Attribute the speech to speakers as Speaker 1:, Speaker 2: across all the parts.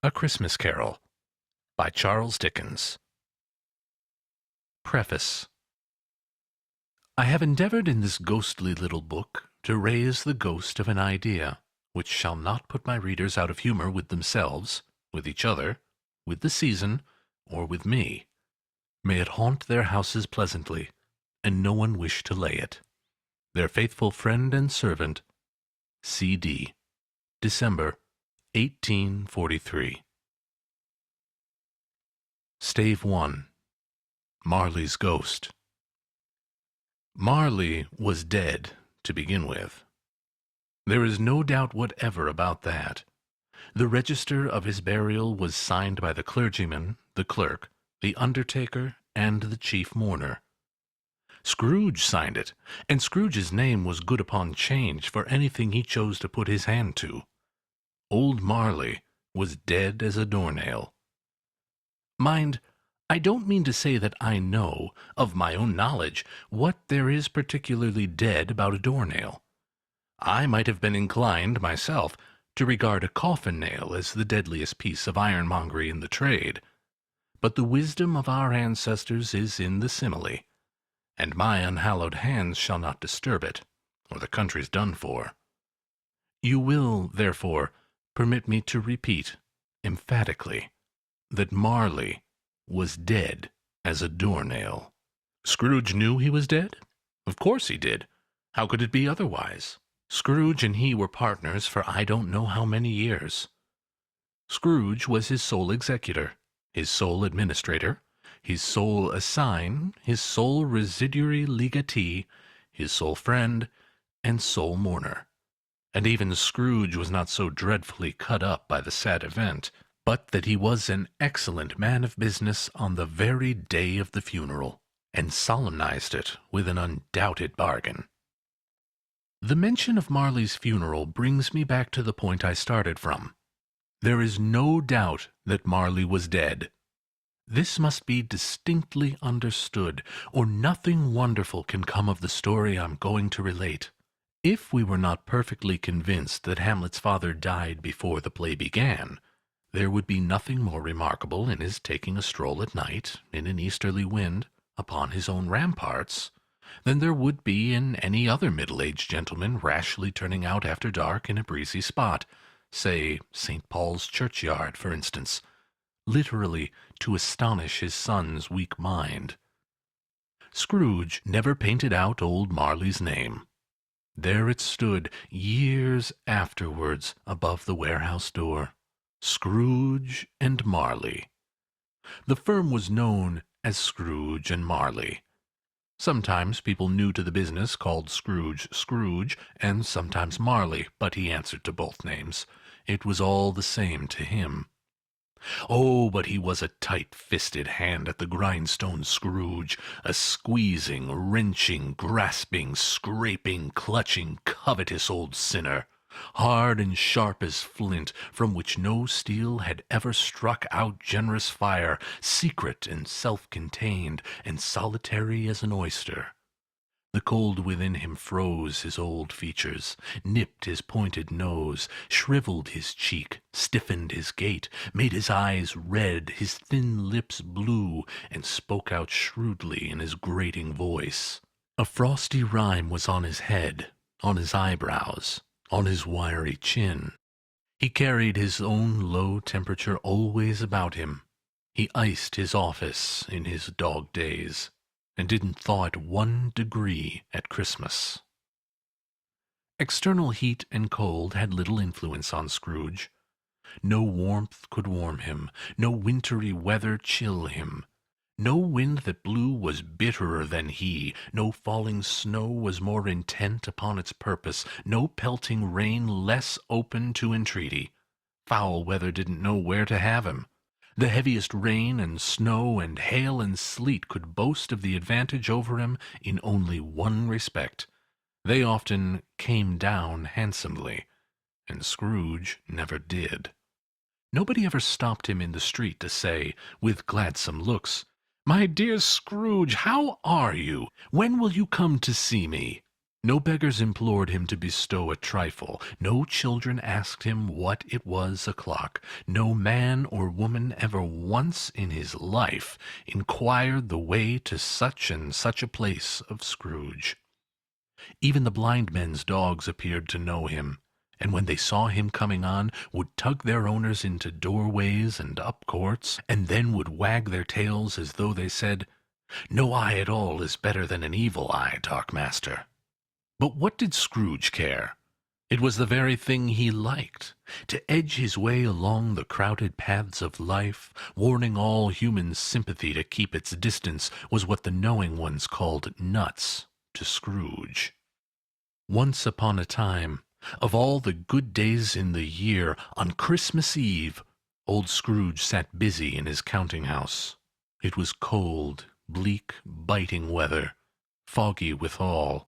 Speaker 1: A Christmas Carol by Charles Dickens. Preface. I have endeavored in this ghostly little book to raise the ghost of an idea, which shall not put my readers out of humor with themselves, with each other, with the season, or with me. May it haunt their houses pleasantly, and no one wish to lay it. Their faithful friend and servant, C.D. December, 1843. Stave 1. Marley's Ghost. Marley was dead, to begin with. There is no doubt whatever about that. The register of his burial was signed by the clergyman, the clerk, the undertaker, and the chief mourner. Scrooge signed it, and Scrooge's name was good upon change for anything he chose to put his hand to. Old Marley was dead as a doornail. Mind, I don't mean to say that I know, of my own knowledge, what there is particularly dead about a doornail. I might have been inclined, myself, to regard a coffin-nail as the deadliest piece of ironmongery in the trade. But the wisdom of our ancestors is in the simile, and my unhallowed hands shall not disturb it, or the country's done for. You will, therefore, permit me to repeat, emphatically, that Marley was dead as a doornail. Scrooge knew he was dead? Of course he did. How could it be otherwise? Scrooge and he were partners for I don't know how many years. Scrooge was his sole executor, his sole administrator, his sole assign, his sole residuary legatee, his sole friend, and sole mourner. And even Scrooge was not so dreadfully cut up by the sad event, but that he was an excellent man of business on the very day of the funeral, and solemnized it with an undoubted bargain. The mention of Marley's funeral brings me back to the point I started from. There is no doubt that Marley was dead. This must be distinctly understood, or nothing wonderful can come of the story I'm going to relate. If we were not perfectly convinced that Hamlet's father died before the play began, there would be nothing more remarkable in his taking a stroll at night, in an easterly wind, upon his own ramparts, than there would be in any other middle-aged gentleman rashly turning out after dark in a breezy spot, say St. Paul's churchyard, for instance, literally to astonish his son's weak mind. Scrooge never painted out old Marley's name. There it stood, years afterwards, above the warehouse door. Scrooge and Marley. The firm was known as Scrooge and Marley. Sometimes people new to the business called Scrooge Scrooge, and sometimes Marley, but he answered to both names. It was all the same to him. Oh, but he was a tight-fisted hand at the grindstone, Scrooge, a squeezing, wrenching, grasping, scraping, clutching, covetous old sinner, hard and sharp as flint, from which no steel had ever struck out generous fire, secret and self-contained, and solitary as an oyster. The cold within him froze his old features, nipped his pointed nose, shriveled his cheek, stiffened his gait, made his eyes red, his thin lips blue, and spoke out shrewdly in his grating voice. A frosty rime was on his head, on his eyebrows, on his wiry chin. He carried his own low temperature always about him. He iced his office in his dog days, and didn't thaw it 1 degree at Christmas. External heat and cold had little influence on Scrooge. No warmth could warm him, no wintry weather chill him. No wind that blew was bitterer than he, no falling snow was more intent upon its purpose, no pelting rain less open to entreaty. Foul weather didn't know where to have him. The heaviest rain and snow and hail and sleet could boast of the advantage over him in only one respect. They often came down handsomely, and Scrooge never did. Nobody ever stopped him in the street to say, with gladsome looks, "My dear Scrooge, how are you? When will you come to see me?" No beggars implored him to bestow a trifle, no children asked him what it was o'clock, no man or woman ever once in his life inquired the way to such and such a place of Scrooge. Even the blind men's dogs appeared to know him, and when they saw him coming on, would tug their owners into doorways and up courts, and then would wag their tails as though they said, "No eye at all is better than an evil eye, Dark Master." But what did Scrooge care? It was the very thing he liked. To edge his way along the crowded paths of life, warning all human sympathy to keep its distance, was what the knowing ones called nuts to Scrooge. Once upon a time, of all the good days in the year, on Christmas Eve, old Scrooge sat busy in his counting-house. It was cold, bleak, biting weather, foggy withal,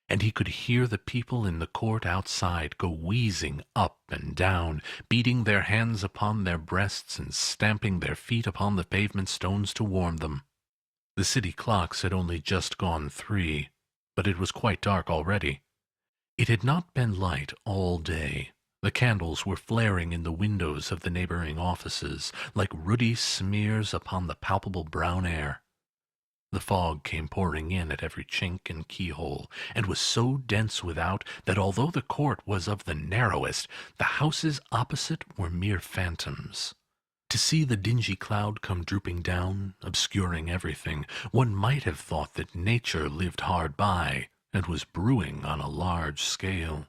Speaker 1: and he could hear the people in the court outside go wheezing up and down, beating their hands upon their breasts and stamping their feet upon the pavement stones to warm them. The city clocks had only just gone 3, but it was quite dark already. It had not been light all day. The candles were flaring in the windows of the neighboring offices, like ruddy smears upon the palpable brown air. The fog came pouring in at every chink and keyhole, and was so dense without that although the court was of the narrowest, the houses opposite were mere phantoms. To see the dingy cloud come drooping down, obscuring everything, one might have thought that nature lived hard by, and was brewing on a large scale.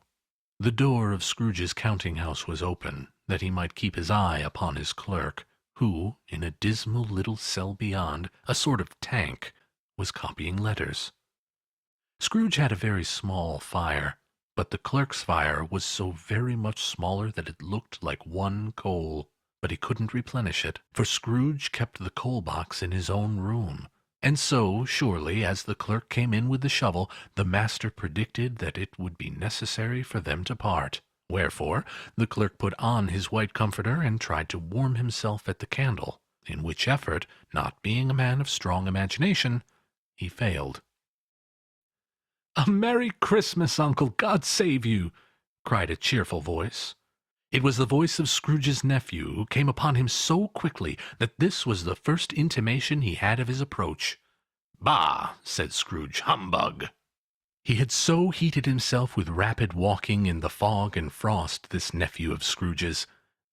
Speaker 1: The door of Scrooge's counting-house was open, that he might keep his eye upon his clerk, who, in a dismal little cell beyond, a sort of tank, was copying letters. Scrooge had a very small fire, but the clerk's fire was so very much smaller that it looked like one coal. But he couldn't replenish it, for Scrooge kept the coal-box in his own room. And so, surely, as the clerk came in with the shovel, the master predicted that it would be necessary for them to part. Wherefore, the clerk put on his white comforter and tried to warm himself at the candle, in which effort, not being a man of strong imagination, he failed. "A Merry Christmas, Uncle! God save you!" cried a cheerful voice. It was the voice of Scrooge's nephew, who came upon him so quickly that this was the first intimation he had of his approach. "Bah!" said Scrooge. "Humbug!" He had so heated himself with rapid walking in the fog and frost, this nephew of Scrooge's,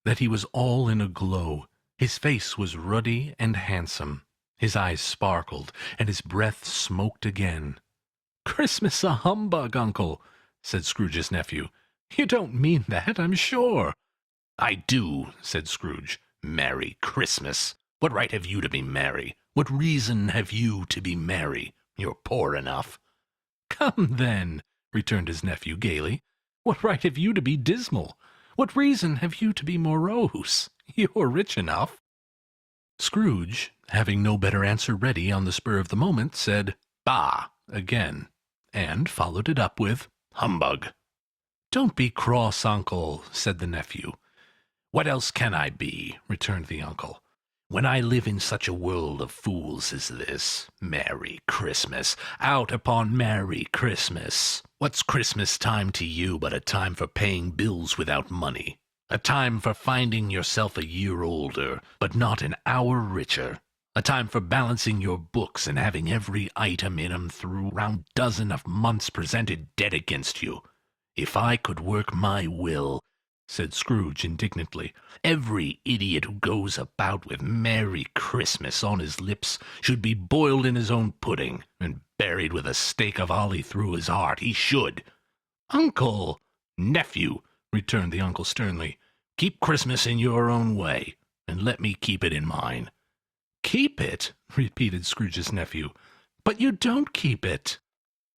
Speaker 1: that he was all in a glow. His face was ruddy and handsome. His eyes sparkled, and his breath smoked again. "Christmas a humbug, Uncle!" said Scrooge's nephew. "You don't mean that, I'm sure." "I do," said Scrooge. "Merry Christmas! What right have you to be merry? What reason have you to be merry? You're poor enough." "Come, then," returned his nephew gaily. "What right have you to be dismal? What reason have you to be morose? You're rich enough." Scrooge, having no better answer ready on the spur of the moment, said, "Bah!" again, and followed it up with, "Humbug!" "Don't be cross, Uncle," said the nephew. "What else can I be?" returned the uncle. "When I live in such a world of fools as this. Merry Christmas! Out upon Merry Christmas! What's Christmas time to you but a time for paying bills without money? A time for finding yourself a year older, but not an hour richer? A time for balancing your books and having every item in 'em through round dozen of months presented dead against you? If I could work my will," said Scrooge indignantly, "every idiot who goes about with Merry Christmas on his lips should be boiled in his own pudding, and buried with a stake of holly through his heart. He should." "Uncle!" "Nephew," returned the uncle sternly, "keep Christmas in your own way, and let me keep it in mine." "Keep it?" repeated Scrooge's nephew. "But you don't keep it."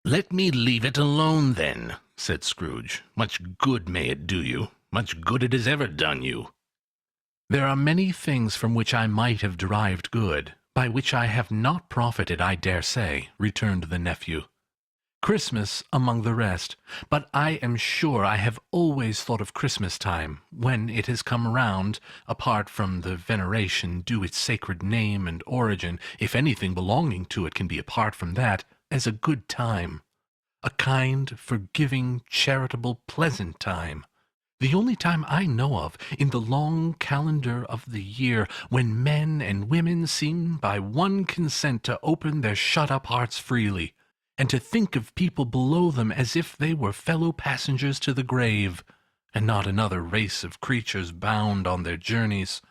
Speaker 1: "Let me leave it alone, then," said Scrooge. "Much good may it do you. Much good it has ever done you." "There are many things from which I might have derived good, by which I have not profited, I dare say," returned the nephew. "Christmas among the rest. But I am sure I have always thought of Christmas time, when it has come round, apart from the veneration due its sacred name and origin, if anything belonging to it can be apart from that, as a good time. A kind, forgiving, charitable, pleasant time. The only time I know of in the long calendar of the year when men and women seem by one consent to open their shut-up hearts freely, and to think of people below them as if they were fellow passengers to the grave, and not another race of creatures bound on their journeys.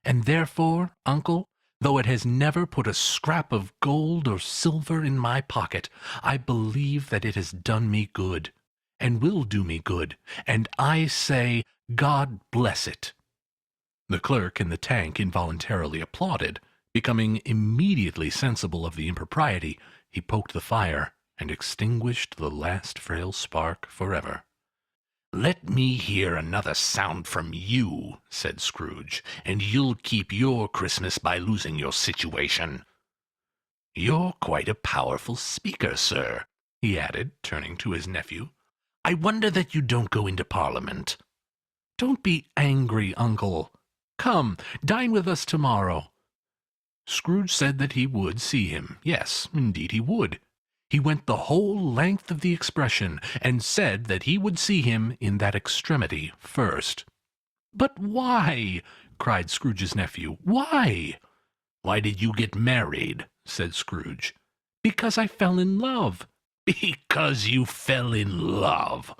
Speaker 1: And therefore, uncle, though it has never put a scrap of gold or silver in my pocket, I believe that it has done me good, and will do me good, and I say, God bless it. The clerk in the tank involuntarily applauded. Becoming immediately sensible of the impropriety, he poked the fire, and extinguished the last frail spark forever. "Let me hear another sound from you," said Scrooge, "and you'll keep your Christmas by losing your situation. You're quite a powerful speaker, sir," he added, turning to his nephew. "I wonder that you don't go into Parliament." "Don't be angry, uncle. Come, dine with us tomorrow." Scrooge said that he would see him. Yes, indeed he would. He went the whole length of the expression, and said that he would see him in that extremity first. "But why?" cried Scrooge's nephew. "Why?" "Why did you get married?" said Scrooge. "Because I fell in love." "Because you fell in love,"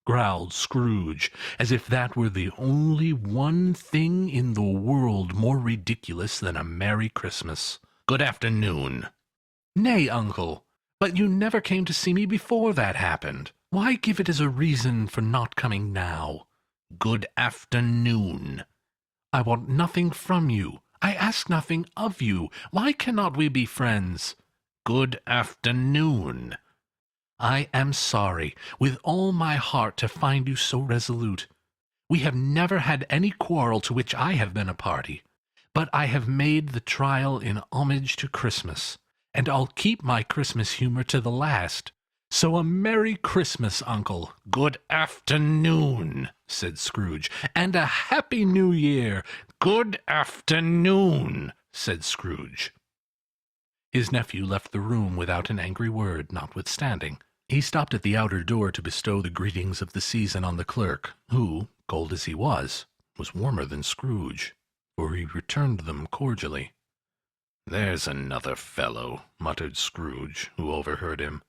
Speaker 1: growled Scrooge, as if that were the only one thing in the world more ridiculous than a Merry Christmas. "Good afternoon." "Nay, uncle. But you never came to see me before that happened. Why give it as a reason for not coming now?" "Good afternoon." "I want nothing from you. I ask nothing of you. Why cannot we be friends?" "Good afternoon." "I am sorry, with all my heart, to find you so resolute. We have never had any quarrel to which I have been a party, but I have made the trial in homage to Christmas, and I'll keep my Christmas humor to the last. So a Merry Christmas, uncle." "Good afternoon," said Scrooge, "and a Happy New Year." "Good afternoon," said Scrooge. His nephew left the room without an angry word, notwithstanding. He stopped at the outer door to bestow the greetings of the season on the clerk, who, cold as he was warmer than Scrooge, for he returned them cordially. "There's another fellow," muttered Scrooge, who overheard him.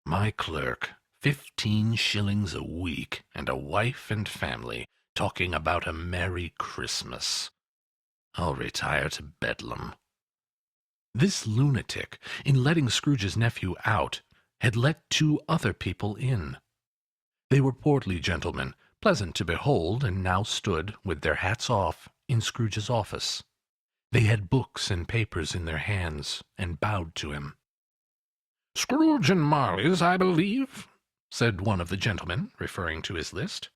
Speaker 1: "My clerk, 15 shillings a week, and a wife and family, talking about a Merry Christmas. I'll retire to Bedlam." This lunatic, in letting Scrooge's nephew out, had let 2 other people in. They were portly gentlemen, pleasant to behold, and now stood, with their hats off, in Scrooge's office. They had books and papers in their hands, and bowed to him. "Scrooge and Marley's, I believe," said one of the gentlemen, referring to his list.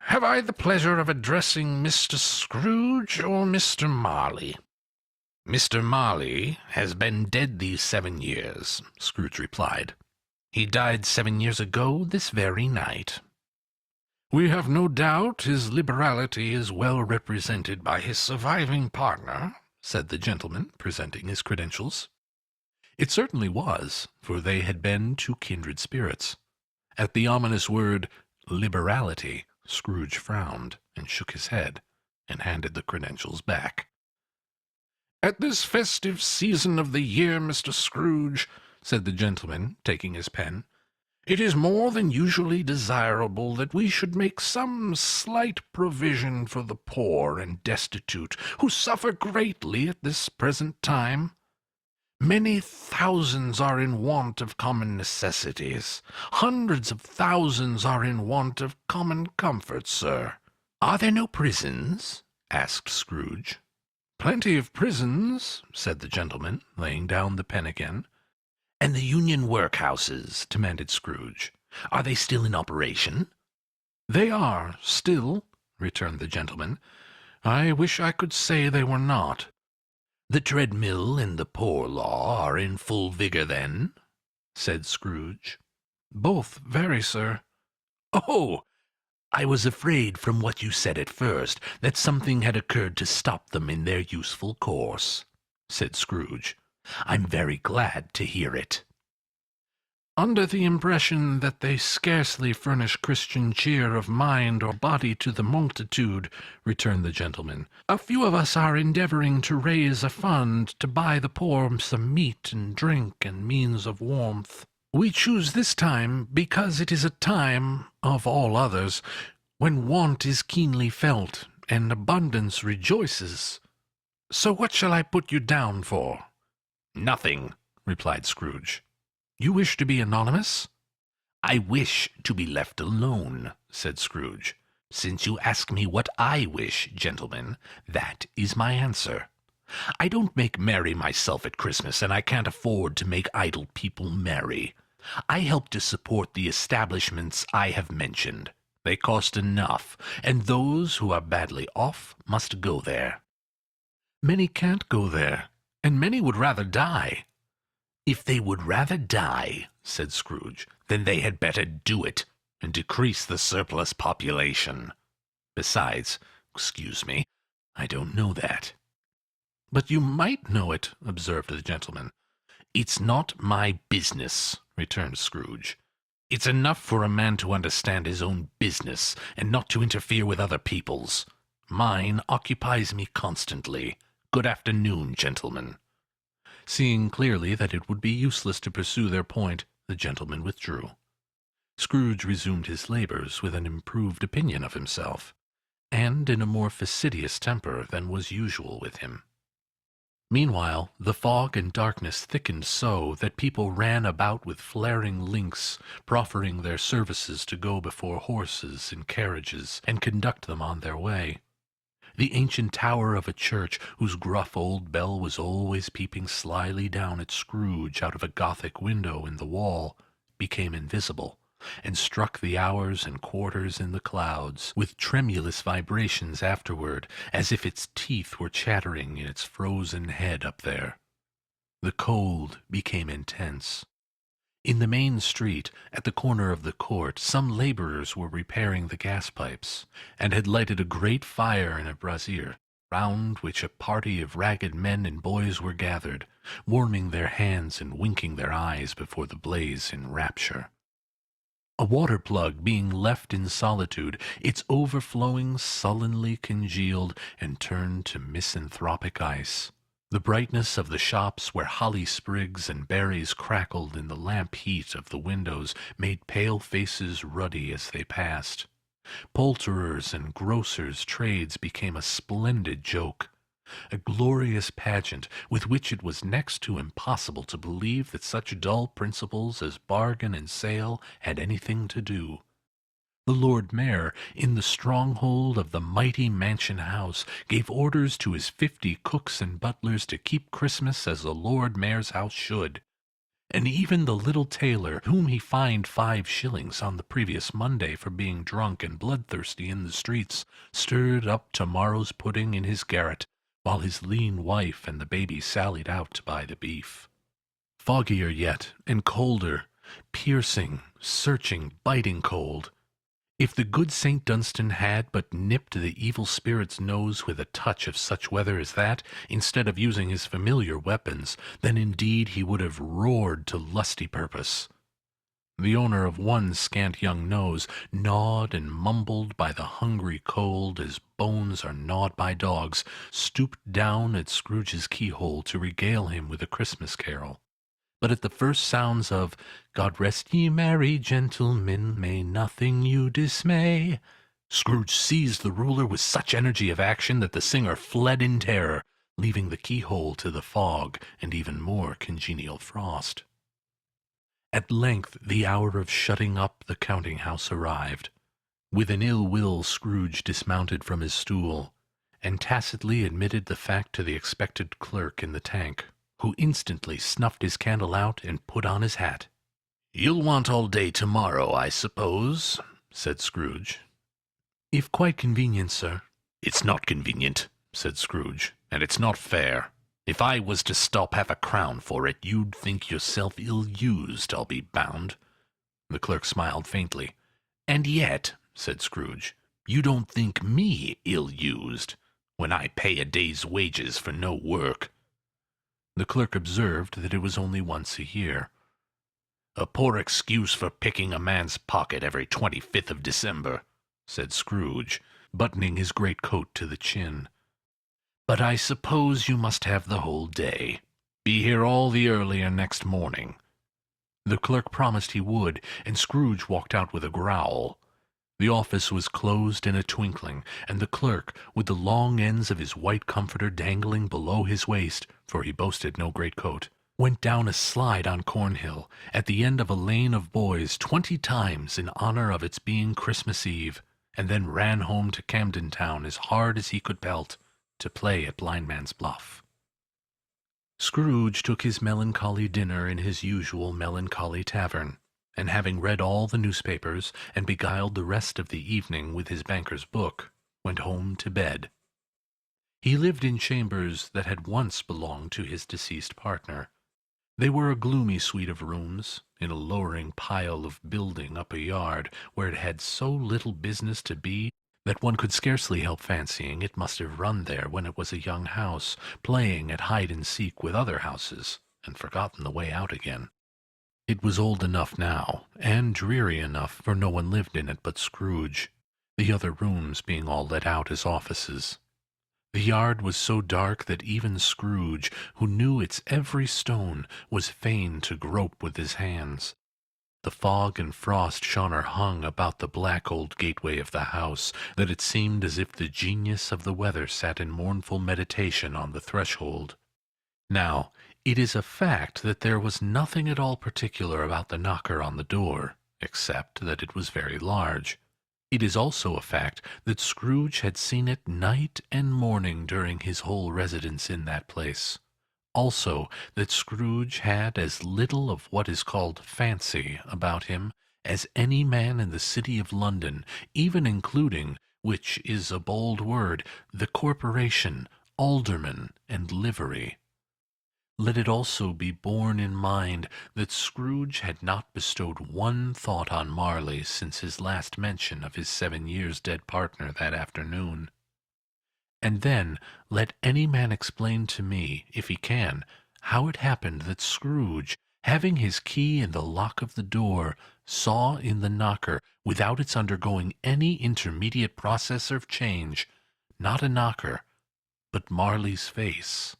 Speaker 1: "Have I the pleasure of addressing Mr. Scrooge or Mr. Marley?" "Mr. Marley has been dead these 7 years," Scrooge replied. "He died 7 years ago this very night." "We have no doubt his liberality is well represented by his surviving partner," said the gentleman, presenting his credentials. It certainly was, for they had been 2 kindred spirits. At the ominous word, liberality, Scrooge frowned, and shook his head, and handed the credentials back. "At this festive season of the year, Mr. Scrooge," said the gentleman, taking his pen, "it is more than usually desirable that we should make some slight provision for the poor and destitute, who suffer greatly at this present time. Many thousands are in want of common necessities. Hundreds of thousands are in want of common comforts, sir." "Are there no prisons?" asked Scrooge. "Plenty of prisons," said the gentleman, laying down the pen again. "And the Union workhouses?" demanded Scrooge. "Are they still in operation?" "They are, still," returned the gentleman. "I wish I could say they were not." "The treadmill and the poor law are in full vigor, then?" said Scrooge. "Both very, sir." "Oh! I was afraid from what you said at first that something had occurred to stop them in their useful course," said Scrooge. "I'm very glad to hear it." "Under the impression that they scarcely furnish Christian cheer of mind or body to the multitude," returned the gentleman, "a few of us are endeavoring to raise a fund to buy the poor some meat and drink and means of warmth. We choose this time because it is a time, of all others, when want is keenly felt and abundance rejoices. So what shall I put you down for?" "Nothing," replied Scrooge. "You wish to be anonymous?" "I wish to be left alone," said Scrooge. "Since you ask me what I wish, gentlemen, that is my answer. I don't make merry myself at Christmas, and I can't afford to make idle people merry. I help to support the establishments I have mentioned. They cost enough, and those who are badly off must go there." "Many can't go there, and many would rather die." "If they would rather die," said Scrooge, "then they had better do it, and decrease the surplus population. Besides, excuse me, I don't know that." "But you might know it," observed the gentleman. "It's not my business," returned Scrooge. "It's enough for a man to understand his own business, and not to interfere with other people's. Mine occupies me constantly. Good afternoon, gentlemen." Seeing clearly that it would be useless to pursue their point, the gentleman withdrew. Scrooge resumed his labors with an improved opinion of himself, and in a more fastidious temper than was usual with him. Meanwhile, the fog and darkness thickened so that people ran about with flaring links, proffering their services to go before horses and carriages and conduct them on their way. The ancient tower of a church, whose gruff old bell was always peeping slyly down at Scrooge out of a Gothic window in the wall, became invisible, and struck the hours and quarters in the clouds, with tremulous vibrations afterward, as if its teeth were chattering in its frozen head up there. The cold became intense. In the main street, at the corner of the court, some laborers were repairing the gas pipes, and had lighted a great fire in a brazier, round which a party of ragged men and boys were gathered, warming their hands and winking their eyes before the blaze in rapture. A water plug being left in solitude, its overflowing sullenly congealed and turned to misanthropic ice. The brightness of the shops where holly sprigs and berries crackled in the lamp heat of the windows made pale faces ruddy as they passed. Poulterers' and grocers' trades became a splendid joke, a glorious pageant with which it was next to impossible to believe that such dull principles as bargain and sale had anything to do. The Lord Mayor, in the stronghold of the mighty mansion house, gave orders to his 50 cooks and butlers to keep Christmas as the Lord Mayor's house should. And even the little tailor, whom he fined 5 shillings on the previous Monday for being drunk and bloodthirsty in the streets, stirred up tomorrow's pudding in his garret, while his lean wife and the baby sallied out to buy the beef. Foggier yet, and colder, piercing, searching, biting cold. If the good St. Dunstan had but nipped the evil spirit's nose with a touch of such weather as that, instead of using his familiar weapons, then indeed he would have roared to lusty purpose. The owner of one scant young nose, gnawed and mumbled by the hungry cold as bones are gnawed by dogs, stooped down at Scrooge's keyhole to regale him with a Christmas carol. But at the first sounds of "God rest ye merry gentlemen, may nothing you dismay," Scrooge seized the ruler with such energy of action that the singer fled in terror, leaving the keyhole to the fog and even more congenial frost. At length the hour of shutting up the counting-house arrived. With an ill will Scrooge dismounted from his stool, and tacitly admitted the fact to the expected clerk in the tank, who instantly snuffed his candle out and put on his hat. "You'll want all day tomorrow, I suppose?" said Scrooge. "If quite convenient, sir." "It's not convenient," said Scrooge, "and it's not fair. If I was to stop half a crown for it, you'd think yourself ill-used, I'll be bound." The clerk smiled faintly. "And yet," said Scrooge, "you don't think me ill-used, when I pay a day's wages for no work." The clerk observed that it was only once a year. "A poor excuse for picking a man's pocket every 25th of December," said Scrooge, buttoning his greatcoat to the chin. "But I suppose you must have the whole day. Be here all the earlier next morning." The clerk promised he would, and Scrooge walked out with a growl. The office was closed in a twinkling, and the clerk, with the long ends of his white comforter dangling below his waist, for he boasted no greatcoat, went down a slide on Cornhill, at the end of a lane of boys 20 times in honor of its being Christmas Eve, and then ran home to Camden Town as hard as he could pelt, to play at Blindman's Bluff. Scrooge took his melancholy dinner in his usual melancholy tavern, and having read all the newspapers, and beguiled the rest of the evening with his banker's book, went home to bed. He lived in chambers that had once belonged to his deceased partner. They were a gloomy suite of rooms, in a lowering pile of building up a yard, where it had so little business to be that one could scarcely help fancying it must have run there when it was a young house, playing at hide-and-seek with other houses, and forgotten the way out again. It was old enough now, and dreary enough, for no one lived in it but Scrooge, the other rooms being all let out as offices. The yard was so dark that even Scrooge, who knew its every stone, was fain to grope with his hands. The fog and frost shone or hung about the black old gateway of the house, that it seemed as if the genius of the weather sat in mournful meditation on the threshold. Now, it is a fact that there was nothing at all particular about the knocker on the door, except that it was very large. It is also a fact that Scrooge had seen it night and morning during his whole residence in that place. Also, that Scrooge had as little of what is called fancy about him as any man in the city of London, even including, which is a bold word, the corporation, aldermen, and livery. Let it also be borne in mind that Scrooge had not bestowed one thought on Marley since his last mention of his 7 years dead partner that afternoon. And then let any man explain to me, if he can, how it happened that Scrooge, having his key in the lock of the door, saw in the knocker, without its undergoing any intermediate process of change, not a knocker, but Marley's face.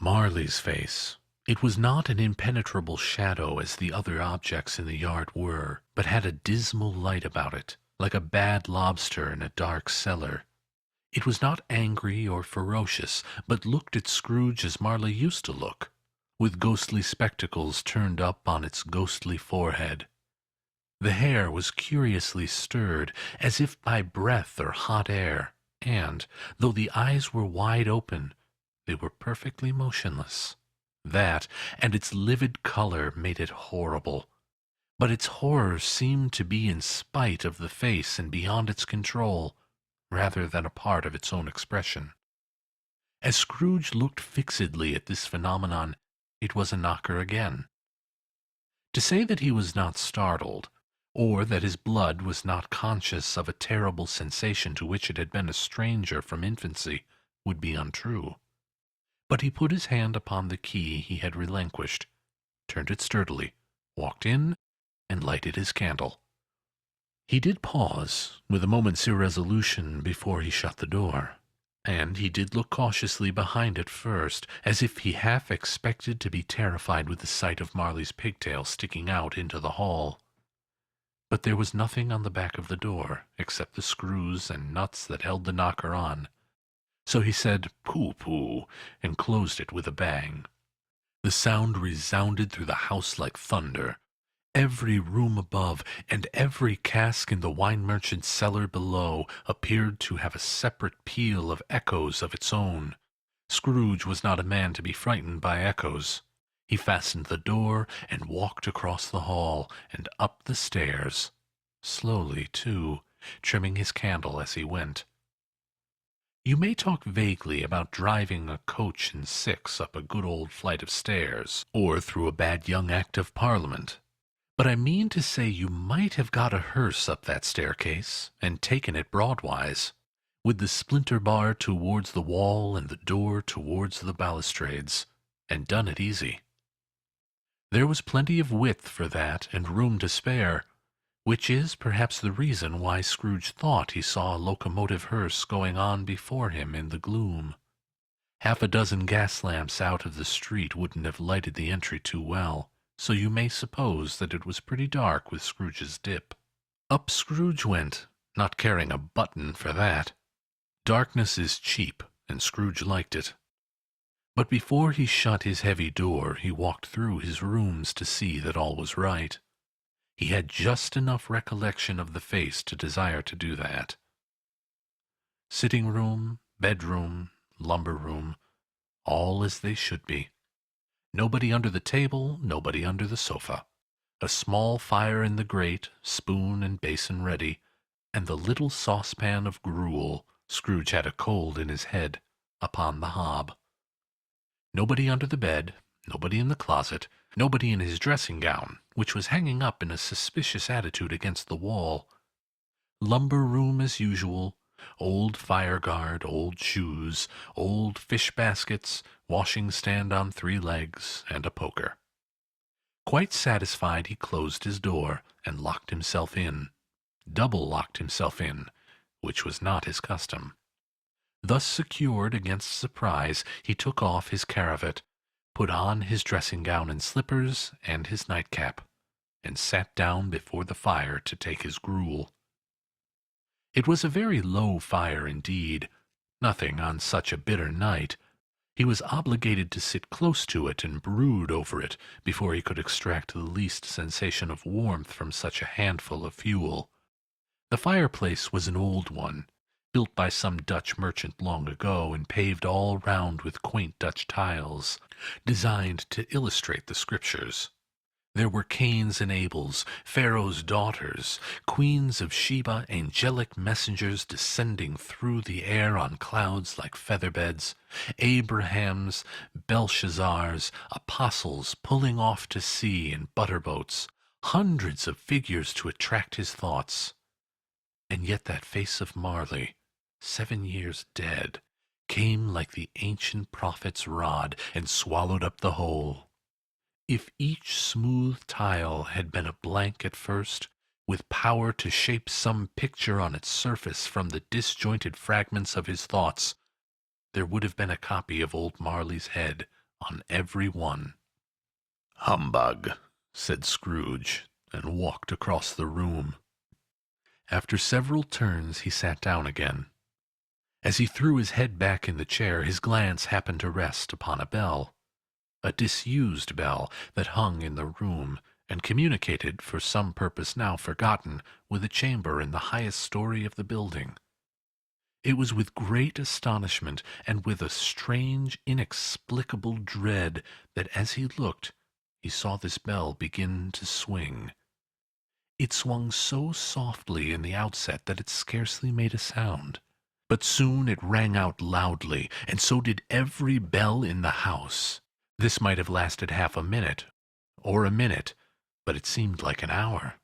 Speaker 1: Marley's face. It was not an impenetrable shadow as the other objects in the yard were, but had a dismal light about it, like a bad lobster in a dark cellar. It was not angry or ferocious, but looked at Scrooge as Marley used to look, with ghostly spectacles turned up on its ghostly forehead. The hair was curiously stirred, as if by breath or hot air, and, though the eyes were wide open, they were perfectly motionless. That, and its livid color, made it horrible. But its horror seemed to be in spite of the face and beyond its control, rather than a part of its own expression. As Scrooge looked fixedly at this phenomenon, it was a knocker again. To say that he was not startled, or that his blood was not conscious of a terrible sensation to which it had been a stranger from infancy, would be untrue. But he put his hand upon the key he had relinquished, turned it sturdily, walked in, and lighted his candle. He did pause, with a moment's irresolution, before he shut the door, and he did look cautiously behind it first, as if he half expected to be terrified with the sight of Marley's pigtail sticking out into the hall. But there was nothing on the back of the door, except the screws and nuts that held the knocker on. So he said, "Pooh-pooh," and closed it with a bang. The sound resounded through the house like thunder. Every room above, and every cask in the wine merchant's cellar below, appeared to have a separate peal of echoes of its own. Scrooge was not a man to be frightened by echoes. He fastened the door, and walked across the hall, and up the stairs, slowly, too, trimming his candle as he went. You may talk vaguely about driving a coach and six up a good old flight of stairs, or through a bad young Act of Parliament. But I mean to say you might have got a hearse up that staircase, and taken it broadwise, with the splinter bar towards the wall and the door towards the balustrades, and done it easy. There was plenty of width for that, and room to spare, which is perhaps the reason why Scrooge thought he saw a locomotive hearse going on before him in the gloom. Half a dozen gas lamps out of the street wouldn't have lighted the entry too well, so you may suppose that it was pretty dark with Scrooge's dip. Up Scrooge went, not caring a button for that. Darkness is cheap, and Scrooge liked it. But before he shut his heavy door, he walked through his rooms to see that all was right. He had just enough recollection of the face to desire to do that. Sitting room, bedroom, lumber room, all as they should be. Nobody under the table, nobody under the sofa. A small fire in the grate, spoon and basin ready, and the little saucepan of gruel, Scrooge had a cold in his head, upon the hob. Nobody under the bed, nobody in the closet, nobody in his dressing gown, which was hanging up in a suspicious attitude against the wall. Lumber room as usual, old fire guard, old shoes, old fish baskets, washing stand on 3 legs, and a poker. Quite satisfied, he closed his door and locked himself in. Double locked himself in, which was not his custom. Thus secured against surprise, he took off his cravat, put on his dressing gown and slippers, and his nightcap, and sat down before the fire to take his gruel. It was a very low fire indeed, nothing on such a bitter night. He was obligated to sit close to it and brood over it before he could extract the least sensation of warmth from such a handful of fuel. The fireplace was an old one, built by some Dutch merchant long ago and paved all round with quaint Dutch tiles, designed to illustrate the Scriptures. There were Cains and Abels, Pharaoh's daughters, queens of Sheba, angelic messengers descending through the air on clouds like feather-beds, Abrahams, Belshazzars, apostles pulling off to sea in butter-boats, hundreds of figures to attract his thoughts. And yet that face of Marley, 7 years dead, came like the ancient prophet's rod and swallowed up the whole. If each smooth tile had been a blank at first, with power to shape some picture on its surface from the disjointed fragments of his thoughts, there would have been a copy of old Marley's head on every one. "Humbug," said Scrooge, and walked across the room. After several turns he sat down again. As he threw his head back in the chair, his glance happened to rest upon a bell. A disused bell that hung in the room, and communicated, for some purpose now forgotten, with a chamber in the highest story of the building. It was with great astonishment, and with a strange, inexplicable dread, that as he looked, he saw this bell begin to swing. It swung so softly in the outset that it scarcely made a sound. But soon it rang out loudly, and so did every bell in the house. This might have lasted half a minute, or a minute, but it seemed like an hour.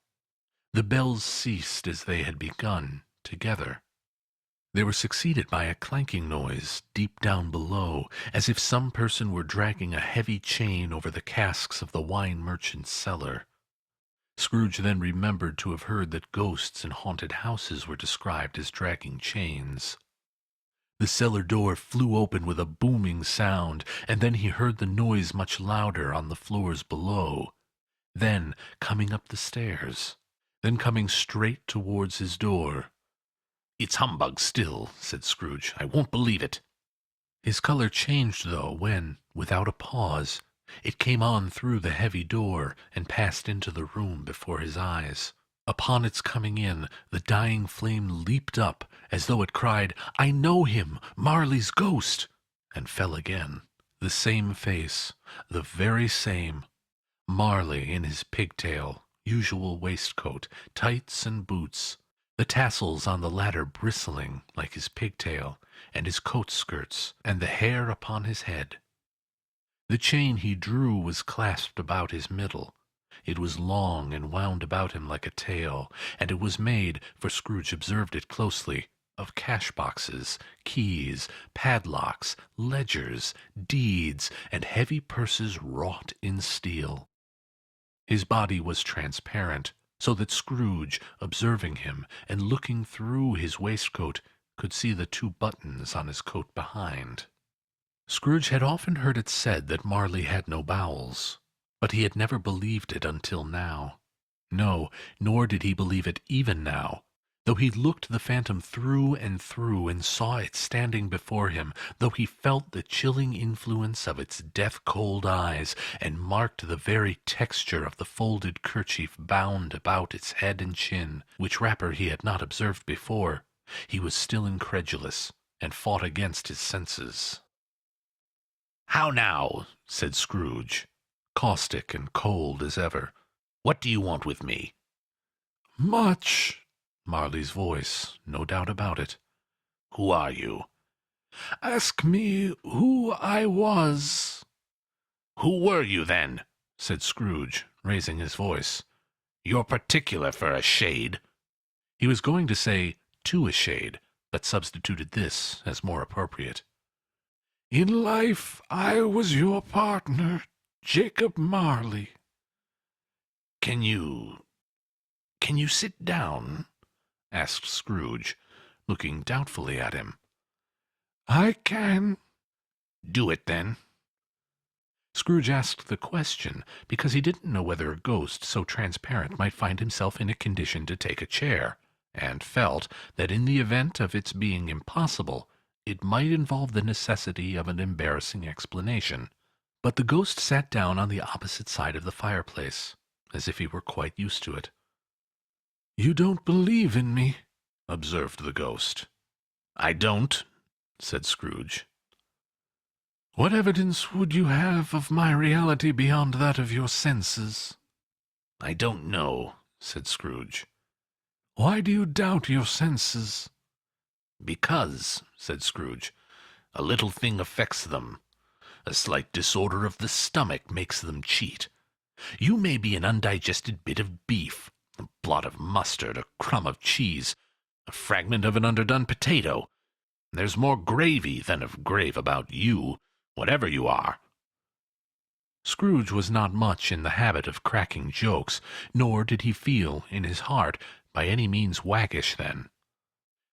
Speaker 1: The bells ceased as they had begun, together. They were succeeded by a clanking noise deep down below, as if some person were dragging a heavy chain over the casks of the wine merchant's cellar. Scrooge then remembered to have heard that ghosts in haunted houses were described as dragging chains. The cellar door flew open with a booming sound, and then he heard the noise much louder on the floors below. Then coming up the stairs. Then coming straight towards his door. "It's humbug still," said Scrooge. "I won't believe it." His color changed, though, when, without a pause, it came on through the heavy door and passed into the room before his eyes. Upon its coming in, the dying flame leaped up, as though it cried, "I know him, Marley's ghost!" and fell again. The same face, the very same. Marley in his pigtail, usual waistcoat, tights and boots, the tassels on the latter bristling like his pigtail, and his coat skirts, and the hair upon his head. The chain he drew was clasped about his middle. It was long and wound about him like a tail, and it was made, for Scrooge observed it closely, of cash-boxes, keys, padlocks, ledgers, deeds, and heavy purses wrought in steel. His body was transparent, so that Scrooge, observing him and looking through his waistcoat, could see the 2 buttons on his coat behind. Scrooge had often heard it said that Marley had no bowels, but he had never believed it until now. No, nor did he believe it even now, though he looked the phantom through and saw it standing before him, though he felt the chilling influence of its death-cold eyes, and marked the very texture of the folded kerchief bound about its head and chin, which wrapper he had not observed before, he was still incredulous, and fought against his senses. "How now?" said Scrooge, caustic and cold as ever. "What do you want with me?" "Much." Marley's voice, no doubt about it. "Who are you?" "Ask me who I was." "Who were you, then?" said Scrooge, raising his voice. "You're particular for a shade." He was going to say, "to a shade," but substituted this as more appropriate. "In life I was your partner, Jacob Marley." Can you sit down?" asked Scrooge, looking doubtfully at him. "I can." "Do it, then." Scrooge asked the question because he didn't know whether a ghost so transparent might find himself in a condition to take a chair, and felt that in the event of its being impossible, it might involve the necessity of an embarrassing explanation. But the ghost sat down on the opposite side of the fireplace, as if he were quite used to it. "You don't believe in me," observed the ghost. "I don't," said Scrooge. "What evidence would you have of my reality beyond that of your senses?" "I don't know," said Scrooge. "Why do you doubt your senses?" "Because," said Scrooge, "a little thing affects them. A slight disorder of the stomach makes them cheat. You may be an undigested bit of beef, a blot of mustard, a crumb of cheese, a fragment of an underdone potato. There's more gravy than of grave about you, whatever you are." Scrooge was not much in the habit of cracking jokes, nor did he feel, in his heart, by any means waggish then.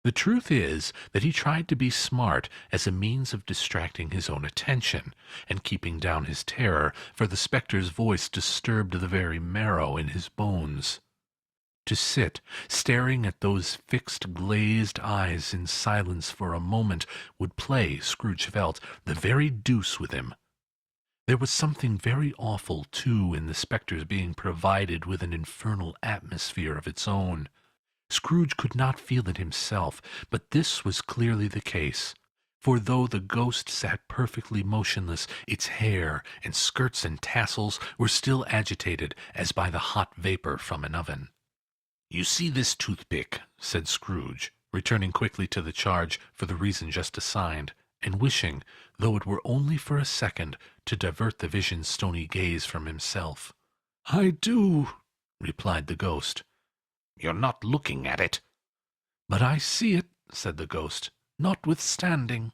Speaker 1: The truth is that he tried to be smart as a means of distracting his own attention, and keeping down his terror, for the spectre's voice disturbed the very marrow in his bones. To sit, staring at those fixed glazed eyes in silence for a moment, would play, Scrooge felt, the very deuce with him. There was something very awful, too, in the spectre's being provided with an infernal atmosphere of its own. Scrooge could not feel it himself, but this was clearly the case, for though the ghost sat perfectly motionless, its hair and skirts and tassels were still agitated as by the hot vapor from an oven. "You see this toothpick," said Scrooge, returning quickly to the charge for the reason just assigned, and wishing, though it were only for a second, to divert the vision's stony gaze from himself. "I do," replied the ghost. "You're not looking at it." "But I see it," said the ghost, "notwithstanding."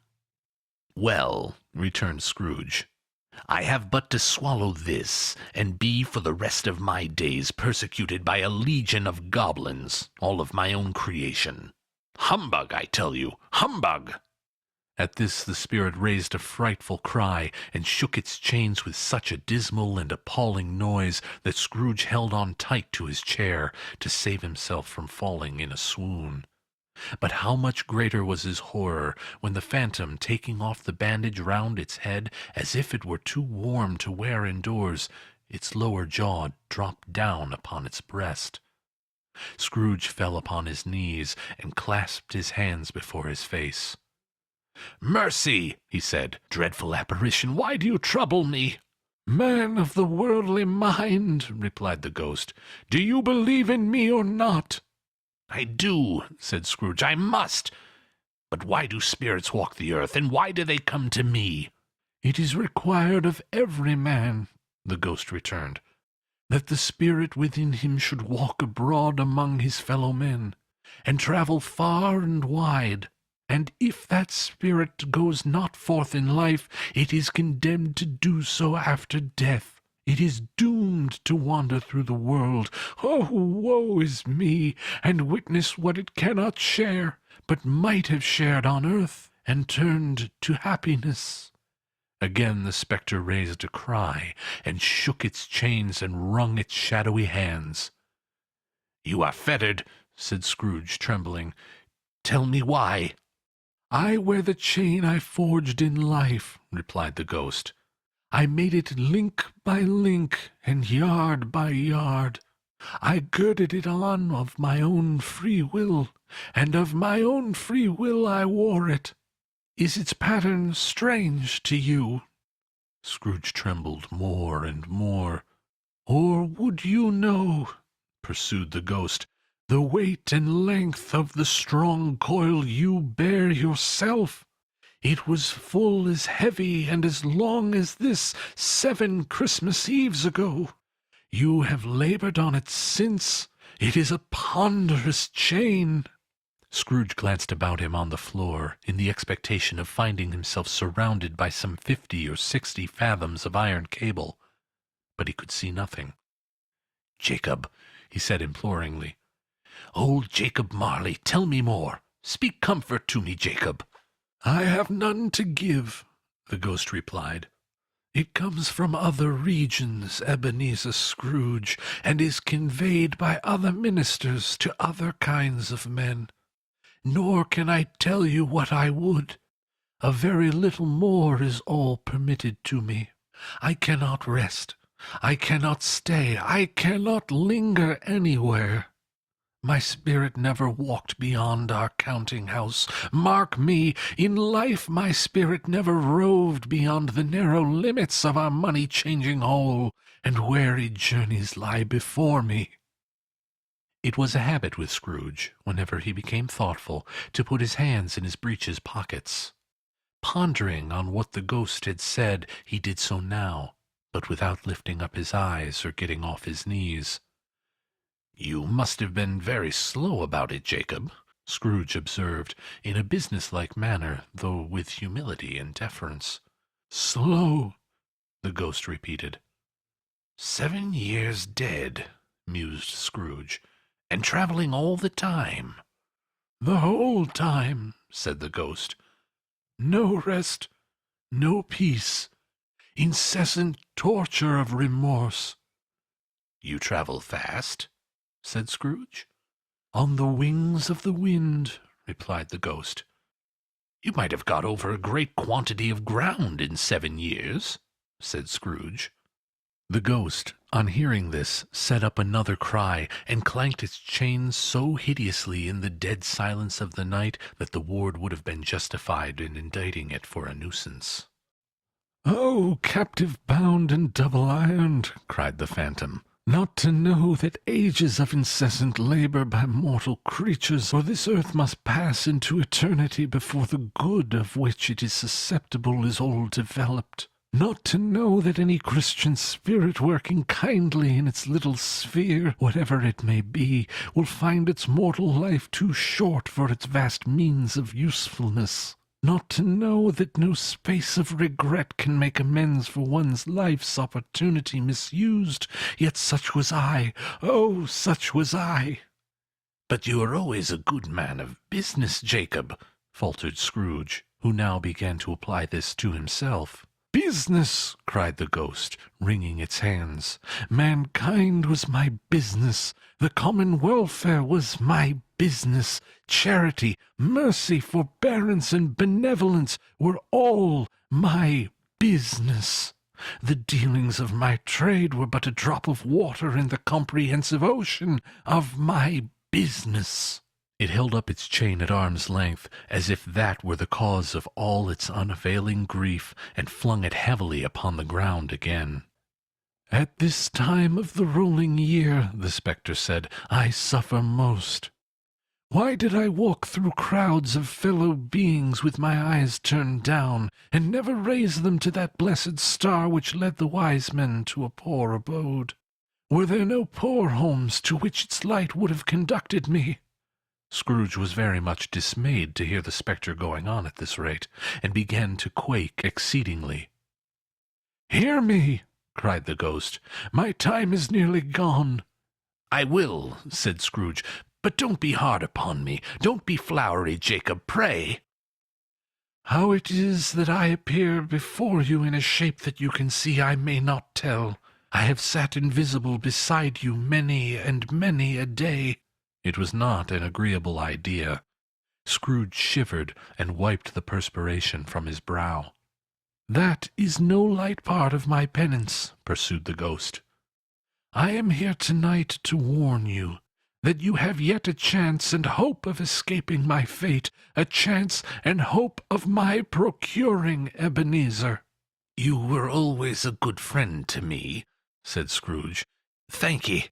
Speaker 1: "Well," returned Scrooge, "I have but to swallow this, and be for the rest of my days persecuted by a legion of goblins, all of my own creation. Humbug, I tell you, humbug!" At this the spirit raised a frightful cry, and shook its chains with such a dismal and appalling noise that Scrooge held on tight to his chair to save himself from falling in a swoon. But how much greater was his horror when the phantom, taking off the bandage round its head, as if it were too warm to wear indoors, its lower jaw dropped down upon its breast. Scrooge fell upon his knees and clasped his hands before his face. "Mercy!" he said. "Dreadful apparition, why do you trouble me?" "Man of the worldly mind," replied the ghost, "do you believe in me or not?" "I do," said Scrooge. "I must. But why do spirits walk the earth, and why do they come to me?" "It is required of every man," the ghost returned, "that the spirit within him should walk abroad among his fellow men, and travel far and wide. And if that spirit goes not forth in life, it is condemned to do so after death. It is doomed to wander through the world. Oh, woe is me, and witness what it cannot share, but might have shared on earth, and turned to happiness." Again the spectre raised a cry, and shook its chains and wrung its shadowy hands. "You are fettered," said Scrooge, trembling. "Tell me why." "I wear the chain I forged in life," replied the ghost. "I made it link by link, and yard by yard. I girded it on of my own free will, and of my own free will I wore it. Is its pattern strange to you?" Scrooge trembled more and more. "Or would you know," pursued the ghost, "the weight and length of the strong coil you bear yourself? It was full as heavy and as long as this 7 Christmas Eves ago. You have labored on it since. It is a ponderous chain." Scrooge glanced about him on the floor, in the expectation of finding himself surrounded by some 50 or 60 fathoms of iron cable, but he could see nothing. "Jacob," he said imploringly. "Old Jacob Marley, tell me more. Speak comfort to me, Jacob." "I have none to give," the ghost replied. "It comes from other regions, Ebenezer Scrooge, and is conveyed by other ministers to other kinds of men. Nor can I tell you what I would. A very little more is all permitted to me. I cannot rest. I cannot stay. I cannot linger anywhere. My spirit never walked beyond our counting-house. Mark me, in life my spirit never roved beyond the narrow limits of our money-changing hole, and weary journeys lie before me." It was a habit with Scrooge, whenever he became thoughtful, to put his hands in his breeches pockets. Pondering on what the ghost had said, he did so now, but without lifting up his eyes or getting off his knees. "You must have been very slow about it, Jacob," Scrooge observed, in a businesslike manner, though with humility and deference. "Slow," the ghost repeated. 7 years dead," mused Scrooge, "and travelling all the time." "The whole time," said the ghost. "No rest, no peace, incessant torture of remorse." "You travel fast?" said Scrooge. "On the wings of the wind," replied the ghost. "You might have got over a great quantity of ground in 7 years," said Scrooge. The ghost, on hearing this, set up another cry, and clanked its chains so hideously in the dead silence of the night that the ward would have been justified in indicting it for a nuisance. "Oh, captive bound and double-ironed," cried the phantom, "not to know that ages of incessant labor by mortal creatures for this earth must pass into eternity before the good of which it is susceptible is all developed. Not to know that any Christian spirit working kindly in its little sphere, whatever it may be, will find its mortal life too short for its vast means of usefulness. Not to know that no space of regret can make amends for one's life's opportunity misused. Yet such was I. Oh, such was I." "But you are always a good man of business, Jacob," faltered Scrooge, who now began to apply this to himself. "Business!" cried the ghost, wringing its hands. "Mankind was my business. The common welfare was my business. Charity, mercy, forbearance, and benevolence were all my business. The dealings of my trade were but a drop of water in the comprehensive ocean of my business." It held up its chain at arm's length, as if that were the cause of all its unavailing grief, and flung it heavily upon the ground again. "At this time of the rolling year," the spectre said, "I suffer most. Why did I walk through crowds of fellow beings with my eyes turned down, and never raise them to that blessed star which led the wise men to a poor abode? Were there no poor homes to which its light would have conducted me?" Scrooge was very much dismayed to hear the spectre going on at this rate, and began to quake exceedingly. "Hear me!" cried the ghost. "My time is nearly gone." "I will," said Scrooge, "but don't be hard upon me. Don't be flowery, Jacob, pray." "How it is that I appear before you in a shape that you can see, I may not tell. I have sat invisible beside you many and many a day." It was not an agreeable idea. Scrooge shivered and wiped the perspiration from his brow. "That is no light part of my penance," pursued the ghost. "I am here tonight to warn you that you have yet a chance and hope of escaping my fate, a chance and hope of my procuring Ebenezer." "You were always a good friend to me," said Scrooge. "Thank ye."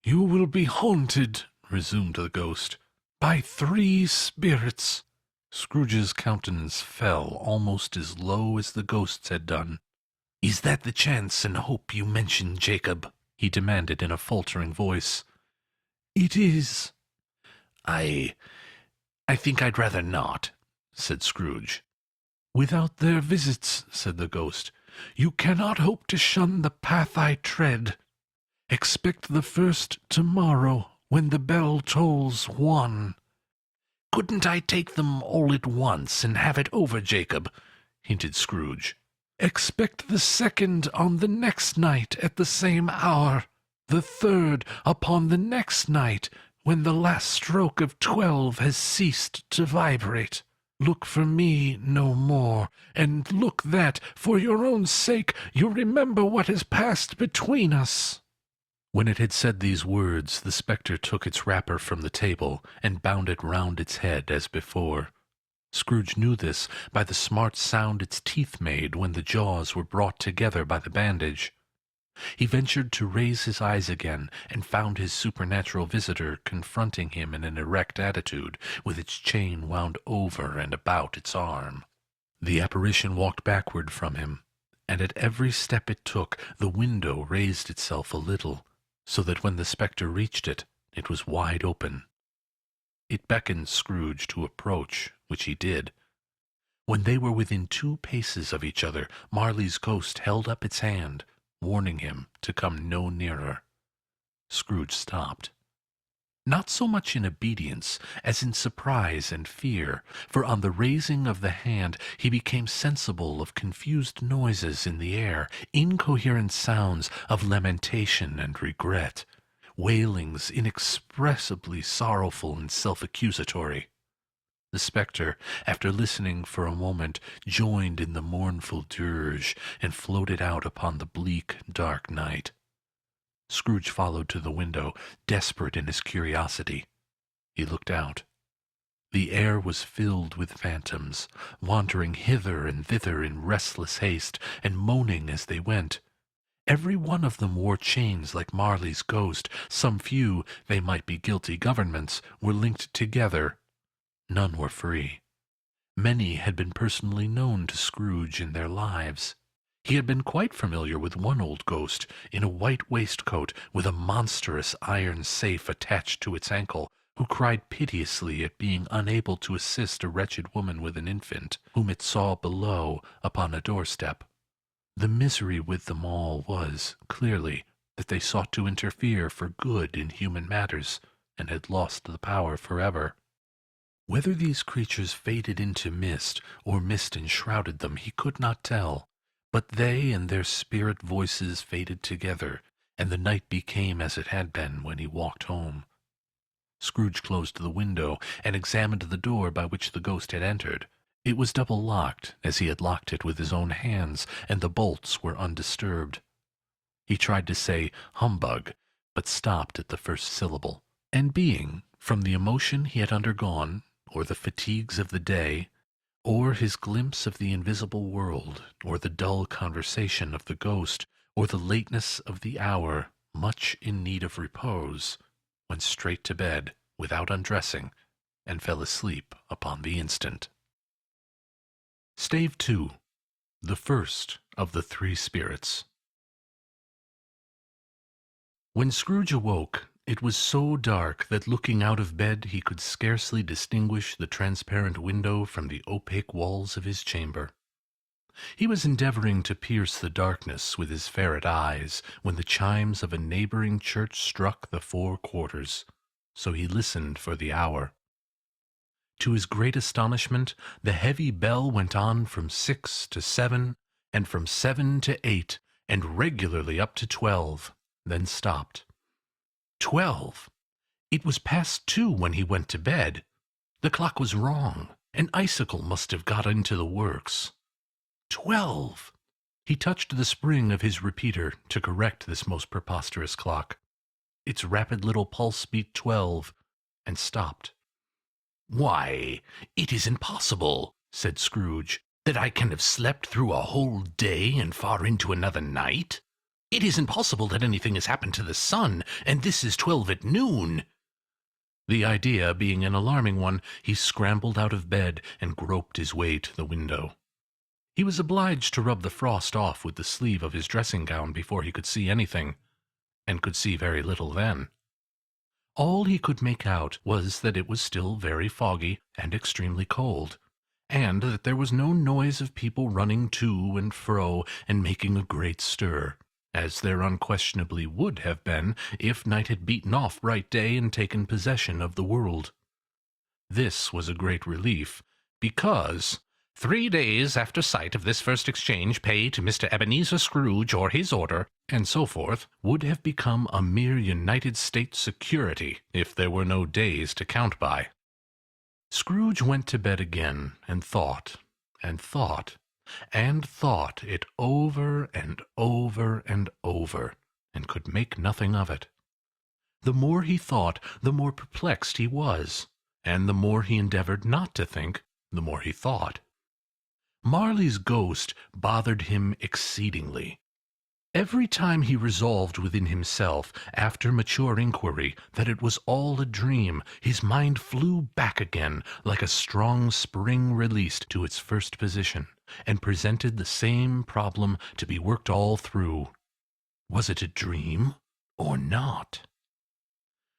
Speaker 1: "You will be haunted," resumed the ghost, "by 3 spirits." Scrooge's countenance fell almost as low as the ghost's had done. "Is that the chance and hope you mentioned, Jacob?" he demanded in a faltering voice. "It is." I think I'd rather not," said Scrooge. "Without their visits," said the ghost, "you cannot hope to shun the path I tread. Expect the first tomorrow, when the bell tolls 1. "Couldn't I take them all at once and have it over, Jacob?" hinted Scrooge. "Expect the second on the next night at the same hour, the third upon the next night, when the last stroke of 12 has ceased to vibrate. Look for me no more, and look that, for your own sake, you remember what has passed between us." When it had said these words, the spectre took its wrapper from the table and bound it round its head as before. Scrooge knew this by the smart sound its teeth made when the jaws were brought together by the bandage. He ventured to raise his eyes again, and found his supernatural visitor confronting him in an erect attitude, with its chain wound over and about its arm. The apparition walked backward from him, and at every step it took, the window raised itself a little, so that when the spectre reached it, it was wide open. It beckoned Scrooge to approach, which he did. When they were within 2 paces of each other, Marley's ghost held up its hand, warning him to come no nearer. Scrooge stopped. Not so much in obedience as in surprise and fear, for on the raising of the hand he became sensible of confused noises in the air, incoherent sounds of lamentation and regret, wailings inexpressibly sorrowful and self-accusatory. The spectre, after listening for a moment, joined in the mournful dirge, and floated out upon the bleak, dark night. Scrooge followed to the window, desperate in his curiosity. He looked out. The air was filled with phantoms, wandering hither and thither in restless haste, and moaning as they went. Every one of them wore chains like Marley's ghost. Some few, they might be guilty governments, were linked together. None were free. Many had been personally known to Scrooge in their lives. He had been quite familiar with one old ghost, in a white waistcoat, with a monstrous iron safe attached to its ankle, who cried piteously at being unable to assist a wretched woman with an infant, whom it saw below upon a doorstep. The misery with them all was, clearly, that they sought to interfere for good in human matters, and had lost the power forever. Whether these creatures faded into mist, or mist enshrouded them, he could not tell. But they and their spirit voices faded together, and the night became as it had been when he walked home. Scrooge closed the window, and examined the door by which the ghost had entered. It was double-locked, as he had locked it with his own hands, and the bolts were undisturbed. He tried to say humbug, but stopped at the first syllable, and being, from the emotion he had undergone, or the fatigues of the day, or his glimpse of the invisible world, or the dull conversation of the ghost, or the lateness of the hour, much in need of repose, went straight to bed, without undressing, and fell asleep upon the instant. Stave 2. The First of the 3 Spirits. When Scrooge awoke, it was so dark that looking out of bed he could scarcely distinguish the transparent window from the opaque walls of his chamber. He was endeavoring to pierce the darkness with his ferret eyes when the chimes of a neighboring church struck the 4 quarters, so he listened for the hour. To his great astonishment, the heavy bell went on from 6 to 7, and from 7 to 8, and regularly up to 12, then stopped. 12! It was past 2 when he went to bed. The clock was wrong. An icicle must have got into the works. 12! He touched the spring of his repeater to correct this most preposterous clock. Its rapid little pulse beat 12, and stopped. "Why, it isn't possible," said Scrooge, "that I can have slept through a whole day and far into another night. It isn't possible that anything has happened to the sun, and this is 12 at noon." The idea being an alarming one, he scrambled out of bed and groped his way to the window. He was obliged to rub the frost off with the sleeve of his dressing-gown before he could see anything, and could see very little then. All he could make out was that it was still very foggy and extremely cold, and that there was no noise of people running to and fro and making a great stir, as there unquestionably would have been if night had beaten off bright day and taken possession of the world. This was a great relief, because 3 days after sight of this first exchange pay to Mr. Ebenezer Scrooge or his order, and so forth, would have become a mere United States security if there were no days to count by. Scrooge went to bed again, and thought, and thought, and thought it over and over and over, and could make nothing of it. The more he thought, the more perplexed he was, and the more he endeavored not to think, the more he thought. Marley's ghost bothered him exceedingly. Every time he resolved within himself, after mature inquiry, that it was all a dream, his mind flew back again, like a strong spring released, to its first position, and presented the same problem to be worked all through. Was it a dream, or not?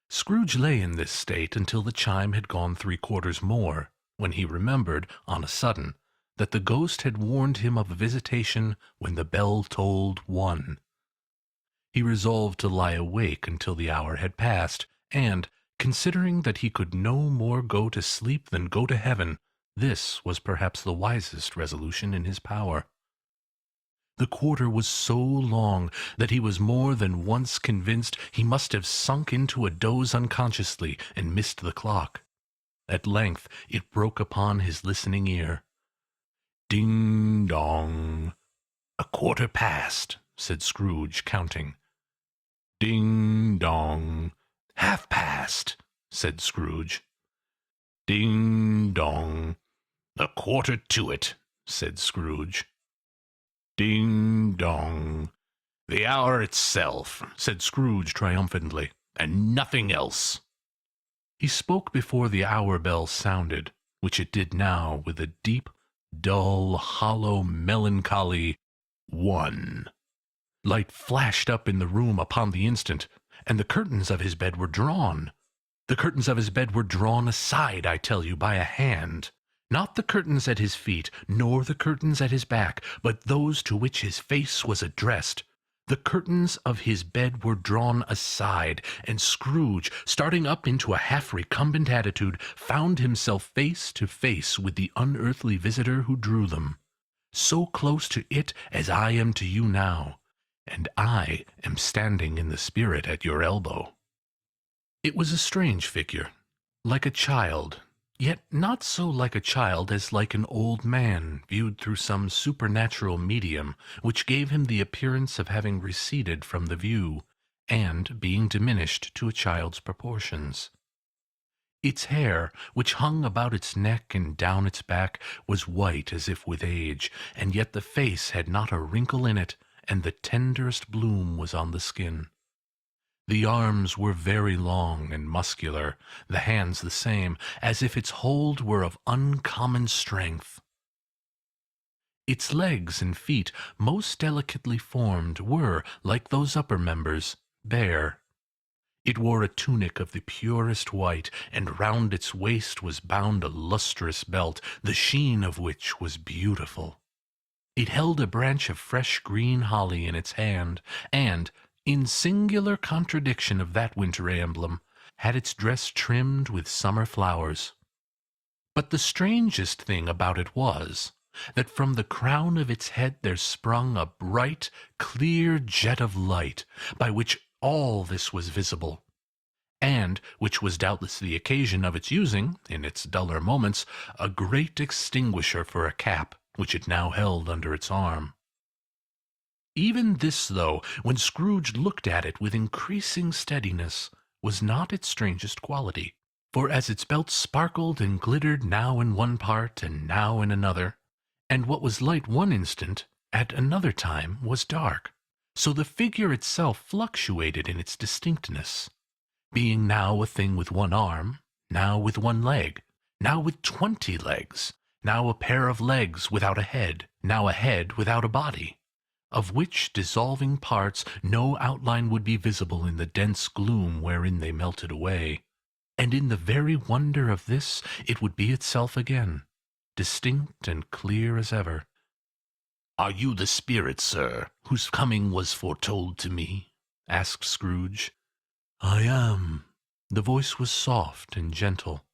Speaker 1: Scrooge lay in this state until the chime had gone 3 quarters more, when he remembered, on a sudden, that the ghost had warned him of a visitation when the bell tolled 1. He resolved to lie awake until the hour had passed, and, considering that he could no more go to sleep than go to heaven, this was perhaps the wisest resolution in his power. The quarter was so long that he was more than once convinced he must have sunk into a doze unconsciously and missed the clock. At length it broke upon his listening ear. "Ding-dong." "A quarter past," said Scrooge, counting. "Ding-dong." "Half-past," said Scrooge. "Ding-dong." "A quarter to it," said Scrooge. "Ding-dong." "The hour itself," said Scrooge triumphantly, "and nothing else." He spoke before the hour bell sounded, which it did now with a deep, dull, hollow, melancholy 1. Light flashed up in the room upon the instant, and the curtains of his bed were drawn. The curtains of his bed were drawn aside, I tell you, by a hand. Not the curtains at his feet, nor the curtains at his back, but those to which his face was addressed. The curtains of his bed were drawn aside, and Scrooge, starting up into a half-recumbent attitude, found himself face to face with the unearthly visitor who drew them. So close to it as I am to you now, and I am standing in the spirit at your elbow. It was a strange figure, like a child, yet not so like a child as like an old man viewed through some supernatural medium, which gave him the appearance of having receded from the view, and being diminished to a child's proportions. Its hair, which hung about its neck and down its back, was white as if with age, and yet the face had not a wrinkle in it, and the tenderest bloom was on the skin. The arms were very long and muscular, the hands the same, as if its hold were of uncommon strength. Its legs and feet, most delicately formed, were, like those upper members, bare. It wore a tunic of the purest white, and round its waist was bound a lustrous belt, the sheen of which was beautiful. It held a branch of fresh green holly in its hand, and, in singular contradiction of that wintry emblem, had its dress trimmed with summer flowers. But the strangest thing about it was, that from the crown of its head there sprung a bright, clear jet of light, by which all this was visible, and which was doubtless the occasion of its using, in its duller moments, a great extinguisher for a cap, which it now held under its arm. Even this, though, when Scrooge looked at it with increasing steadiness, was not its strangest quality, for as its belt sparkled and glittered now in one part and now in another, and what was light one instant, at another time was dark, so the figure itself fluctuated in its distinctness, being now a thing with one arm, now with one leg, now with 20 legs, now a pair of legs without a head, now a head without a body, of which dissolving parts no outline would be visible in the dense gloom wherein they melted away, and in the very wonder of this it would be itself again, distinct and clear as ever. "Are you the spirit, sir, whose coming was foretold to me?" asked Scrooge. "I am." The voice was soft and gentle,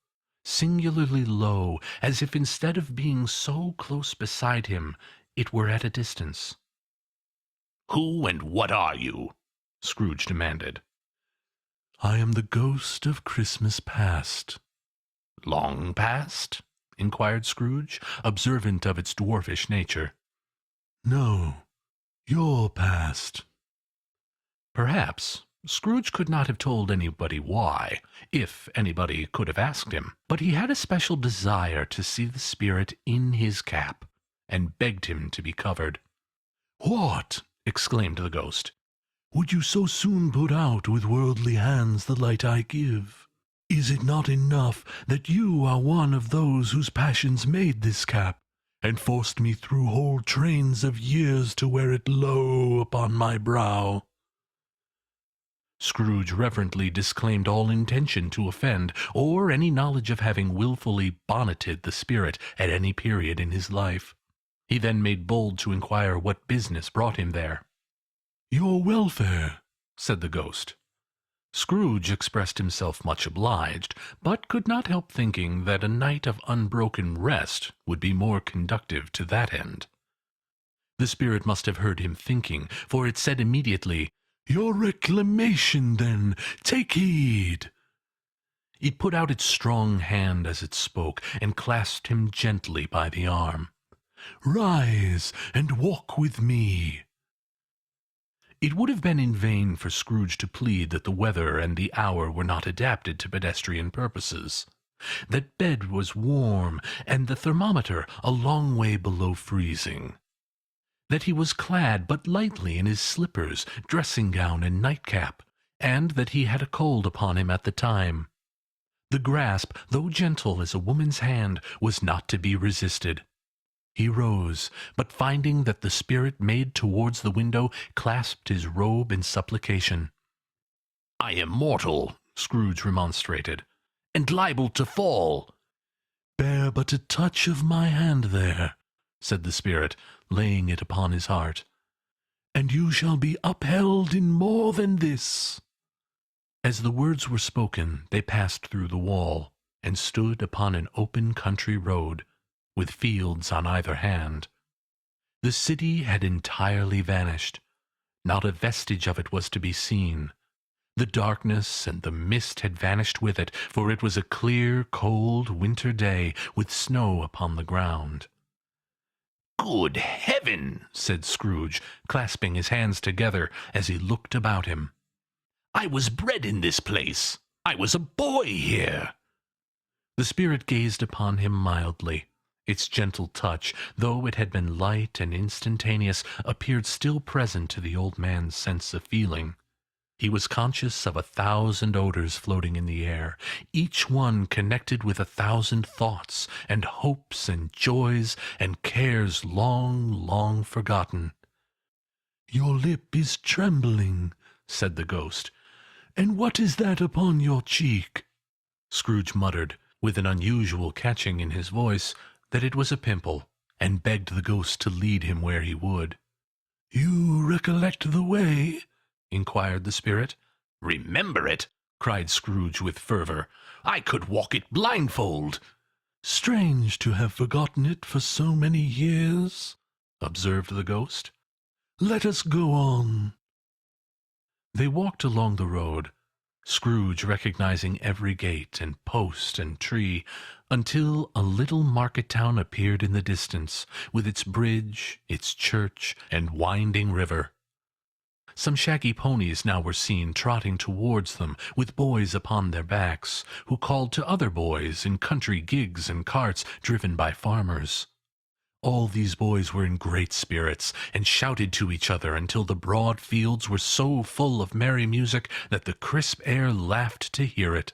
Speaker 1: singularly low, as if instead of being so close beside him, it were at a distance. "Who and what are you?" Scrooge demanded. "I am the ghost of Christmas past." "Long past?" inquired Scrooge, observant of its dwarfish nature. "No, your past." Perhaps Scrooge could not have told anybody why, if anybody could have asked him, but he had a special desire to see the spirit in his cap, and begged him to be covered. "What!" exclaimed the ghost. "Would you so soon put out with worldly hands the light I give? Is it not enough that you are one of those whose passions made this cap, and forced me through whole trains of years to wear it low upon my brow?" Scrooge reverently disclaimed all intention to offend, or any knowledge of having wilfully bonneted the spirit at any period in his life. He then made bold to inquire what business brought him there. "Your welfare," said the ghost. Scrooge expressed himself much obliged, but could not help thinking that a night of unbroken rest would be more conducive to that end. The spirit must have heard him thinking, for it said immediately, "Your reclamation, then, take heed." It put out its strong hand as it spoke, and clasped him gently by the arm. "Rise, and walk with me." It would have been in vain for Scrooge to plead that the weather and the hour were not adapted to pedestrian purposes, that bed was warm, and the thermometer a long way below freezing, that he was clad but lightly in his slippers, dressing-gown, and nightcap, and that he had a cold upon him at the time. The grasp, though gentle as a woman's hand, was not to be resisted. He rose, but finding that the spirit made towards the window, clasped his robe in supplication. "I am mortal," Scrooge remonstrated, "and liable to fall." "Bear but a touch of my hand there," said the spirit, laying it upon his heart, "and you shall be upheld in more than this." As the words were spoken, they passed through the wall, and stood upon an open country road, with fields on either hand. The city had entirely vanished. Not a vestige of it was to be seen. The darkness and the mist had vanished with it, for it was a clear, cold winter day, with snow upon the ground. "Good heaven!" said Scrooge, clasping his hands together as he looked about him. "I was bred in this place. I was a boy here." The spirit gazed upon him mildly. Its gentle touch, though it had been light and instantaneous, appeared still present to the old man's sense of feeling. He was conscious of 1,000 odors floating in the air, each one connected with 1,000 thoughts, and hopes, and joys, and cares long, long forgotten. "Your lip is trembling," said the ghost. "And what is that upon your cheek?" Scrooge muttered, with an unusual catching in his voice, that it was a pimple, and begged the ghost to lead him where he would. "You recollect the way?" inquired the spirit. "Remember it?" cried Scrooge with fervor. "I could walk it blindfold." "Strange to have forgotten it for so many years," observed the ghost. "Let us go on." They walked along the road, Scrooge recognizing every gate and post and tree, until a little market town appeared in the distance, with its bridge, its church, and winding river. Some shaggy ponies now were seen trotting towards them, with boys upon their backs, who called to other boys in country gigs and carts driven by farmers. All these boys were in great spirits, and shouted to each other until the broad fields were so full of merry music that the crisp air laughed to hear it.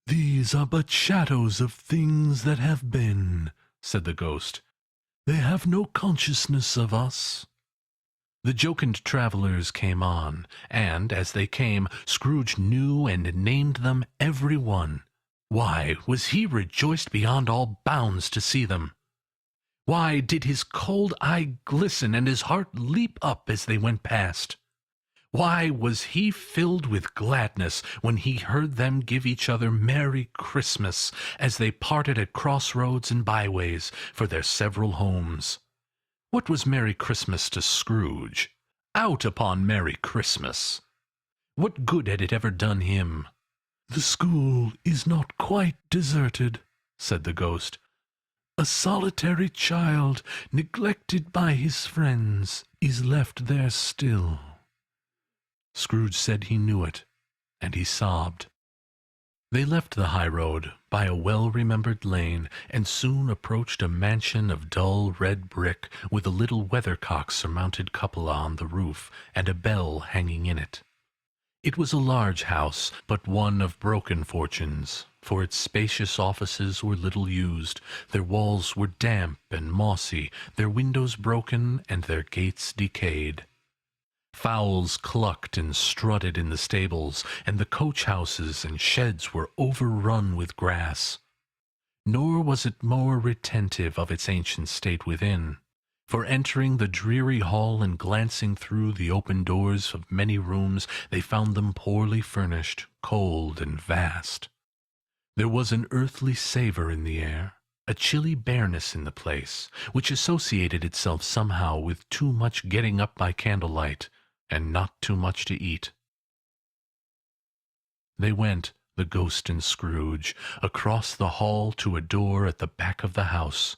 Speaker 1: "These are but shadows of things that have been," said the ghost. "They have no consciousness of us." The jocund travellers came on, and, as they came, Scrooge knew and named them every one. Why was he rejoiced beyond all bounds to see them? Why did his cold eye glisten and his heart leap up as they went past? Why was he filled with gladness when he heard them give each other Merry Christmas as they parted at crossroads and byways for their several homes? What was Merry Christmas to Scrooge? Out upon Merry Christmas! What good had it ever done him? "The school is not quite deserted," said the ghost. "A solitary child, neglected by his friends, is left there still." Scrooge said he knew it, and he sobbed. They left the high road by a well-remembered lane, and soon approached a mansion of dull red brick, with a little weathercock-surmounted cupola on the roof, and a bell hanging in it. It was a large house, but one of broken fortunes, for its spacious offices were little used, their walls were damp and mossy, their windows broken, and their gates decayed. Fowls clucked and strutted in the stables, and the coach-houses and sheds were overrun with grass. Nor was it more retentive of its ancient state within, for entering the dreary hall and glancing through the open doors of many rooms, they found them poorly furnished, cold, and vast. There was an earthly savour in the air, a chilly bareness in the place, which associated itself somehow with too much getting up by candlelight, and not too much to eat. They went, the ghost and Scrooge, across the hall to a door at the back of the house.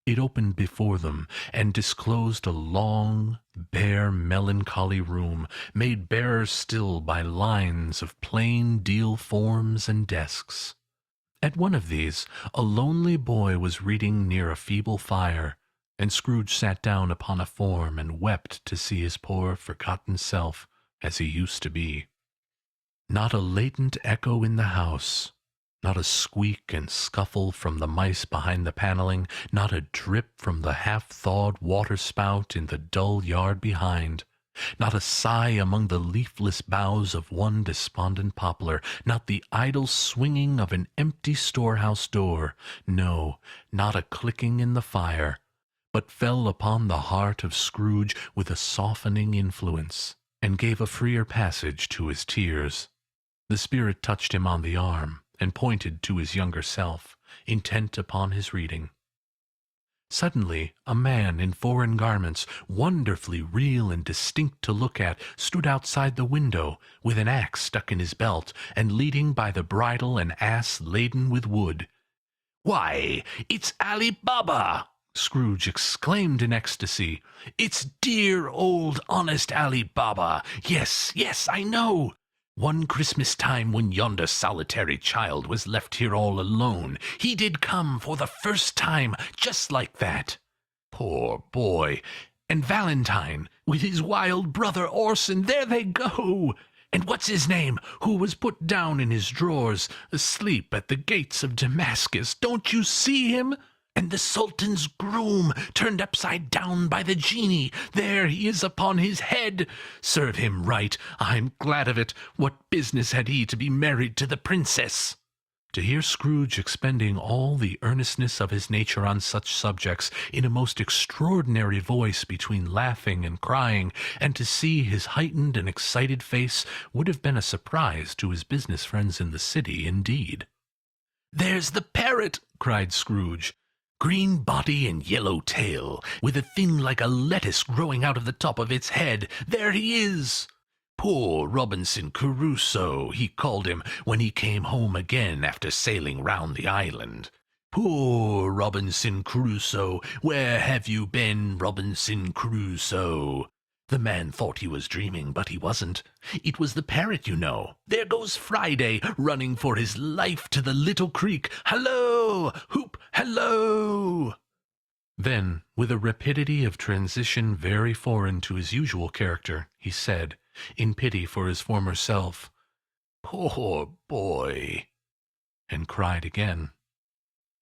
Speaker 1: It opened before them, and disclosed a long, bare, melancholy room, made barer still by lines of plain deal forms and desks. At one of these, a lonely boy was reading near a feeble fire, and Scrooge sat down upon a form and wept to see his poor forgotten self as he used to be. Not a latent echo in the house, not a squeak and scuffle from the mice behind the paneling, not a drip from the half-thawed water-spout in the dull yard behind, not a sigh among the leafless boughs of one despondent poplar, not the idle swinging of an empty storehouse door, no, not a clicking in the fire, but fell upon the heart of Scrooge with a softening influence, and gave a freer passage to his tears. The spirit touched him on the arm, and pointed to his younger self, intent upon his reading. Suddenly a man in foreign garments, wonderfully real and distinct to look at, stood outside the window, with an axe stuck in his belt, and leading by the bridle an ass laden with wood. "Why, it's Ali Baba!" Scrooge exclaimed in ecstasy. "It's dear old honest Ali Baba! Yes, yes, I know! One Christmas time, when yonder solitary child was left here all alone, he did come for the first time, just like that. Poor boy! And Valentine, with his wild brother Orson, there they go! And what's his name, who was put down in his drawers, asleep at the gates of Damascus, don't you see him? And the Sultan's groom, turned upside down by the genie, there he is upon his head. Serve him right, I'm glad of it. What business had he to be married to the princess?" To hear Scrooge expending all the earnestness of his nature on such subjects in a most extraordinary voice between laughing and crying, and to see his heightened and excited face, would have been a surprise to his business friends in the city, indeed. "There's the parrot!" cried Scrooge. "Green body and yellow tail, with a thing like a lettuce growing out of the top of its head. There he is! Poor Robinson Crusoe, he called him when he came home again after sailing round the island. Poor Robinson Crusoe, where have you been, Robinson Crusoe? The man thought he was dreaming, but he wasn't. It was the parrot, you know. There goes Friday, running for his life to the little creek. Hallo! Hoop! Hallo!" Then, with a rapidity of transition very foreign to his usual character, he said, in pity for his former self, "Poor boy!" and cried again.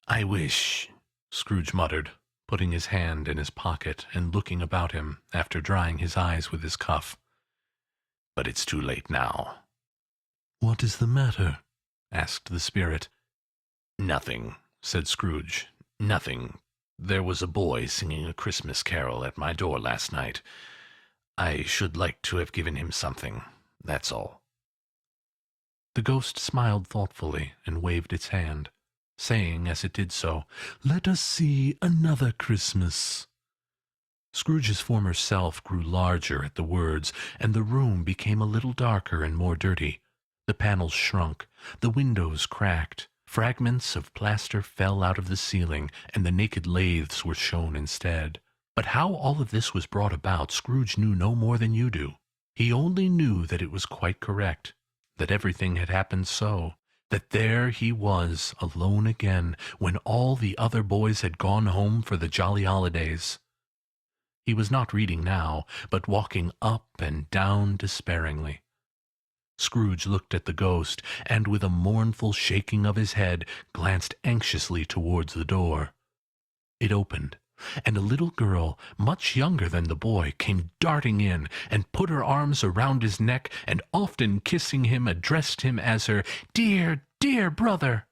Speaker 1: "I wish," Scrooge muttered, putting his hand in his pocket and looking about him after drying his eyes with his cuff. "But it's too late now." "What is the matter?" asked the spirit. "Nothing," said Scrooge. "Nothing. There was a boy singing a Christmas carol at my door last night. I should like to have given him something, that's all." The ghost smiled thoughtfully and waved its hand, saying as it did so, "Let us see another Christmas." Scrooge's former self grew larger at the words, and the room became a little darker and more dirty. The panels shrunk, the windows cracked, fragments of plaster fell out of the ceiling, and the naked lathes were shown instead. But how all of this was brought about, Scrooge knew no more than you do. He only knew that it was quite correct, that everything had happened so, that there he was, alone again, when all the other boys had gone home for the jolly holidays. He was not reading now, but walking up and down despairingly. Scrooge looked at the ghost, and with a mournful shaking of his head, glanced anxiously towards the door. It opened, and a little girl, much younger than the boy, came darting in, and put her arms around his neck, and often kissing him, addressed him as her "dear, dear brother."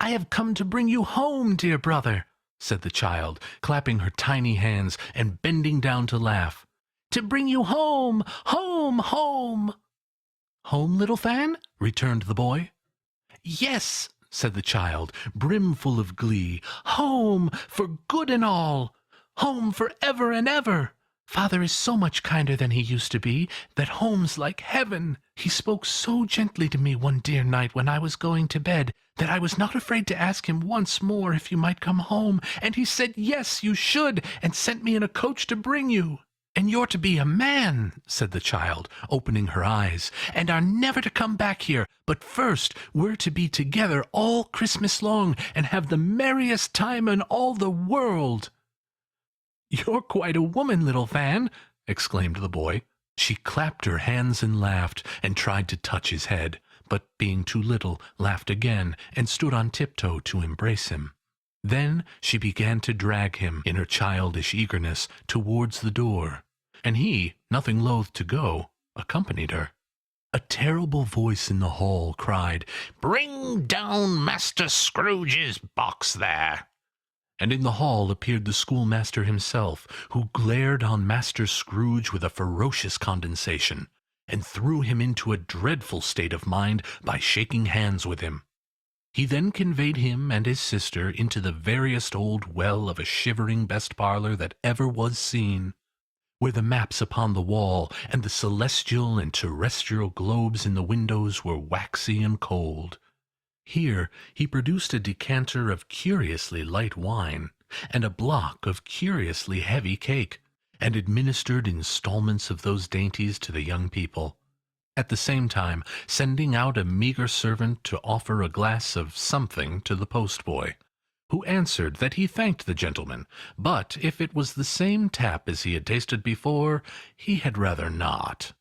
Speaker 1: "I have come to bring you home, dear brother," said the child, clapping her tiny hands, and bending down to laugh. "To bring you home, home, home." "Home, little Fan?" returned the boy. "Yes," said the child, brimful of glee. "Home, for good and all. Home for ever and ever. Father is so much kinder than he used to be, that home's like heaven. He spoke so gently to me one dear night when I was going to bed, that I was not afraid to ask him once more if you might come home, and he said yes, you should, and sent me in a coach to bring you. And you're to be a man," said the child, opening her eyes, "and are never to come back here, but first we're to be together all Christmas long, and have the merriest time in all the world." "You're quite a woman, little Fan," exclaimed the boy. She clapped her hands and laughed, and tried to touch his head, but being too little, laughed again, and stood on tiptoe to embrace him. Then she began to drag him, in her childish eagerness, towards the door, and he, nothing loath to go, accompanied her. A terrible voice in the hall cried, "Bring down Master Scrooge's box there!" And in the hall appeared the schoolmaster himself, who glared on Master Scrooge with a ferocious condescension, and threw him into a dreadful state of mind by shaking hands with him. He then conveyed him and his sister into the veriest old well of a shivering best parlour that ever was seen, where the maps upon the wall and the celestial and terrestrial globes in the windows were waxy and cold. Here he produced a decanter of curiously light wine, and a block of curiously heavy cake, and administered installments of those dainties to the young people, at the same time sending out a meagre servant to offer a glass of something to the postboy, who answered that he thanked the gentleman, but if it was the same tap as he had tasted before, he had rather not.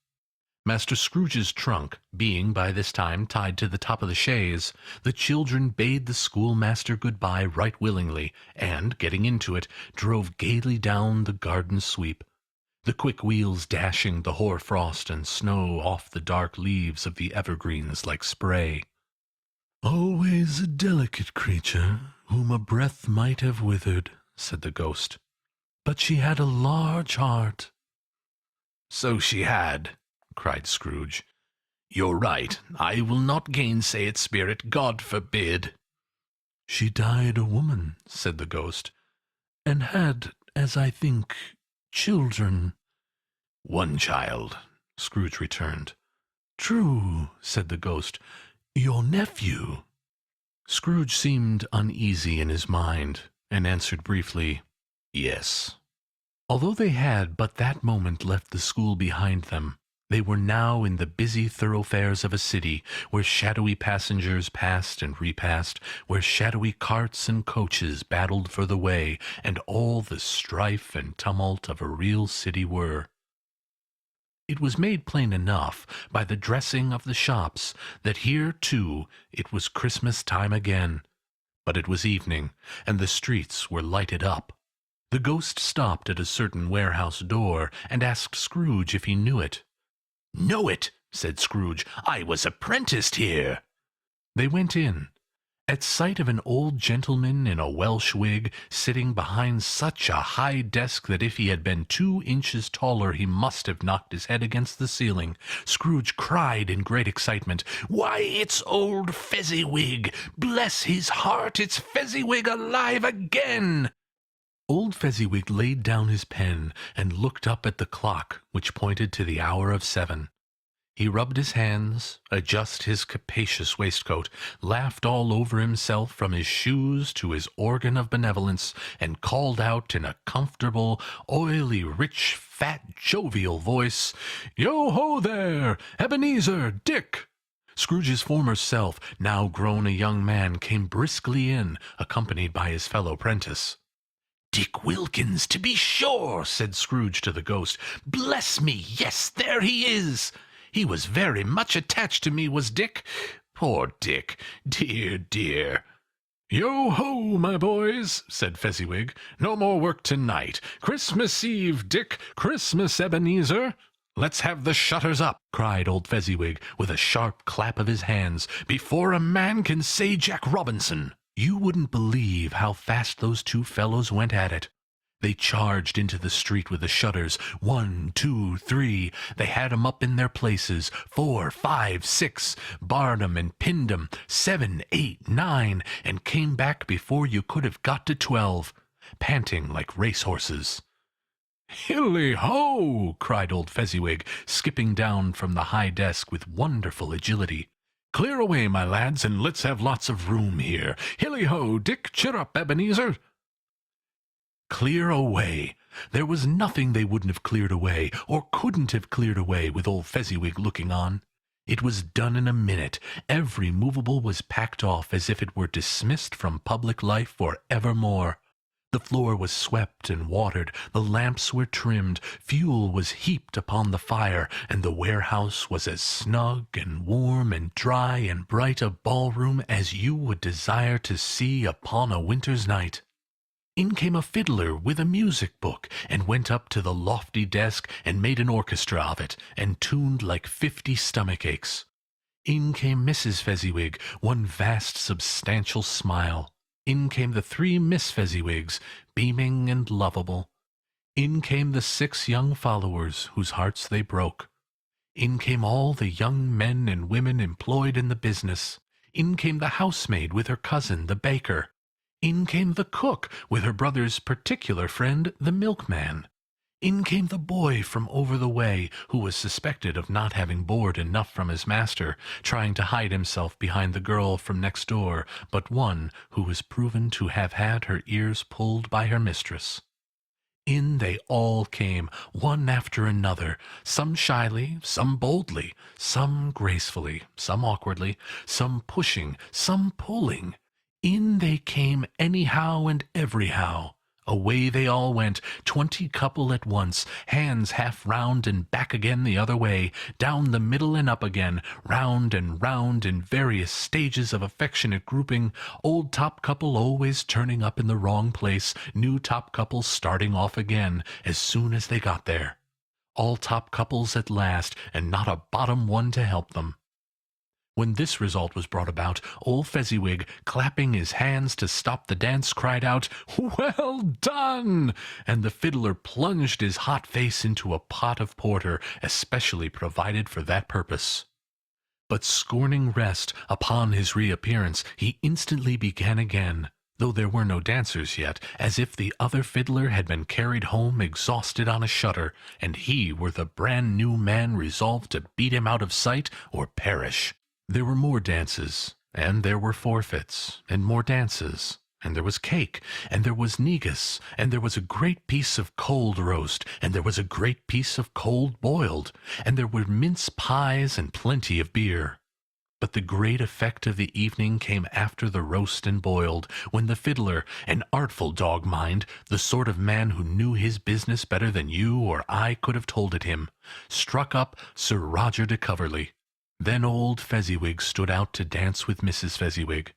Speaker 1: Master Scrooge's trunk being by this time tied to the top of the chaise, the children bade the schoolmaster good-bye right willingly, and, getting into it, drove gaily down the garden sweep, the quick wheels dashing the hoar frost and snow off the dark leaves of the evergreens like spray. "Always a delicate creature, whom a breath might have withered," said the ghost. "But she had a large heart." "So she had," cried Scrooge. "You're right. I will not gainsay it, Spirit. God forbid." "She died a woman," said the ghost, "and had, as I think, children." "One child," Scrooge returned. "True," said the ghost. "Your nephew." Scrooge seemed uneasy in his mind, and answered briefly, "Yes." Although they had but that moment left the school behind them, they were now in the busy thoroughfares of a city, where shadowy passengers passed and repassed, where shadowy carts and coaches battled for the way, and all the strife and tumult of a real city were. It was made plain enough, by the dressing of the shops, that here, too, it was Christmas time again. But it was evening, and the streets were lighted up. The ghost stopped at a certain warehouse door, and asked Scrooge if he knew it. "Know it?" said Scrooge. "I was apprenticed here." They went in. At sight of an old gentleman in a Welsh wig, sitting behind such a high desk that if he had been 2 inches taller he must have knocked his head against the ceiling, Scrooge cried in great excitement, "Why, it's old Fezziwig! Bless his heart, it's Fezziwig alive again!" Old Fezziwig laid down his pen, and looked up at the clock, which pointed to the hour of 7. He rubbed his hands, adjusted his capacious waistcoat, laughed all over himself from his shoes to his organ of benevolence, and called out in a comfortable, oily, rich, fat, jovial voice, "Yo-ho there! Ebenezer! Dick!" Scrooge's former self, now grown a young man, came briskly in, accompanied by his fellow prentice. "Dick Wilkins, to be sure," said Scrooge to the ghost. "Bless me, yes, there he is! He was very much attached to me, was Dick. Poor Dick! Dear, dear!" "Yo-ho, my boys!" said Fezziwig. "No more work tonight. Christmas Eve, Dick! Christmas, Ebenezer!" "Let's have the shutters up!" cried old Fezziwig, with a sharp clap of his hands, "before a man can say Jack Robinson." You wouldn't believe how fast those 2 fellows went at it. They charged into the street with the shutters. 1, 2, 3. They had 'em up in their places. 4, 5, 6. Barred 'em and pinned 'em. 7, 8, 9. And came back before you could have got to 12, panting like racehorses. "Hilly-ho!" cried old Fezziwig, skipping down from the high desk with wonderful agility. "Clear away, my lads, and let's have lots of room here. Hilly-ho, Dick! Cheer up, Ebenezer!" Clear away! There was nothing they wouldn't have cleared away, or couldn't have cleared away, with old Fezziwig looking on. It was done in a minute. Every movable was packed off as if it were dismissed from public life for evermore. The floor was swept and watered, the lamps were trimmed, fuel was heaped upon the fire, and the warehouse was as snug and warm and dry and bright a ballroom as you would desire to see upon a winter's night. In came a fiddler with a music book, and went up to the lofty desk, and made an orchestra of it, and tuned like 50 stomach-aches. In came Mrs. Fezziwig, one vast substantial smile. In came the 3 Miss Fezziwigs, beaming and lovable. In came the 6 young followers, whose hearts they broke. In came all the young men and women employed in the business. In came the housemaid with her cousin, the baker. In came the cook with her brother's particular friend, the milkman. In came the boy from over the way, who was suspected of not having board enough from his master, trying to hide himself behind the girl from next door, but one who was proven to have had her ears pulled by her mistress. In they all came, one after another, some shyly, some boldly, some gracefully, some awkwardly, some pushing, some pulling. In they came anyhow and everyhow. Away they all went, 20 couple at once, hands half round and back again the other way, down the middle and up again, round and round in various stages of affectionate grouping, old top couple always turning up in the wrong place, new top couples starting off again as soon as they got there. All top couples at last, and not a bottom one to help them. When this result was brought about, old Fezziwig, clapping his hands to stop the dance, cried out, "Well done!" and the fiddler plunged his hot face into a pot of porter, especially provided for that purpose. But scorning rest, upon his reappearance, he instantly began again, though there were no dancers yet, as if the other fiddler had been carried home exhausted on a shutter, and he were the brand-new man resolved to beat him out of sight or perish. There were more dances, and there were forfeits, and more dances, and there was cake, and there was negus, and there was a great piece of cold roast, and there was a great piece of cold boiled, and there were mince pies and plenty of beer. But the great effect of the evening came after the roast and boiled, when the fiddler, an artful dog mind, the sort of man who knew his business better than you or I could have told it him, struck up Sir Roger de Coverley. Then old Fezziwig stood out to dance with Mrs. Fezziwig.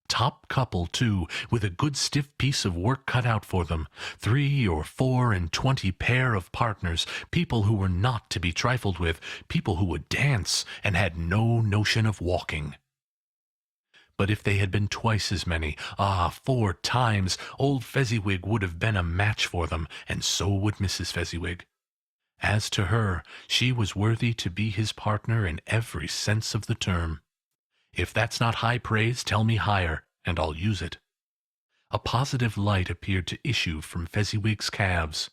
Speaker 1: Top couple, too, with a good stiff piece of work cut out for them, 3 or 4 and 20 pair of partners, people who were not to be trifled with, people who would dance, and had no notion of walking. But if they had been twice as many, 4 times, old Fezziwig would have been a match for them, and so would Mrs. Fezziwig. As to her, she was worthy to be his partner in every sense of the term. If that's not high praise, tell me higher, and I'll use it. A positive light appeared to issue from Fezziwig's calves.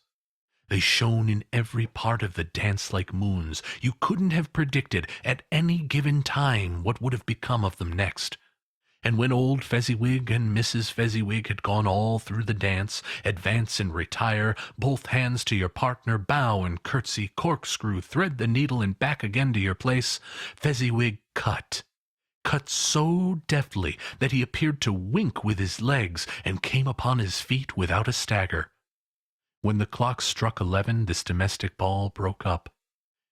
Speaker 1: They shone in every part of the dance like moons. You couldn't have predicted at any given time what would have become of them next. And when old Fezziwig and Mrs. Fezziwig had gone all through the dance, advance and retire, both hands to your partner, bow and curtsy, corkscrew, thread the needle, and back again to your place, Fezziwig cut so deftly that he appeared to wink with his legs, and came upon his feet without a stagger. When the clock struck 11, this domestic ball broke up.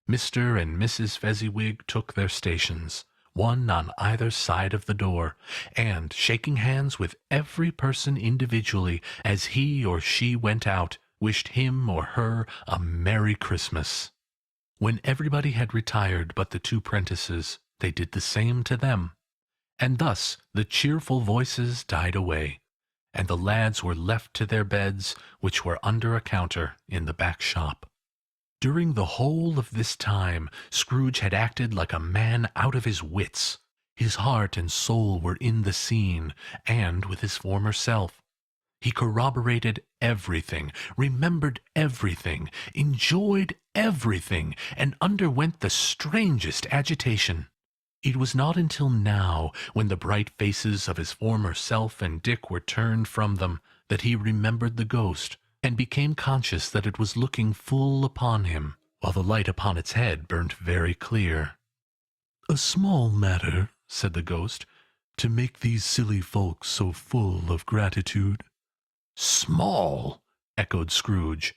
Speaker 1: Mr. and Mrs. Fezziwig took their stations, one on either side of the door, and, shaking hands with every person individually as he or she went out, wished him or her a Merry Christmas. When everybody had retired but the 2 prentices, they did the same to them, and thus the cheerful voices died away, and the lads were left to their beds, which were under a counter in the back shop. During the whole of this time, Scrooge had acted like a man out of his wits. His heart and soul were in the scene, and with his former self. He corroborated everything, remembered everything, enjoyed everything, and underwent the strangest agitation. It was not until now, when the bright faces of his former self and Dick were turned from them, that he remembered the ghost, and became conscious that it was looking full upon him, while the light upon its head burnt very clear. "A small matter," said the ghost, "to make these silly folks so full of gratitude." "Small!" echoed Scrooge.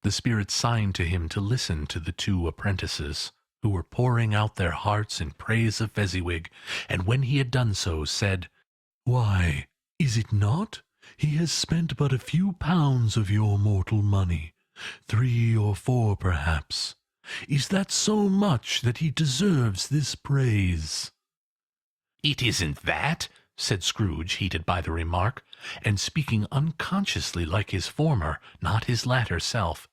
Speaker 1: The spirit signed to him to listen to the 2 apprentices, who were pouring out their hearts in praise of Fezziwig, and when he had done so, said, "Why, is it not? He has spent but a few pounds of your mortal money, 3 or 4 perhaps. Is that so much that he deserves this praise?" "It isn't that," said Scrooge, heated by the remark, and speaking unconsciously like his former, not his latter self.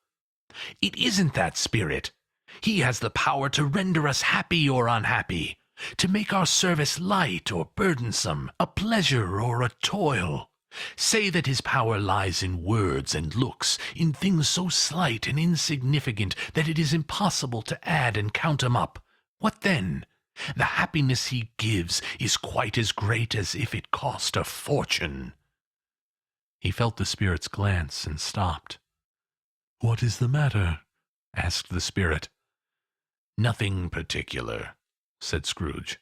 Speaker 1: "It isn't that, spirit. He has the power to render us happy or unhappy, to make our service light or burdensome, a pleasure or a toil. Say that his power lies in words and looks, in things so slight and insignificant that it is impossible to add and count 'em up. What then? The happiness he gives is quite as great as if it cost a fortune." He felt the spirit's glance and stopped. "What is the matter?" asked the spirit. "Nothing particular," said Scrooge.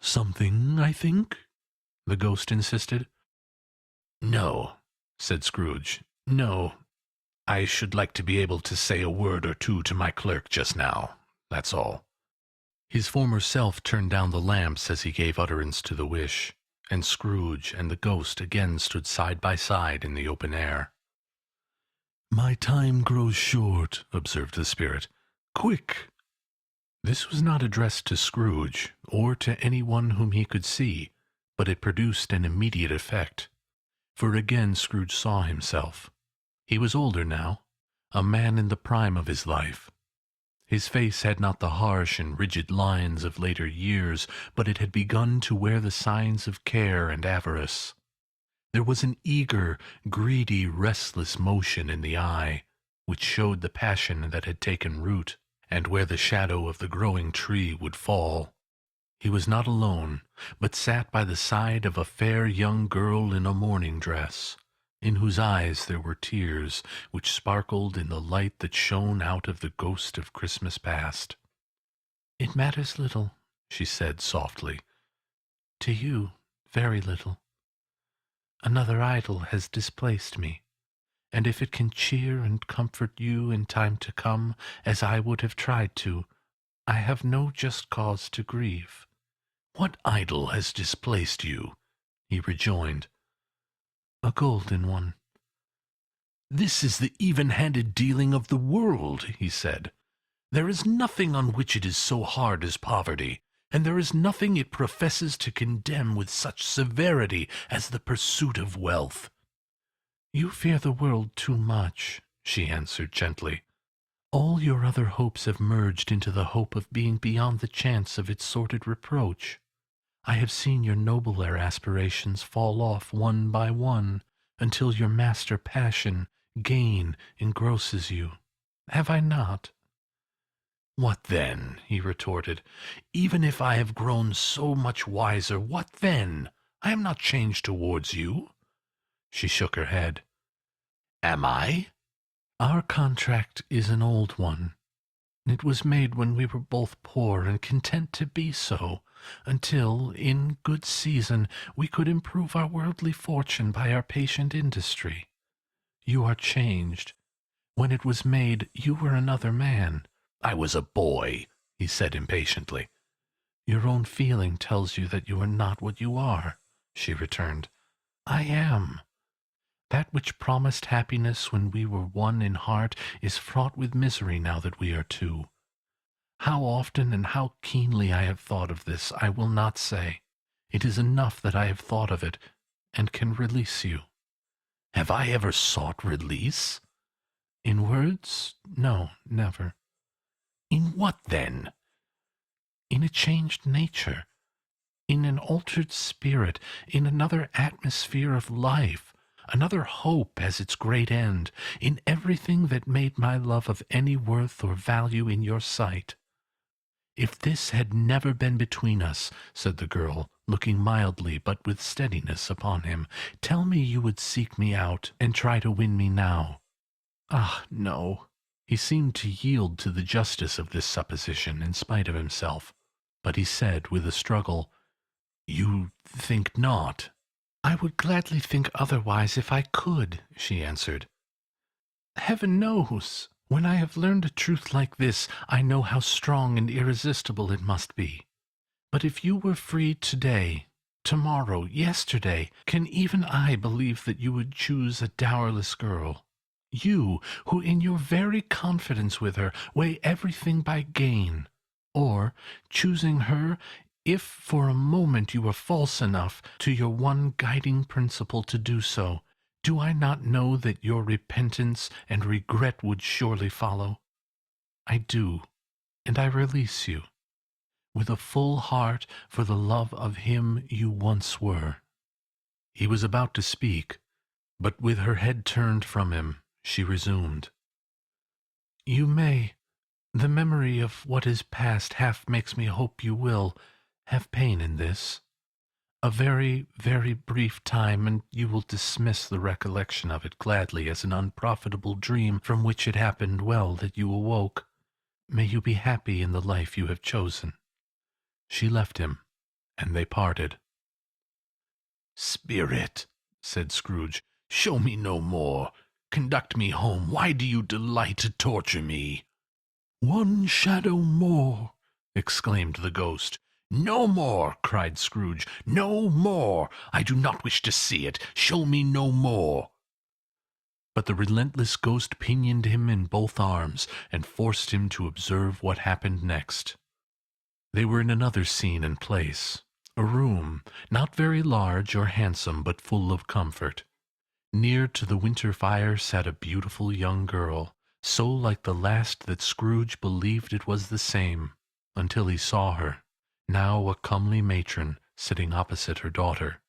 Speaker 1: "Something, I think?" the ghost insisted. "No," said Scrooge. "No. I should like to be able to say a word or 2 to my clerk just now. That's all." His former self turned down the lamps as he gave utterance to the wish, and Scrooge and the ghost again stood side by side in the open air. "My time grows short," observed the spirit. "Quick!" This was not addressed to Scrooge, or to any one whom he could see, but it produced an immediate effect. For again Scrooge saw himself. He was older now, a man in the prime of his life. His face had not the harsh and rigid lines of later years, but it had begun to wear the signs of care and avarice. There was an eager, greedy, restless motion in the eye, which showed the passion that had taken root, and where the shadow of the growing tree would fall. He was not alone, but sat by the side of a fair young girl in a mourning dress, in whose eyes there were tears, which sparkled in the light that shone out of the ghost of Christmas past. "It matters little," she said softly. "To you, very little. Another idol has displaced me, and if it can cheer and comfort you in time to come, as I would have tried to, I have no just cause to grieve." "What idol has displaced you?" he rejoined. "A golden one." "This is the even-handed dealing of the world," he said. "There is nothing on which it is so hard as poverty, and there is nothing it professes to condemn with such severity as the pursuit of wealth." "You fear the world too much," she answered gently. "All your other hopes have merged into the hope of being beyond the chance of its sordid reproach. I have seen your nobler aspirations fall off one by one, until your master passion, gain, engrosses you. Have I not?" "What then?" he retorted. "Even if I have grown so much wiser, what then? I am not changed towards you." She shook her head. "Am I?" "Our contract is an old one. It was made when we were both poor and content to be so, until, in good season, we could improve our worldly fortune by our patient industry. You are changed. When it was made, you were another man." "I was a boy," he said impatiently. "Your own feeling tells you that you are not what you are," she returned. "I am. That which promised happiness when we were one in heart is fraught with misery now that we are two. How often and how keenly I have thought of this, I will not say. It is enough that I have thought of it, and can release you." "Have I ever sought release?" "In words, no, never." "In what, then?" "In a changed nature, in an altered spirit, in another atmosphere of life, another hope as its great end, in everything that made my love of any worth or value in your sight." "If this had never been between us," said the girl, looking mildly but with steadiness upon him, "tell me you would seek me out, and try to win me now." "Ah, no." He seemed to yield to the justice of this supposition in spite of himself, but he said with a struggle, "You think not?" "I would gladly think otherwise if I could," she answered. "Heaven knows! When I have learned a truth like this, I know how strong and irresistible it must be. But if you were free today, tomorrow, yesterday, can even I believe that you would choose a dowerless girl? You, who in your very confidence with her weigh everything by gain, or, choosing her, if for a moment you were false enough to your one guiding principle to do so, do I not know that your repentance and regret would surely follow? I do, and I release you, with a full heart for the love of him you once were." He was about to speak, but with her head turned from him, she resumed. "You may. The memory of what is past half makes me hope you will have pain in this. A very, very brief time, and you will dismiss the recollection of it gladly as an unprofitable dream from which it happened well that you awoke. May you be happy in the life you have chosen." She left him, and they parted. "Spirit," said Scrooge, "show me no more. Conduct me home. Why do you delight to torture me?" "One shadow more!" exclaimed the ghost. "No more!" cried Scrooge. "No more! I do not wish to see it. Show me no more!" But the relentless ghost pinioned him in both arms, and forced him to observe what happened next. They were in another scene and place, a room, not very large or handsome, but full of comfort. Near to the winter fire sat a beautiful young girl, so like the last that Scrooge believed it was the same, until he saw her, now a comely matron, sitting opposite her daughter.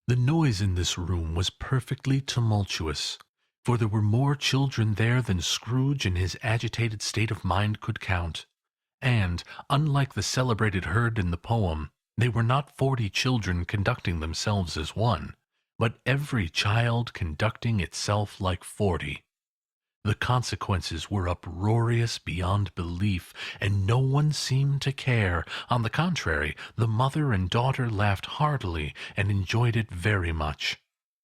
Speaker 1: The noise in this room was perfectly tumultuous, for there were more children there than Scrooge in his agitated state of mind could count. And, unlike the celebrated herd in the poem, they were not 40 children conducting themselves as one, but every child conducting itself like 40. The consequences were uproarious beyond belief, and no one seemed to care. On the contrary, the mother and daughter laughed heartily and enjoyed it very much.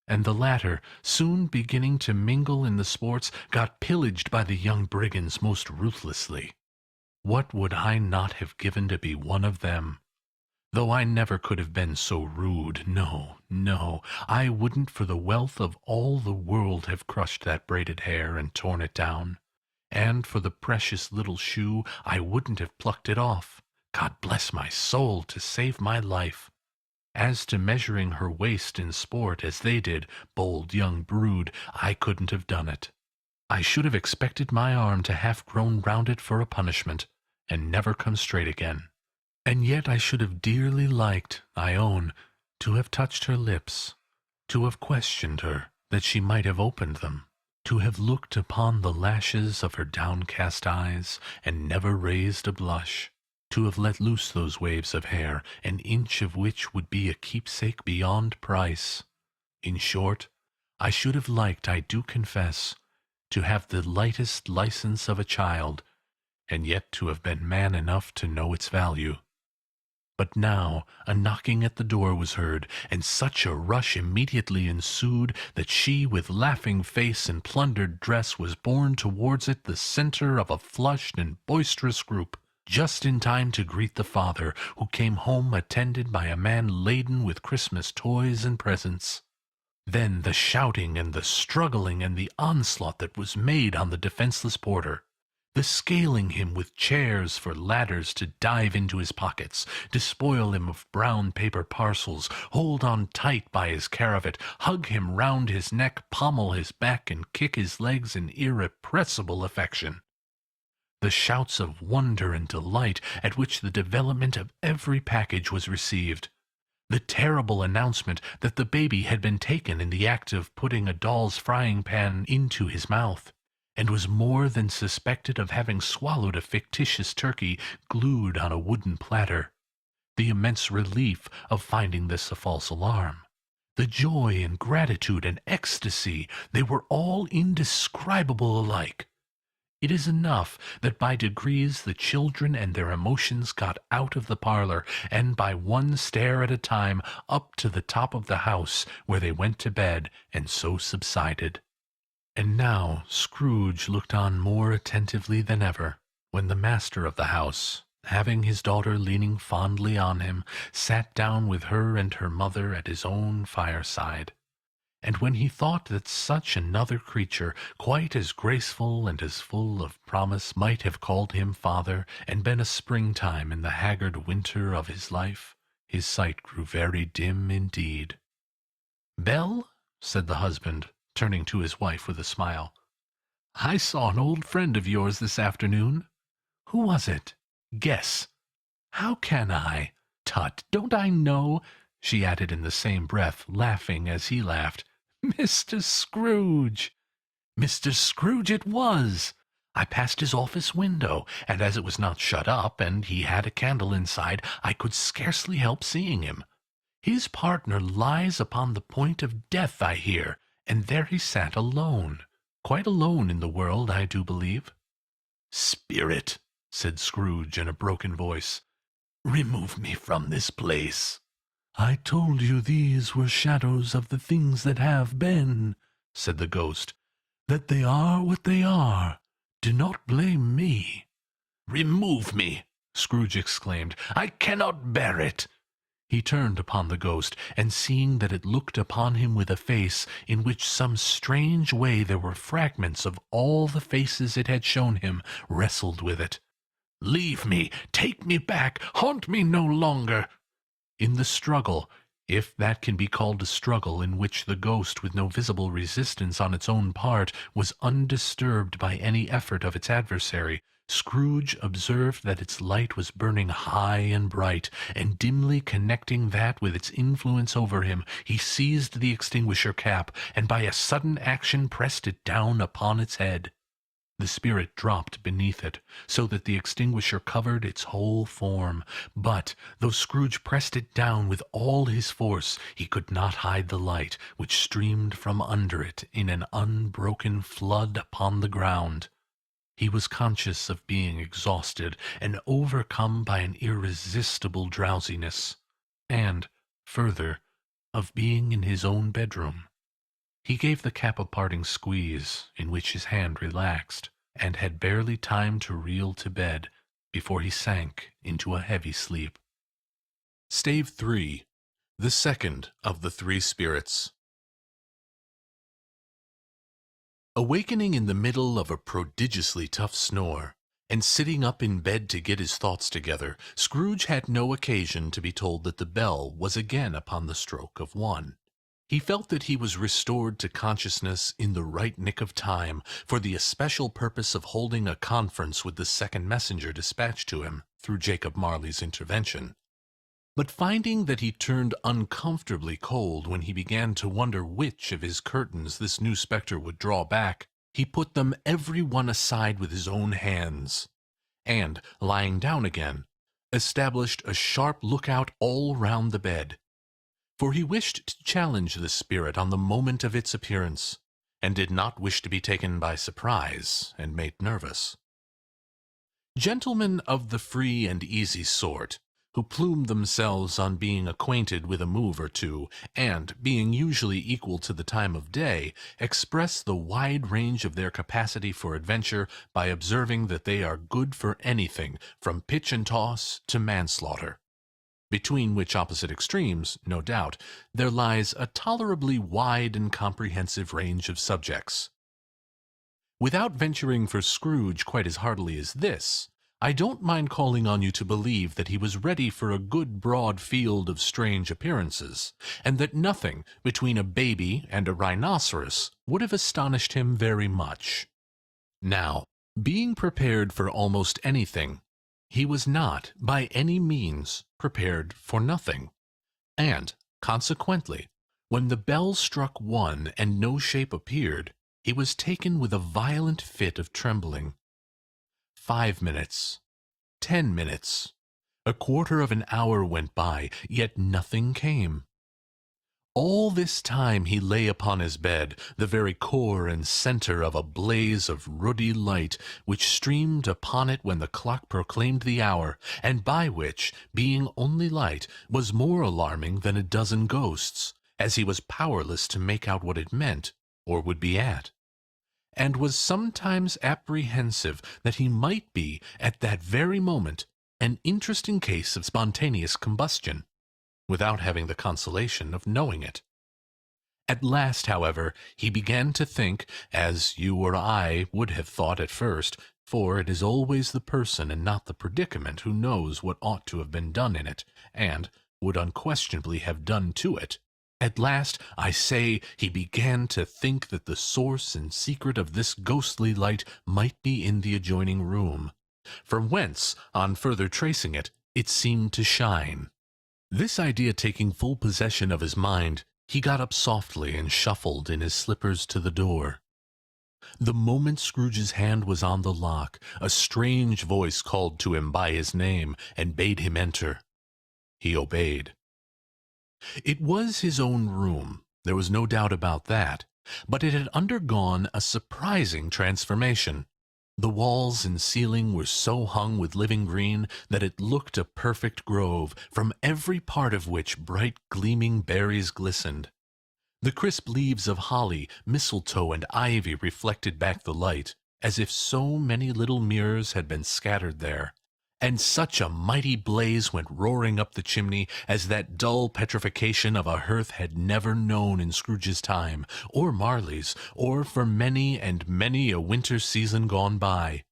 Speaker 1: And the latter, soon beginning to mingle in the sports, got pillaged by the young brigands most ruthlessly. What would I not have given to be one of them? Though I never could have been so rude. No, no, I wouldn't for the wealth of all the world have crushed that braided hair and torn it down. And for the precious little shoe, I wouldn't have plucked it off. God bless my soul, to save my life. As to measuring her waist in sport, as they did, bold young brood, I couldn't have done it. I should have expected my arm to have grown round it for a punishment, and never come straight again. And yet I should have dearly liked, I own, to have touched her lips, to have questioned her, that she might have opened them, to have looked upon the lashes of her downcast eyes, and never raised a blush, to have let loose those waves of hair, an inch of which would be a keepsake beyond price. In short, I should have liked, I do confess, to have the lightest license of a child, and yet to have been man enough to know its value. But now a knocking at the door was heard, and such a rush immediately ensued that she, with laughing face and plundered dress, was borne towards it, the centre of a flushed and boisterous group, just in time to greet the father, who came home attended by a man laden with Christmas toys and presents. Then the shouting and the struggling and the onslaught that was made on the defenceless porter, the scaling him with chairs for ladders to dive into his pockets, despoil him of brown paper parcels, hold on tight by his cravat, hug him round his neck, pommel his back, and kick his legs in irrepressible affection. The shouts of wonder and delight at which the development of every package was received. The terrible announcement that the baby had been taken in the act of putting a doll's frying pan into his mouth, and was more than suspected of having swallowed a fictitious turkey glued on a wooden platter. The immense relief of finding this a false alarm. The joy and gratitude and ecstasy, they were all indescribable alike. It is enough that by degrees the children and their emotions got out of the parlor, and by one stair at a time up to the top of the house, where they went to bed, and so subsided. And now Scrooge looked on more attentively than ever, when the master of the house, having his daughter leaning fondly on him, sat down with her and her mother at his own fireside. And when he thought that such another creature, quite as graceful and as full of promise, might have called him father, and been a springtime in the haggard winter of his life, his sight grew very dim indeed. "Belle," said the husband, turning to his wife with a smile, "I saw an old friend of yours this afternoon. Who was it? Guess." "How can I? Tut, don't I know?" she added in the same breath, laughing as he laughed. "Mr. Scrooge." Mr. Scrooge it was. I passed his office window, and as it was not shut up, and he had a candle inside, I could scarcely help seeing him. His partner lies upon the point of death, I hear, and there he sat alone, quite alone in the world, I do believe. "Spirit," said Scrooge in a broken voice, "remove me from this place." "I told you these were shadows of the things that have been," said the ghost, "that they are what they are. Do not blame me." "Remove me!" Scrooge exclaimed. "I cannot bear it." He turned upon the ghost, and seeing that it looked upon him with a face in which some strange way there were fragments of all the faces it had shown him, wrestled with it. Leave me, take me back, haunt me no longer. In the struggle, if that can be called a struggle in which the ghost, with no visible resistance on its own part, was undisturbed by any effort of its adversary, Scrooge observed that its light was burning high and bright, and dimly connecting that with its influence over him, he seized the extinguisher cap, and by a sudden action pressed it down upon its head. The spirit dropped beneath it, so that the extinguisher covered its whole form. But, though Scrooge pressed it down with all his force, he could not hide the light, which streamed from under it in an unbroken flood upon the ground. He was conscious of being exhausted, and overcome by an irresistible drowsiness, and, further, of being in his own bedroom. He gave the cap a parting squeeze, in which his hand relaxed, and had barely time to reel to bed before he sank into a heavy sleep. Stave 3. The second of the three spirits. Awakening in the middle of a prodigiously tough snore, and sitting up in bed to get his thoughts together, Scrooge had no occasion to be told that the bell was again upon the stroke of 1. He felt that he was restored to consciousness in the right nick of time, for the especial purpose of holding a conference with the second messenger dispatched to him through Jacob Marley's intervention. But finding that he turned uncomfortably cold when he began to wonder which of his curtains this new spectre would draw back, he put them every one aside with his own hands, and, lying down again, established a sharp lookout all round the bed. For he wished to challenge the spirit on the moment of its appearance, and did not wish to be taken by surprise and made nervous. Gentlemen of the free and easy sort, who plumed themselves on being acquainted with a move or two, and, being usually equal to the time of day, express the wide range of their capacity for adventure by observing that they are good for anything from pitch and toss to manslaughter. Between which opposite extremes, no doubt, there lies a tolerably wide and comprehensive range of subjects. Without venturing for Scrooge quite as heartily as this, I don't mind calling on you to believe that he was ready for a good broad field of strange appearances, and that nothing between a baby and a rhinoceros would have astonished him very much. Now, being prepared for almost anything, he was not, by any means, prepared for nothing, and, consequently, when the bell struck 1 and no shape appeared, he was taken with a violent fit of trembling. 5 minutes, 10 minutes, a quarter of an hour went by, yet nothing came. All this time he lay upon his bed, the very core and center of a blaze of ruddy light, which streamed upon it when the clock proclaimed the hour, and by which, being only light, was more alarming than a dozen ghosts, as he was powerless to make out what it meant, or would be at, and was sometimes apprehensive that he might be, at that very moment, an interesting case of spontaneous combustion, without having the consolation of knowing it. At last, however, he began to think, as you or I would have thought at first, for it is always the person and not the predicament who knows what ought to have been done in it, and would unquestionably have done to it. At last, I say, he began to think that the source and secret of this ghostly light might be in the adjoining room, from whence, on further tracing it, it seemed to shine. This idea taking full possession of his mind, he got up softly and shuffled in his slippers to the door. The moment Scrooge's hand was on the lock, a strange voice called to him by his name, and bade him enter. He obeyed. It was his own room, there was no doubt about that, but it had undergone a surprising transformation. The walls and ceiling were so hung with living green that it looked a perfect grove, from every part of which bright gleaming berries glistened. The crisp leaves of holly, mistletoe, and ivy reflected back the light, as if so many little mirrors had been scattered there, and such a mighty blaze went roaring up the chimney as that dull petrification of a hearth had never known in Scrooge's time, or Marley's, or for many and many a winter season gone by.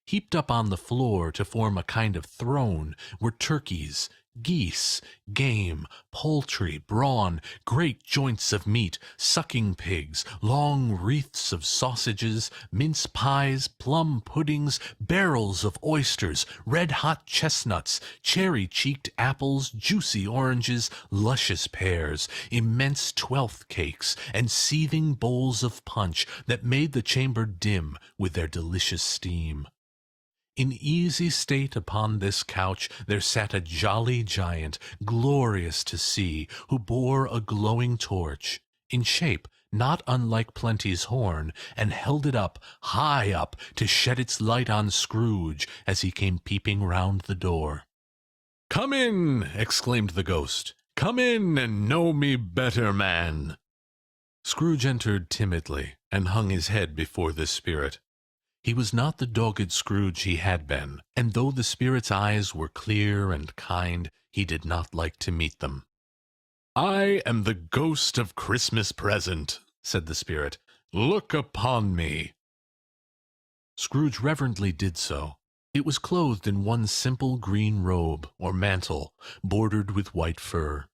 Speaker 1: Heaped up on the floor to form a kind of throne were turkeys, geese, game, poultry, brawn, great joints of meat, sucking pigs, long wreaths of sausages, mince pies, plum puddings, barrels of oysters, red-hot chestnuts, cherry-cheeked apples, juicy oranges, luscious pears, immense twelfth cakes, and seething bowls of punch that made the chamber dim with their delicious steam. In easy state upon this couch there sat a jolly giant, glorious to see, who bore a glowing torch, in shape not unlike Plenty's horn, and held it up, high up, to shed its light on Scrooge as he came peeping round the door. "Come in!" exclaimed the ghost. "Come in and know me better, man." Scrooge entered timidly, and hung his head before the spirit. He was not the dogged Scrooge he had been, and though the spirit's eyes were clear and kind, he did not like to meet them. "I am the ghost of Christmas Present," said the spirit. "Look upon me." Scrooge reverently did so. It was clothed in one simple green robe, or mantle, bordered with white fur.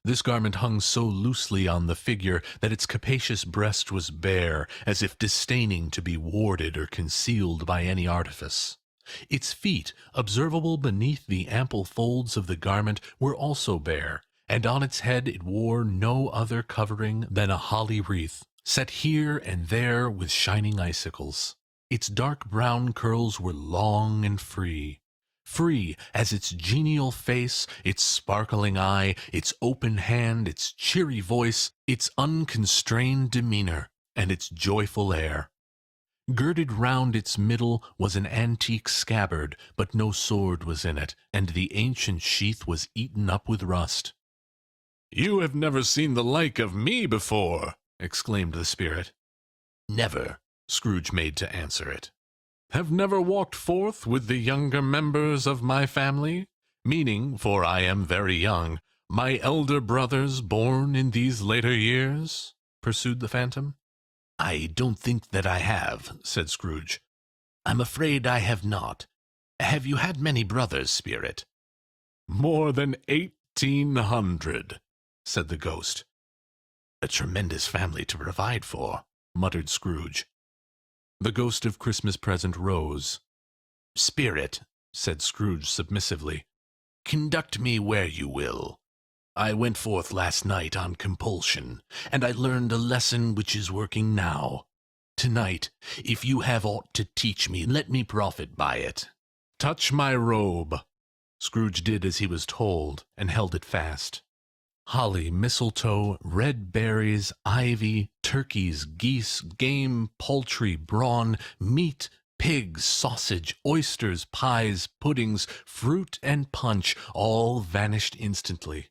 Speaker 1: This garment hung so loosely on the figure that its capacious breast was bare, as if disdaining to be warded or concealed by any artifice. Its feet, observable beneath the ample folds of the garment, were also bare, and on its head it wore no other covering than a holly wreath, set here and there with shining icicles. Its dark brown curls were long and free as its genial face, its sparkling eye, its open hand, its cheery voice, its unconstrained demeanor, and its joyful air. Girded round its middle was an antique scabbard, but no sword was in it, and the ancient sheath was eaten up with rust. "You have never seen the like of me before," exclaimed the spirit. "Never," Scrooge made to answer it. "Have never walked forth with the younger members of my family, meaning, for I am very young, my elder brothers born in these later years?" pursued the phantom. "I don't think that I have," said Scrooge. "I'm afraid I have not. Have you had many brothers, spirit?" "More than 1,800, said the ghost. "A tremendous family to provide for," muttered Scrooge. The ghost of Christmas Present rose. "Spirit," said Scrooge submissively, "conduct me where you will. I went forth last night on compulsion, and I learned a lesson which is working now. Tonight, if you have aught to teach me, let me profit by it. Touch my robe." Scrooge did as he was told, and held it fast. Holly, mistletoe, red berries, ivy, turkeys, geese, game, poultry, brawn, meat, pigs, sausage, oysters, pies, puddings, fruit, and punch all vanished instantly.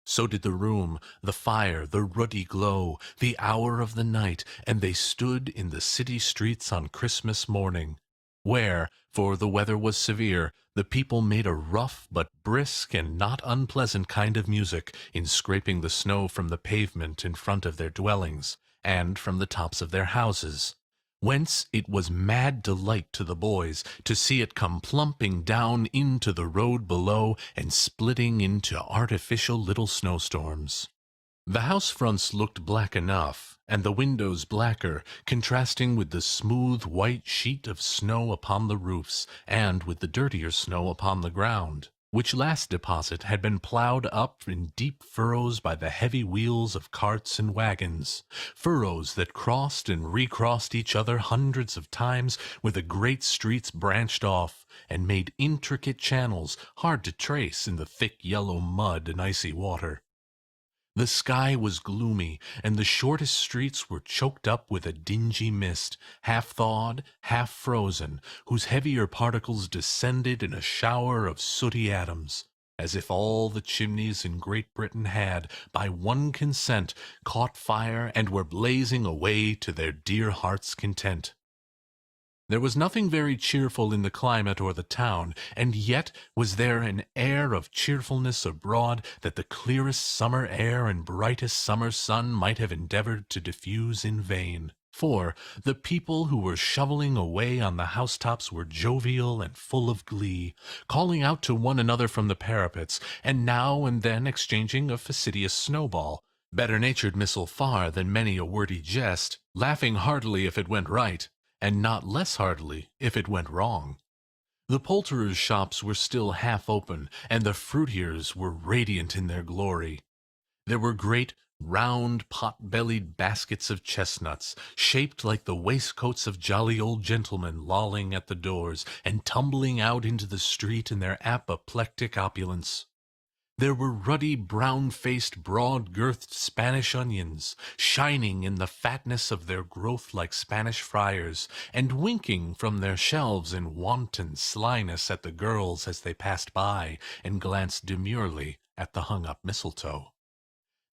Speaker 1: So did the room, the fire, the ruddy glow, the hour of the night, and they stood in the city streets on Christmas morning, where, for the weather was severe, the people made a rough but brisk and not unpleasant kind of music in scraping the snow from the pavement in front of their dwellings, and from the tops of their houses, whence it was mad delight to the boys to see it come plumping down into the road below and splitting into artificial little snowstorms. The house fronts looked black enough, and the windows blacker, contrasting with the smooth white sheet of snow upon the roofs, and with the dirtier snow upon the ground, which last deposit had been ploughed up in deep furrows by the heavy wheels of carts and wagons, furrows that crossed and recrossed each other hundreds of times, where the great streets branched off, and made intricate channels hard to trace in the thick yellow mud and icy water. The sky was gloomy, and the shortest streets were choked up with a dingy mist, half thawed, half frozen, whose heavier particles descended in a shower of sooty atoms, as if all the chimneys in Great Britain had, by one consent, caught fire and were blazing away to their dear hearts' content. There was nothing very cheerful in the climate or the town, and yet was there an air of cheerfulness abroad that the clearest summer air and brightest summer sun might have endeavored to diffuse in vain. For the people who were shoveling away on the housetops were jovial and full of glee, calling out to one another from the parapets, and now and then exchanging a facetious snowball, better-natured missile far than many a wordy jest, laughing heartily if it went right, and not less heartily if it went wrong. The poulterers' shops were still half open, and the fruiterers were radiant in their glory. There were great, round, pot-bellied baskets of chestnuts, shaped like the waistcoats of jolly old gentlemen lolling at the doors, and tumbling out into the street in their apoplectic opulence. There were ruddy, brown-faced, broad-girthed Spanish onions, shining in the fatness of their growth like Spanish friars, and winking from their shelves in wanton slyness at the girls as they passed by and glanced demurely at the hung-up mistletoe.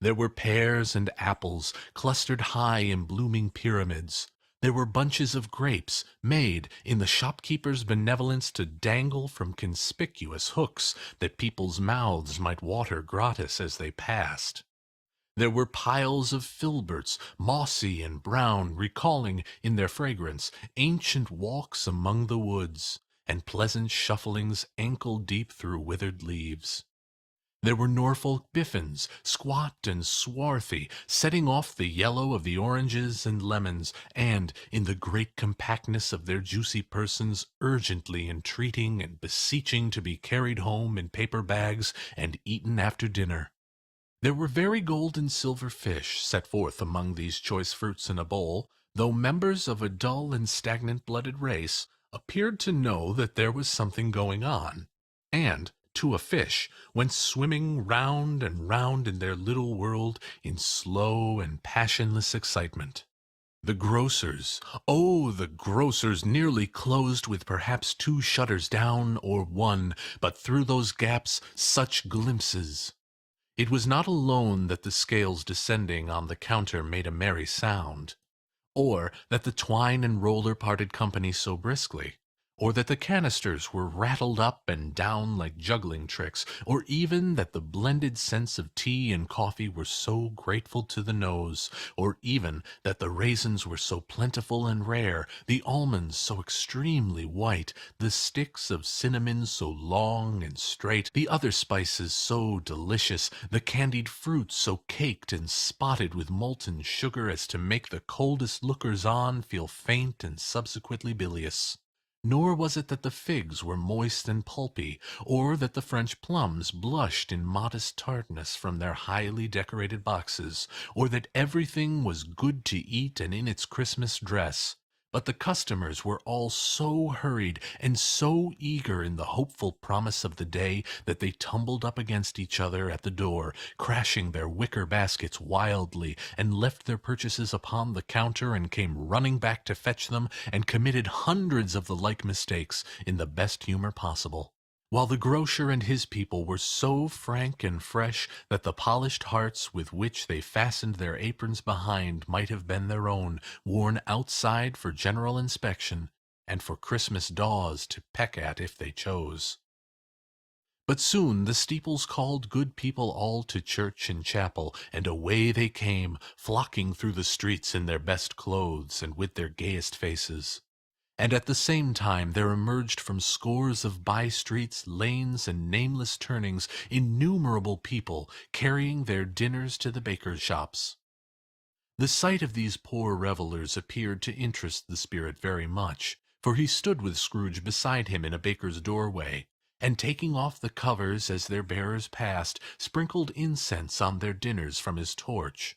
Speaker 1: There were pears and apples clustered high in blooming pyramids. There were bunches of grapes, made, in the shopkeeper's benevolence, to dangle from conspicuous hooks, that people's mouths might water gratis as they passed. There were piles of filberts, mossy and brown, recalling, in their fragrance, ancient walks among the woods, and pleasant shufflings ankle-deep through withered leaves. There were Norfolk biffins, squat and swarthy, setting off the yellow of the oranges and lemons, and, in the great compactness of their juicy persons, urgently entreating and beseeching to be carried home in paper bags and eaten after dinner. There were very gold and silver fish set forth among these choice fruits in a bowl, though members of a dull and stagnant-blooded race appeared to know that there was something going on, and, to a fish, went swimming round and round in their little world in slow and passionless excitement. The grocers, oh, the grocers, nearly closed with perhaps 2 shutters down, or 1, but through those gaps such glimpses! It was not alone that the scales descending on the counter made a merry sound, or that the twine and roller parted company so briskly, or that the canisters were rattled up and down like juggling tricks, or even that the blended scents of tea and coffee were so grateful to the nose, or even that the raisins were so plentiful and rare, the almonds so extremely white, the sticks of cinnamon so long and straight, the other spices so delicious, the candied fruits so caked and spotted with molten sugar as to make the coldest lookers-on feel faint and subsequently bilious. Nor was it that the figs were moist and pulpy, or that the French plums blushed in modest tartness from their highly decorated boxes, or that everything was good to eat and in its Christmas dress. But the customers were all so hurried and so eager in the hopeful promise of the day that they tumbled up against each other at the door, crashing their wicker baskets wildly, and left their purchases upon the counter and came running back to fetch them, and committed hundreds of the like mistakes in the best humor possible, while the grocer and his people were so frank and fresh that the polished hearts with which they fastened their aprons behind might have been their own, worn outside for general inspection, and for Christmas daws to peck at if they chose. But soon the steeples called good people all to church and chapel, and away they came, flocking through the streets in their best clothes and with their gayest faces. And at the same time there emerged from scores of by-streets, lanes, and nameless turnings innumerable people, carrying their dinners to the bakers' shops. The sight of these poor revellers appeared to interest the spirit very much, for he stood with Scrooge beside him in a baker's doorway, and taking off the covers as their bearers passed, sprinkled incense on their dinners from his torch.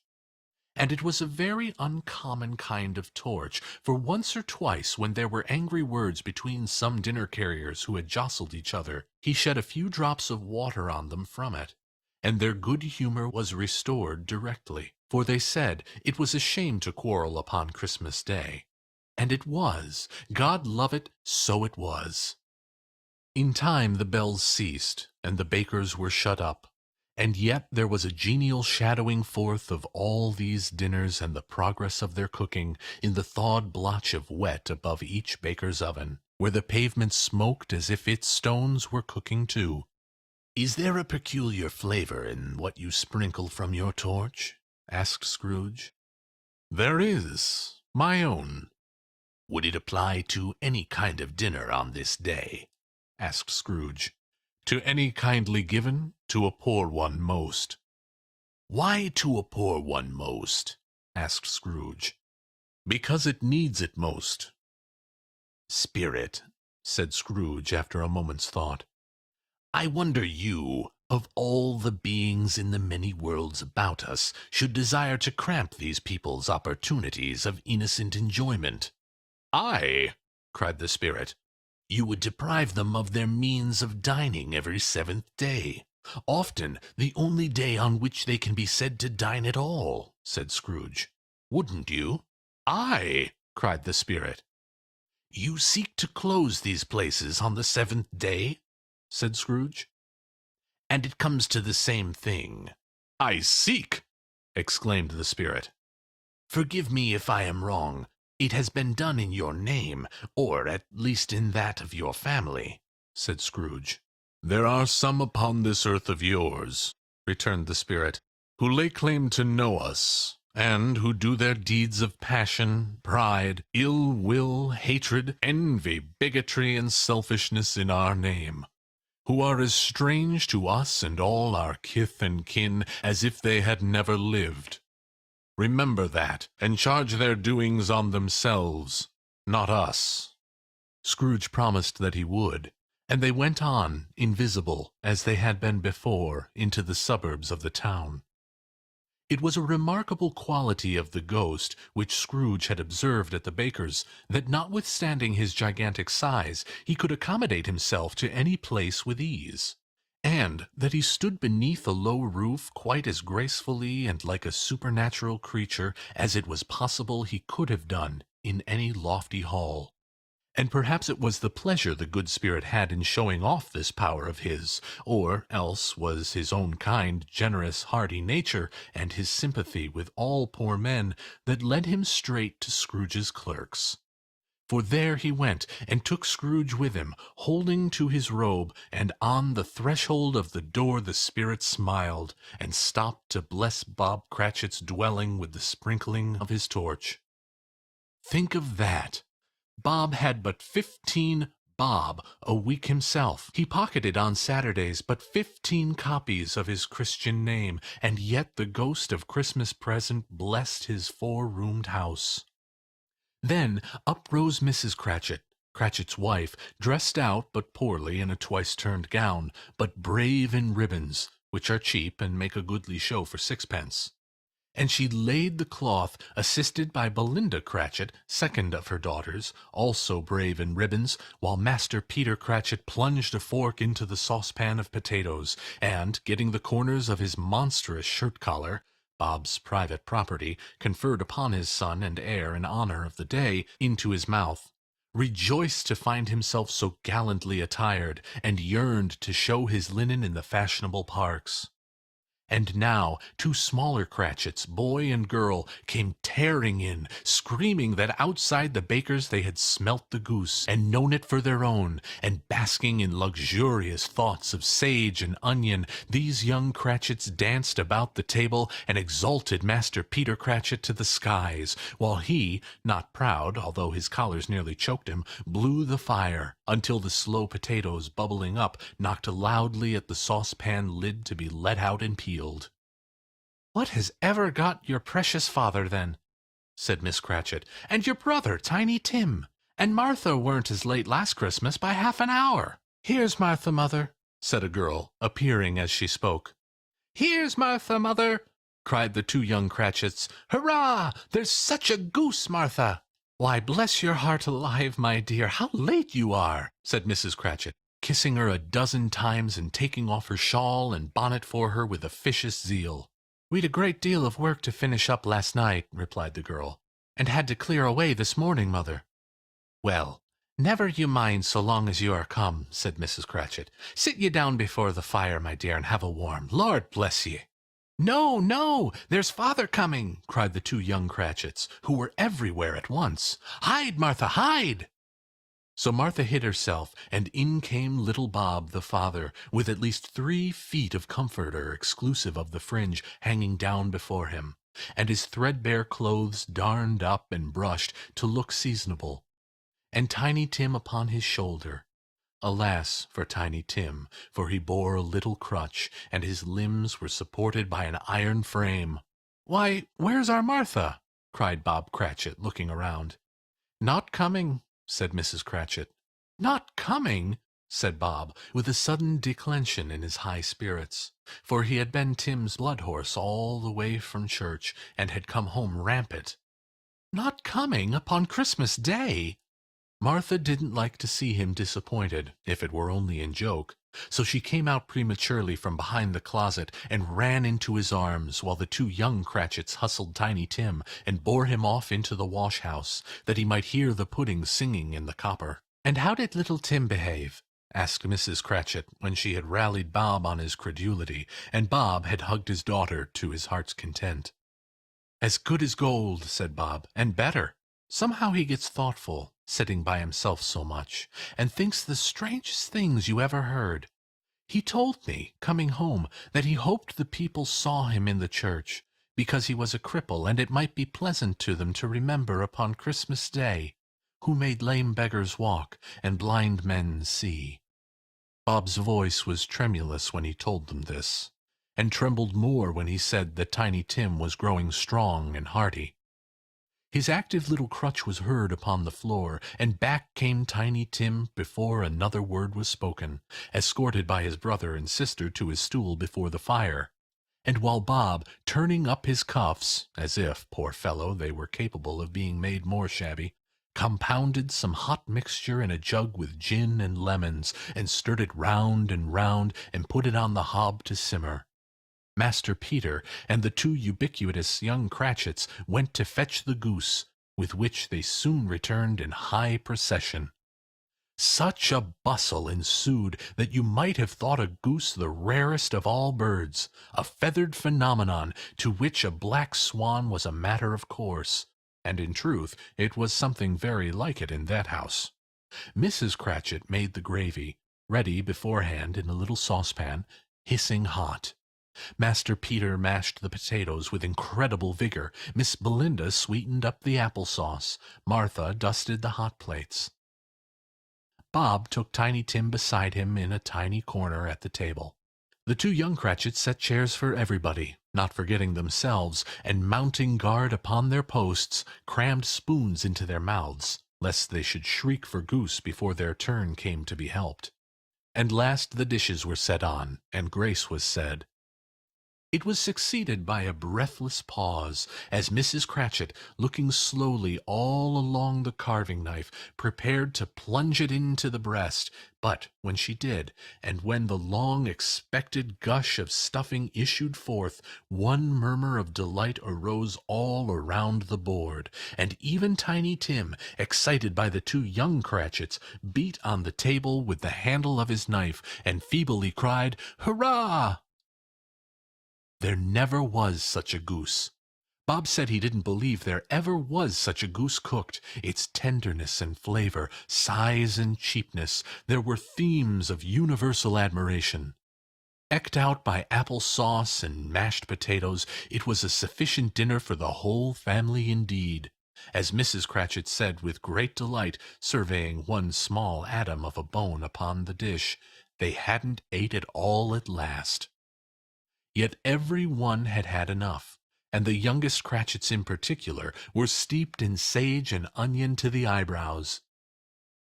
Speaker 1: And it was a very uncommon kind of torch, for once or twice, when there were angry words between some dinner-carriers who had jostled each other, he shed a few drops of water on them from it, and their good humour was restored directly, for they said it was a shame to quarrel upon Christmas Day. And it was. God love it, so it was. In time the bells ceased, and the bakers were shut up. And yet there was a genial shadowing forth of all these dinners and the progress of their cooking in the thawed blotch of wet above each baker's oven, where the pavement smoked as if its stones were cooking too. "Is there a peculiar flavor in what you sprinkle from your torch?" asked Scrooge. "There is. My own. Would it apply to any kind of dinner on this day? Asked Scrooge. To any kindly given, to a poor one most. Why to a poor one most? Asked Scrooge. Because it needs it most. Spirit, said Scrooge after a moment's thought, I wonder you, of all the beings in the many worlds about us, should desire to cramp these people's opportunities of innocent enjoyment. Aye, cried the spirit, you would deprive them of their means of dining every 7th day. Often the only day on which they can be said to dine at all, said Scrooge. Wouldn't you? Aye, cried the spirit. You seek to close these places on the 7th day? Said Scrooge. And it comes to the same thing. I seek, exclaimed the spirit. Forgive me if I am wrong. It has been done in your name, or at least in that of your family, said Scrooge. There are some upon this earth of yours, returned the spirit, who lay claim to know us, and who do their deeds of passion, pride, ill will, hatred, envy, bigotry, and selfishness in our name, who are as strange to us and all our kith and kin as if they had never lived. Remember that, and charge their doings on themselves, not us. Scrooge promised that he would, and they went on, invisible, as they had been before, into the suburbs of the town. It was a remarkable quality of the ghost, which Scrooge had observed at the baker's, that notwithstanding his gigantic size, he could accommodate himself to any place with ease, and that he stood beneath a low roof quite as gracefully and like a supernatural creature as it was possible he could have done in any lofty hall. And perhaps it was the pleasure the good spirit had in showing off this power of his, or else was his own kind, generous, hearty nature, and his sympathy with all poor men, that led him straight to Scrooge's clerks. For there he went, and took Scrooge with him, holding to his robe, and on the threshold of the door the spirit smiled, and stopped to bless Bob Cratchit's dwelling with the sprinkling of his torch. Think of that! Bob had but 15 bob a week himself. He pocketed on Saturdays but 15 copies of his Christian name, and yet the ghost of Christmas present blessed his 4-roomed house. Then up rose Mrs. Cratchit, Cratchit's wife, dressed out but poorly in a twice-turned gown, but brave in ribbons, which are cheap and make a goodly show for 6d. And she laid the cloth, assisted by Belinda Cratchit, second of her daughters, also brave in ribbons, while Master Peter Cratchit plunged a fork into the saucepan of potatoes, and, getting the corners of his monstrous shirt-collar, Bob's private property, conferred upon his son and heir in honor of the day, into his mouth, rejoiced to find himself so gallantly attired, and yearned to show his linen in the fashionable parks. And now 2 smaller Cratchits, boy and girl, came tearing in, screaming that outside the baker's they had smelt the goose, and known it for their own, and basking in luxurious thoughts of sage and onion, these young Cratchits danced about the table, and exalted Master Peter Cratchit to the skies, while he, not proud, although his collars nearly choked him, blew the fire, until the slow potatoes, bubbling up, knocked loudly at the saucepan lid to be let out and peeled. "What has ever got your precious father, then?" said Miss Cratchit. "And your brother, Tiny Tim? And Martha weren't as late last Christmas by half an hour." "Here's Martha, mother," said a girl, appearing as she spoke. "Here's Martha, mother," cried the 2 young Cratchits. "Hurrah! There's such a goose, Martha!" "Why, bless your heart alive, my dear, how late you are!" said Mrs. Cratchit, kissing her a dozen times and taking off her shawl and bonnet for her with officious zeal. "We'd a great deal of work to finish up last night," replied the girl, "and had to clear away this morning, mother." "Well, never you mind so long as you are come," said Mrs. Cratchit. "Sit ye down before the fire, my dear, and have a warm. Lord bless ye!" "No, no, there's father coming!" cried the 2 young Cratchits, who were everywhere at once. "Hide, Martha, hide!" So Martha hid herself, and in came little Bob, the father, with at least 3 feet of comforter, exclusive of the fringe, hanging down before him. and his threadbare clothes darned up and brushed to look seasonable, and Tiny Tim upon his shoulder. Alas for Tiny Tim, for he bore a little crutch, and his limbs were supported by an iron frame. "Why, where's our Martha?" cried Bob Cratchit, looking around. "Not coming," said Mrs. Cratchit. "Not coming!" said Bob, with a sudden declension in his high spirits, for he had been Tim's blood horse all the way from church, and had come home rampant. "Not coming upon Christmas Day!" Martha didn't like to see him disappointed, if it were only in joke, so she came out prematurely from behind the closet and ran into his arms, while the two young Cratchits hustled Tiny Tim and bore him off into the wash-house, that he might hear the pudding singing in the copper. "And how did little Tim behave?" asked Mrs. Cratchit, when she had rallied Bob on his credulity, and Bob had hugged his daughter to his heart's content. "As good as gold," said Bob, "and better. Somehow he gets thoughtful, sitting by himself so much, and thinks the strangest things you ever heard. He told me, coming home, that he hoped the people saw him in the church, because he was a cripple, and it might be pleasant to them to remember upon Christmas Day, who made lame beggars walk, and blind men see." Bob's voice was tremulous when he told them this, and trembled more when he said that Tiny Tim was growing strong and hearty. His active little crutch was heard upon the floor, and back came Tiny Tim before another word was spoken, escorted by his brother and sister to his stool before the fire. And while Bob, turning up his cuffs, as if, poor fellow, they were capable of being made more shabby, compounded some hot mixture in a jug with gin and lemons, and stirred it round, and put it on the hob to simmer, Master Peter and the two ubiquitous young Cratchits went to fetch the goose, with which they soon returned in high procession. Such a bustle ensued that you might have thought a goose the rarest of all birds, a feathered phenomenon to which a black swan was a matter of course, and in truth it was something very like it in that house. Mrs. Cratchit made the gravy, ready beforehand in a little saucepan, hissing hot. Master Peter mashed the potatoes with incredible vigor. Miss Belinda sweetened up the apple-sauce. Martha dusted the hot plates. Bob took Tiny Tim beside him in a tiny corner at the table. The two young Cratchits set chairs for everybody, not forgetting themselves, and mounting guard upon their posts, crammed spoons into their mouths, lest they should shriek for goose before their turn came to be helped. And last the dishes were set on, and grace was said. It was succeeded by a breathless pause, as Mrs. Cratchit, looking slowly all along the carving-knife, prepared to plunge it into the breast, but when she did, and when the long-expected gush of stuffing issued forth, one murmur of delight arose all around the board, and even Tiny Tim, excited by the two young Cratchits, beat on the table with the handle of his knife, and feebly cried, "Hurrah!" There never was such a goose. Bob said he didn't believe there ever was such a goose cooked. Its tenderness and flavor, size and cheapness, there were themes of universal admiration. Eked out by apple sauce and mashed potatoes, it was a sufficient dinner for the whole family indeed, as Mrs. Cratchit said with great delight, surveying one small atom of a bone upon the dish. They hadn't ate it all at last. Yet every one had had enough, and the youngest Cratchits in particular were steeped in sage and onion to the eyebrows.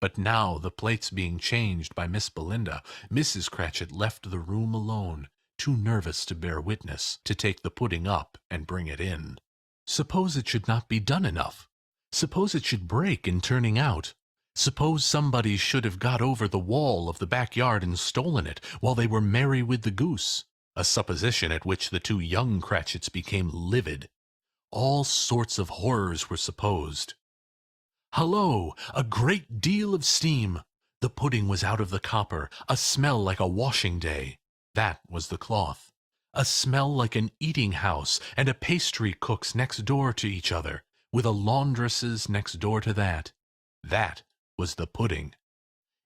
Speaker 1: But now, the plates being changed by Miss Belinda, Mrs. Cratchit left the room alone, too nervous to bear witness, to take the pudding up and bring it in. Suppose it should not be done enough? Suppose it should break in turning out? Suppose somebody should have got over the wall of the backyard and stolen it, while they were merry with the goose? A supposition at which the two young Cratchits became livid. All sorts of horrors were supposed. Hullo! A great deal of steam! The pudding was out of the copper, a smell like a washing day. That was the cloth. A smell like an eating-house, and a pastry cook's next door to each other, with a laundress's next door to that. That was the pudding.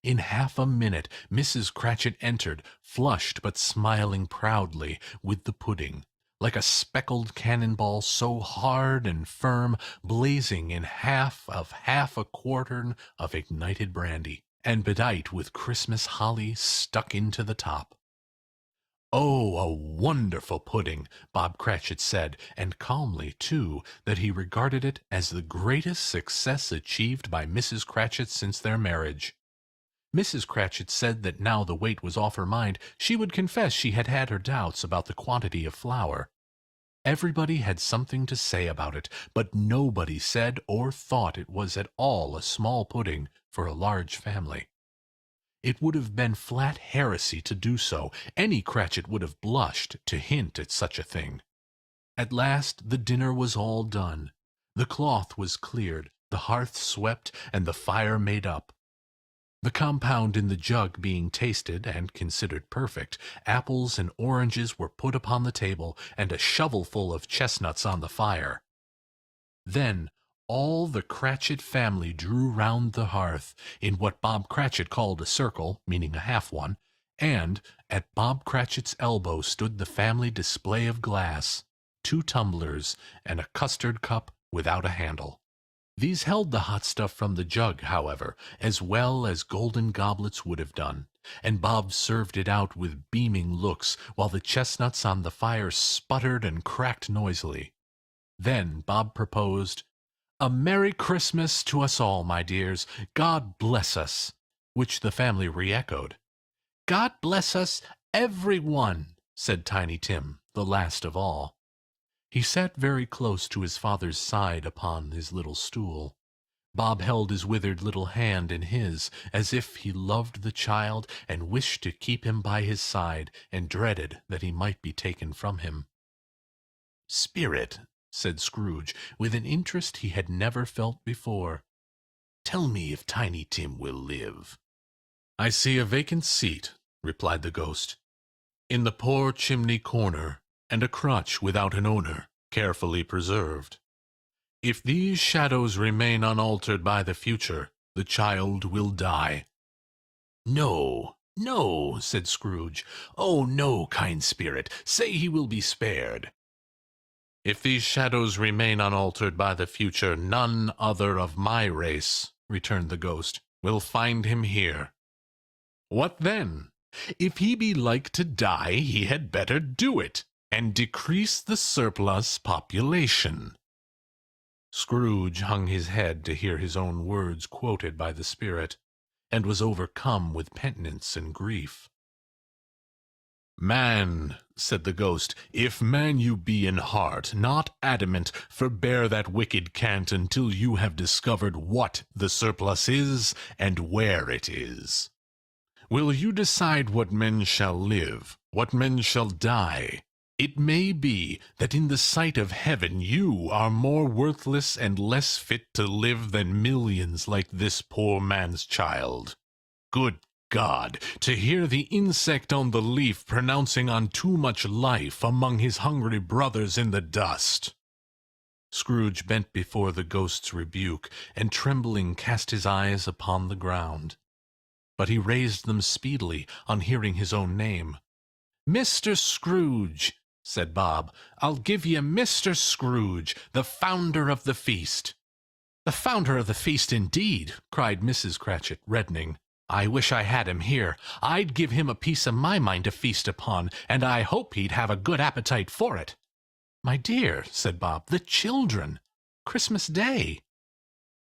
Speaker 1: In half a minute Mrs. Cratchit entered, flushed but smiling proudly, with the pudding, like a speckled cannonball so hard and firm, blazing in half a quartern of ignited brandy, and bedight with Christmas holly stuck into the top. "Oh, a wonderful pudding," Bob Cratchit said, and calmly, too, that he regarded it as the greatest success achieved by Mrs. Cratchit since their marriage. Mrs. Cratchit said that now the weight was off her mind, she would confess she had had her doubts about the quantity of flour. Everybody had something to say about it, but nobody said or thought it was at all a small pudding for a large family. It would have been flat heresy to do so. Any Cratchit would have blushed to hint at such a thing. At last the dinner was all done. The cloth was cleared, the hearth swept, and the fire made up. The compound in the jug being tasted and considered perfect, apples and oranges were put upon the table, and a shovelful of chestnuts on the fire. Then all the Cratchit family drew round the hearth, in what Bob Cratchit called a circle, meaning a half one, and at Bob Cratchit's elbow stood the family display of glass, 2 tumblers, and a custard cup without a handle. These held the hot stuff from the jug, however, as well as golden goblets would have done, and Bob served it out with beaming looks, while the chestnuts on the fire sputtered and cracked noisily. Then Bob proposed, "A Merry Christmas to us all, my dears. God bless us," which the family re-echoed. "God bless us, every one," said Tiny Tim, the last of all. He sat very close to his father's side upon his little stool. Bob held his withered little hand in his, as if he loved the child and wished to keep him by his side, and dreaded that he might be taken from him. "Spirit," said Scrooge, with an interest he had never felt before, "tell me if Tiny Tim will live." "I see a vacant seat," replied the ghost, "in the poor chimney corner, and a crutch without an owner, carefully preserved. If these shadows remain unaltered by the future, the child will die." "No, no," said Scrooge. "Oh, no, kind spirit, say he will be spared." "If these shadows remain unaltered by the future, none other of my race," returned the ghost, "will find him here." "What then? If he be like to die, he had better do it, and decrease the surplus population." Scrooge hung his head to hear his own words quoted by the spirit, and was overcome with penitence and grief. "Man," said the ghost, "if man you be in heart, not adamant, forbear that wicked cant until you have discovered what the surplus is, and where it is. Will you decide what men shall live, what men shall die? It may be that in the sight of heaven you are more worthless and less fit to live than millions like this poor man's child. Good God, to hear the insect on the leaf pronouncing on too much life among his hungry brothers in the dust." Scrooge bent before the ghost's rebuke, and trembling cast his eyes upon the ground. But he raised them speedily on hearing his own name. "Mr. Scrooge," said Bob, "I'll give ye Mr. Scrooge, the founder of the feast." "The founder of the feast, indeed!" cried Mrs. Cratchit, reddening. "I wish I had him here. I'd give him a piece of my mind to feast upon, and I hope he'd have a good appetite for it." "My dear," said Bob, "the children! Christmas Day!"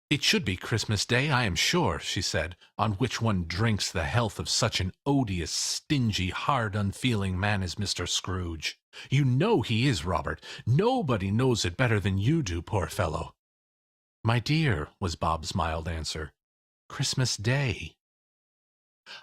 Speaker 1: "It should be Christmas Day, I am sure," she said, "on which one drinks the health of such an odious, stingy, hard, unfeeling man as Mr. Scrooge. You know he is, Robert. Nobody knows it better than you do, poor fellow." "My dear," was Bob's mild answer, "Christmas Day."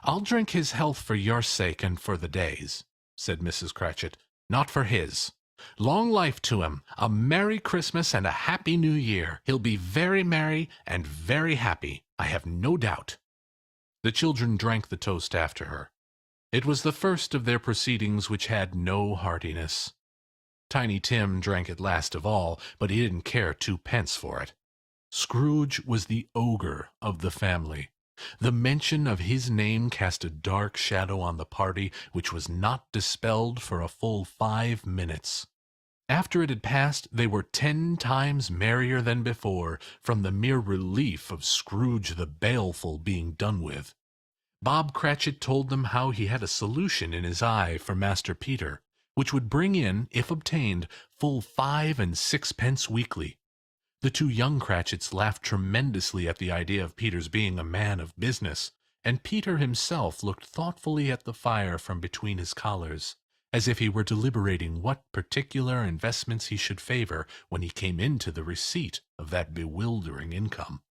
Speaker 1: "I'll drink his health for your sake and for the day's," said Mrs. Cratchit, "not for his. Long life to him, a Merry Christmas and a Happy New Year. He'll be very merry and very happy, I have no doubt." The children drank the toast after her. It was the first of their proceedings which had no heartiness. Tiny Tim drank it last of all, but he didn't care 2 pence for it. Scrooge was the ogre of the family. The mention of his name cast a dark shadow on the party, which was not dispelled for a full 5 minutes. After it had passed, they were 10 times merrier than before, from the mere relief of Scrooge the Baleful being done with. Bob Cratchit told them how he had a solution in his eye for Master Peter, which would bring in, if obtained, full 5 and 6 pence weekly. The two young Cratchits laughed tremendously at the idea of Peter's being a man of business, and Peter himself looked thoughtfully at the fire from between his collars, as if he were deliberating what particular investments he should favor when he came into the receipt of that bewildering income.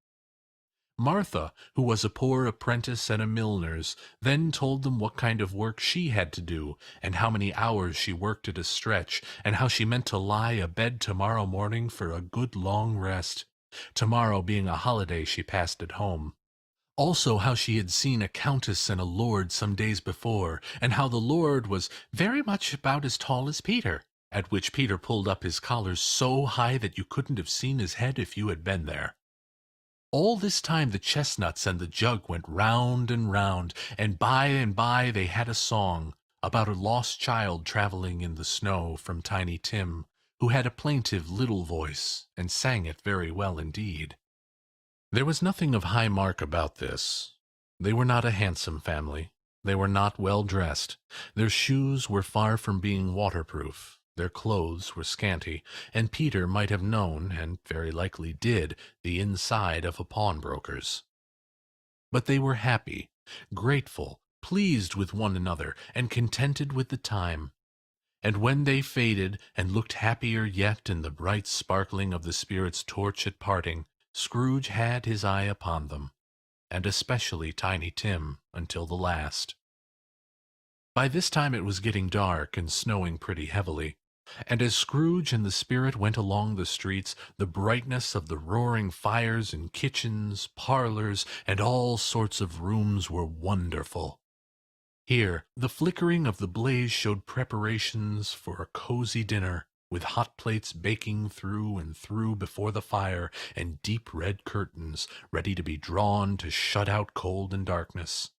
Speaker 1: Martha, who was a poor apprentice at a milliner's, then told them what kind of work she had to do, and how many hours she worked at a stretch, and how she meant to lie abed tomorrow morning for a good long rest, tomorrow being a holiday she passed at home. Also how she had seen a countess and a lord some days before, and how the lord was very much about as tall as Peter, at which Peter pulled up his collars so high that you couldn't have seen his head if you had been there. All this time the chestnuts and the jug went round and by they had a song about a lost child traveling in the snow from Tiny Tim, who had a plaintive little voice, and sang it very well indeed. There was nothing of high mark about this. They were not a handsome family. They were not well dressed. Their shoes were far from being waterproof. Their clothes were scanty, and Peter might have known, and very likely did, the inside of a pawnbroker's. But they were happy, grateful, pleased with one another, and contented with the time. And when they faded, and looked happier yet in the bright sparkling of the spirit's torch at parting, Scrooge had his eye upon them, and especially Tiny Tim, until the last. By this time it was getting dark and snowing pretty heavily, and as Scrooge and the spirit went along the streets, the brightness of the roaring fires in kitchens, parlors, and all sorts of rooms were wonderful. Here the flickering of the blaze showed preparations for a cozy dinner, with hot plates baking through and through before the fire, and deep red curtains ready to be drawn to shut out cold and darkness.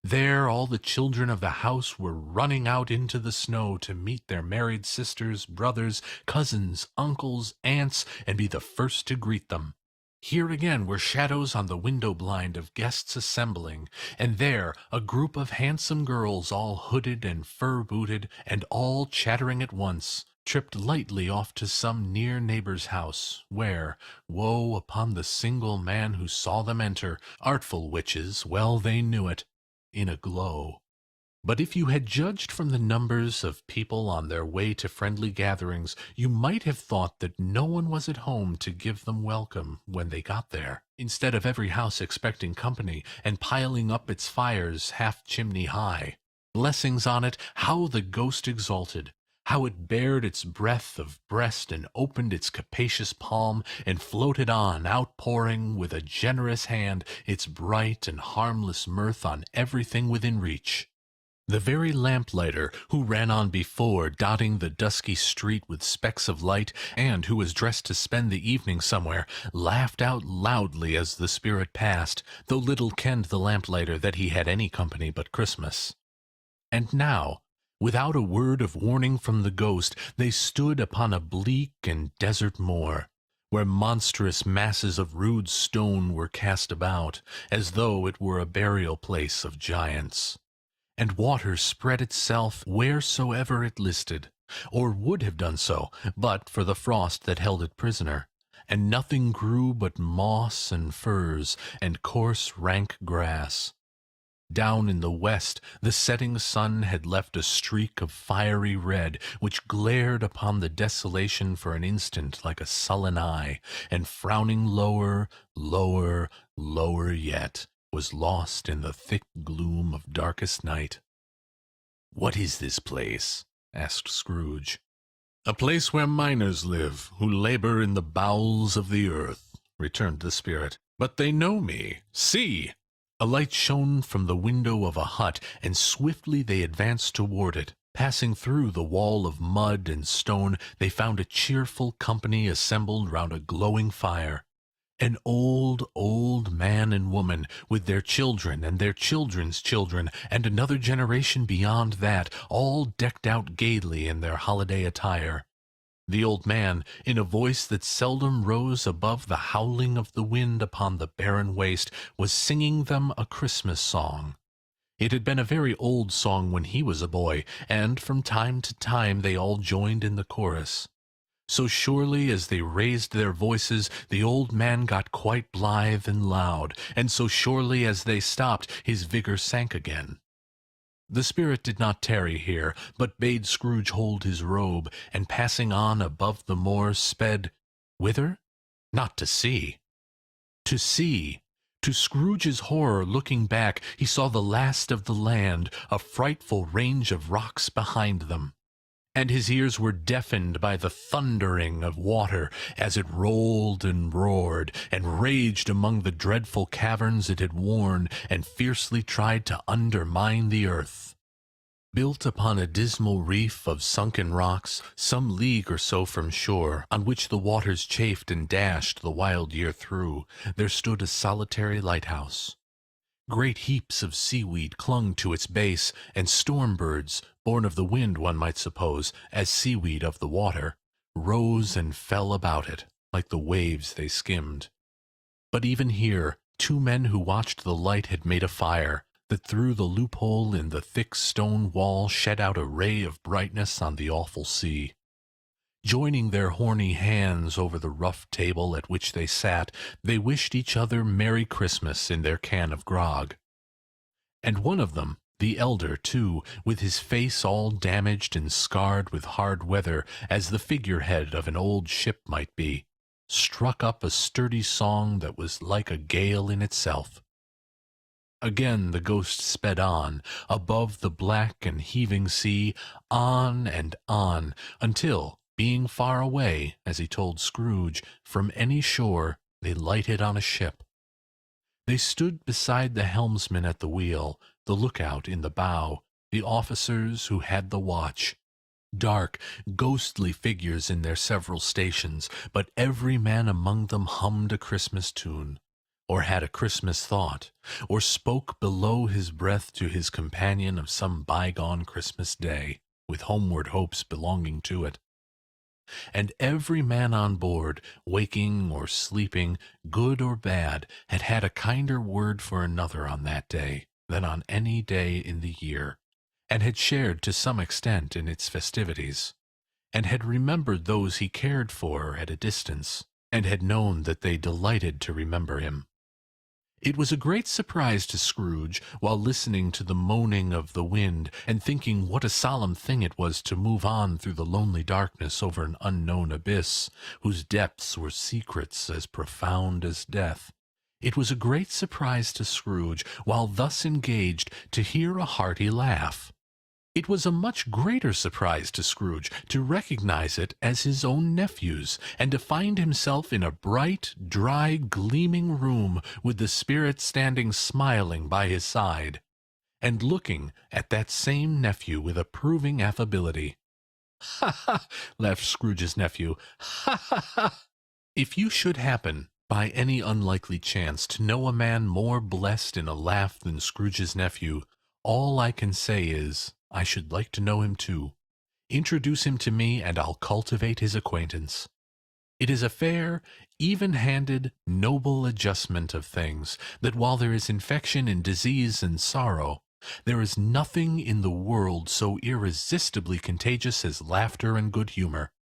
Speaker 1: There all the children of the house were running out into the snow to meet their married sisters, brothers, cousins, uncles, aunts, and be the first to greet them. Here again were shadows on the window blind of guests assembling, and there a group of handsome girls, all hooded and fur-booted, and all chattering at once, tripped lightly off to some near neighbor's house, where, woe upon the single man who saw them enter, artful witches, well they knew it, in a glow. But if you had judged from the numbers of people on their way to friendly gatherings, you might have thought that no one was at home to give them welcome when they got there, instead of every house expecting company, and piling up its fires half-chimney high. Blessings on it, how the ghost exulted! How it bared its breadth of breast, and opened its capacious palm, and floated on, outpouring with a generous hand its bright and harmless mirth on everything within reach. The very lamplighter, who ran on before, dotting the dusky street with specks of light, and who was dressed to spend the evening somewhere, laughed out loudly as the spirit passed, though little kenned the lamplighter that he had any company but Christmas. And now, without a word of warning from the ghost, they stood upon a bleak and desert moor, where monstrous masses of rude stone were cast about, as though it were a burial place of giants. And water spread itself wheresoever it listed, or would have done so, but for the frost that held it prisoner, and nothing grew but moss and furze, and coarse rank grass. Down in the west the setting sun had left a streak of fiery red, which glared upon the desolation for an instant like a sullen eye, and frowning lower, lower, lower yet, was lost in the thick gloom of darkest night. "What is this place?" asked Scrooge. "A place where miners live, who labor in the bowels of the earth," returned the spirit. "But they know me. See!" A light shone from the window of a hut, and swiftly they advanced toward it. Passing through the wall of mud and stone, they found a cheerful company assembled round a glowing fire. An old, old man and woman, with their children and their children's children, and another generation beyond that, all decked out gaily in their holiday attire. The old man, in a voice that seldom rose above the howling of the wind upon the barren waste, was singing them a Christmas song. It had been a very old song when he was a boy, and from time to time they all joined in the chorus. So surely as they raised their voices, the old man got quite blithe and loud, and so surely as they stopped, his vigor sank again. The spirit did not tarry here, but bade Scrooge hold his robe, and passing on above the moors, sped whither? Not to sea. To sea. To Scrooge's horror, looking back, he saw the last of the land, a frightful range of rocks behind them. And his ears were deafened by the thundering of water as it rolled and roared, and raged among the dreadful caverns it had worn, and fiercely tried to undermine the earth. Built upon a dismal reef of sunken rocks, some league or so from shore, on which the waters chafed and dashed the wild year through, there stood a solitary lighthouse. Great heaps of seaweed clung to its base, and storm-birds, born of the wind one might suppose, as seaweed of the water, rose and fell about it, like the waves they skimmed. But even here, two men who watched the light had made a fire, that through the loophole in the thick stone wall shed out a ray of brightness on the awful sea. Joining their horny hands over the rough table at which they sat, they wished each other Merry Christmas in their can of grog. And one of them, the elder, too, with his face all damaged and scarred with hard weather, as the figurehead of an old ship might be, struck up a sturdy song that was like a gale in itself. Again the ghost sped on, above the black and heaving sea, on and on, until, being far away, as he told Scrooge, from any shore, they lighted on a ship. They stood beside the helmsman at the wheel, the lookout in the bow, the officers who had the watch. Dark, ghostly figures in their several stations, but every man among them hummed a Christmas tune, or had a Christmas thought, or spoke below his breath to his companion of some bygone Christmas day, with homeward hopes belonging to it. And every man on board, waking or sleeping, good or bad, had had a kinder word for another on that day than on any day in the year, and had shared to some extent in its festivities, and had remembered those he cared for at a distance, and had known that they delighted to remember him. It was a great surprise to Scrooge, while listening to the moaning of the wind, and thinking what a solemn thing it was to move on through the lonely darkness over an unknown abyss, whose depths were secrets as profound as death. It was a great surprise to Scrooge, while thus engaged, to hear a hearty laugh. It was a much greater surprise to Scrooge to recognize it as his own nephew's, and to find himself in a bright, dry, gleaming room, with the spirit standing smiling by his side, and looking at that same nephew with approving affability. "Ha, ha!" laughed Scrooge's nephew. "Ha, ha, ha!" If you should happen, by any unlikely chance, to know a man more blessed in a laugh than Scrooge's nephew, all I can say is, I should like to know him too. Introduce him to me, and I'll cultivate his acquaintance. It is a fair, even-handed, noble adjustment of things, that while there is infection and disease and sorrow, there is nothing in the world so irresistibly contagious as laughter and good humor.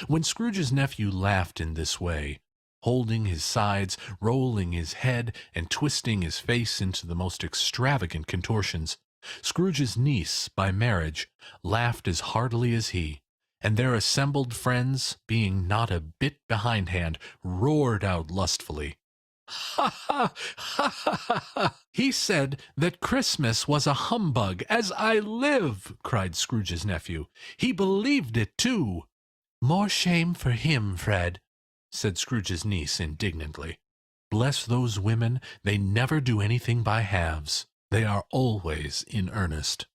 Speaker 1: When Scrooge's nephew laughed in this way, holding his sides, rolling his head, and twisting his face into the most extravagant contortions, Scrooge's niece, by marriage, laughed as heartily as he, and their assembled friends, being not a bit behindhand, roared out lustfully. "Ha, ha, ha, ha, ha, ha! He said that Christmas was a humbug, as I live!" cried Scrooge's nephew. "He believed it, too." "More shame for him, Fred," said Scrooge's niece indignantly. "Bless those women, they never do anything by halves. They are always in earnest."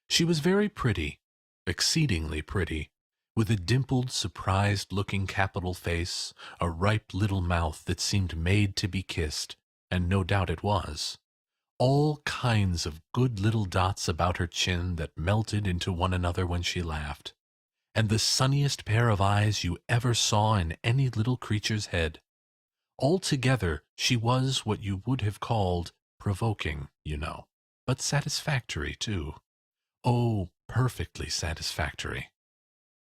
Speaker 1: She was very pretty, exceedingly pretty, with a dimpled, surprised-looking capital face, a ripe little mouth that seemed made to be kissed, and no doubt it was, all kinds of good little dots about her chin that melted into one another when she laughed, and the sunniest pair of eyes you ever saw in any little creature's head. Altogether, she was what you would have called provoking, you know, but satisfactory, too. Oh, perfectly satisfactory.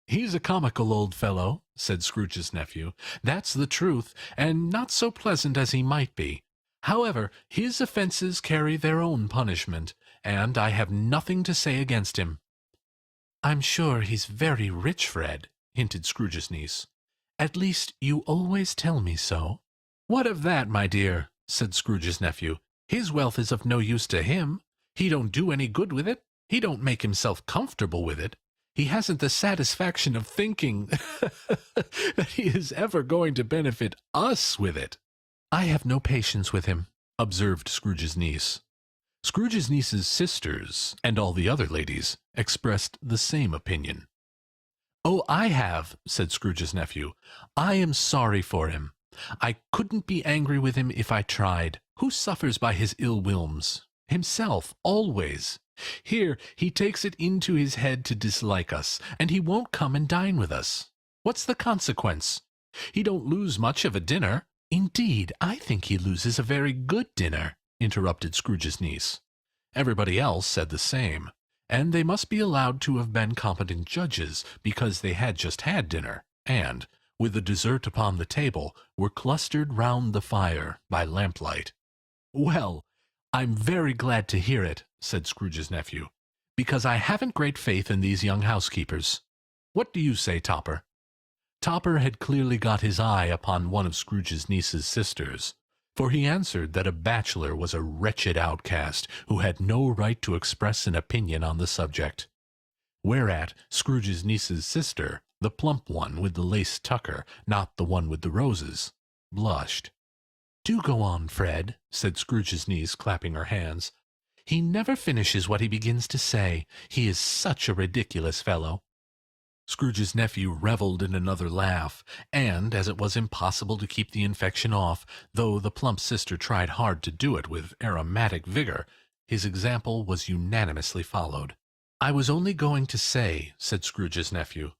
Speaker 1: "He's a comical old fellow," said Scrooge's nephew. "That's the truth, and not so pleasant as he might be. However, his offences carry their own punishment, and I have nothing to say against him." "I'm sure he's very rich, Fred," hinted Scrooge's niece. "At least, you always tell me so." "What of that, my dear?" said Scrooge's nephew. "His wealth is of no use to him. He don't do any good with it. He don't make himself comfortable with it. He hasn't the satisfaction of thinking that he is ever going to benefit us with it." "I have no patience with him," observed Scrooge's niece. Scrooge's niece's sisters, and all the other ladies, expressed the same opinion. "Oh, I have," said Scrooge's nephew. "I am sorry for him. I couldn't be angry with him if I tried. Who suffers by his ill whims? Himself, always. Here, he takes it into his head to dislike us, and he won't come and dine with us. What's the consequence? He don't lose much of a dinner." "Indeed, I think he loses a very good dinner," interrupted Scrooge's niece. Everybody else said the same, and they must be allowed to have been competent judges, because they had just had dinner, and, with the dessert upon the table, were clustered round the fire by lamplight. "Well, I'm very glad to hear it," said Scrooge's nephew, "because I haven't great faith in these young housekeepers. What do you say, Topper?" Topper had clearly got his eye upon one of Scrooge's niece's sisters, for he answered that a bachelor was a wretched outcast who had no right to express an opinion on the subject. Whereat Scrooge's niece's sister, the plump one with the lace tucker, not the one with the roses, blushed. "Do go on, Fred," said Scrooge's niece, clapping her hands. "He never finishes what he begins to say. He is such a ridiculous fellow." Scrooge's nephew revelled in another laugh, and, as it was impossible to keep the infection off, though the plump sister tried hard to do it with aromatic vigor, his example was unanimously followed. "I was only going to say," said Scrooge's nephew,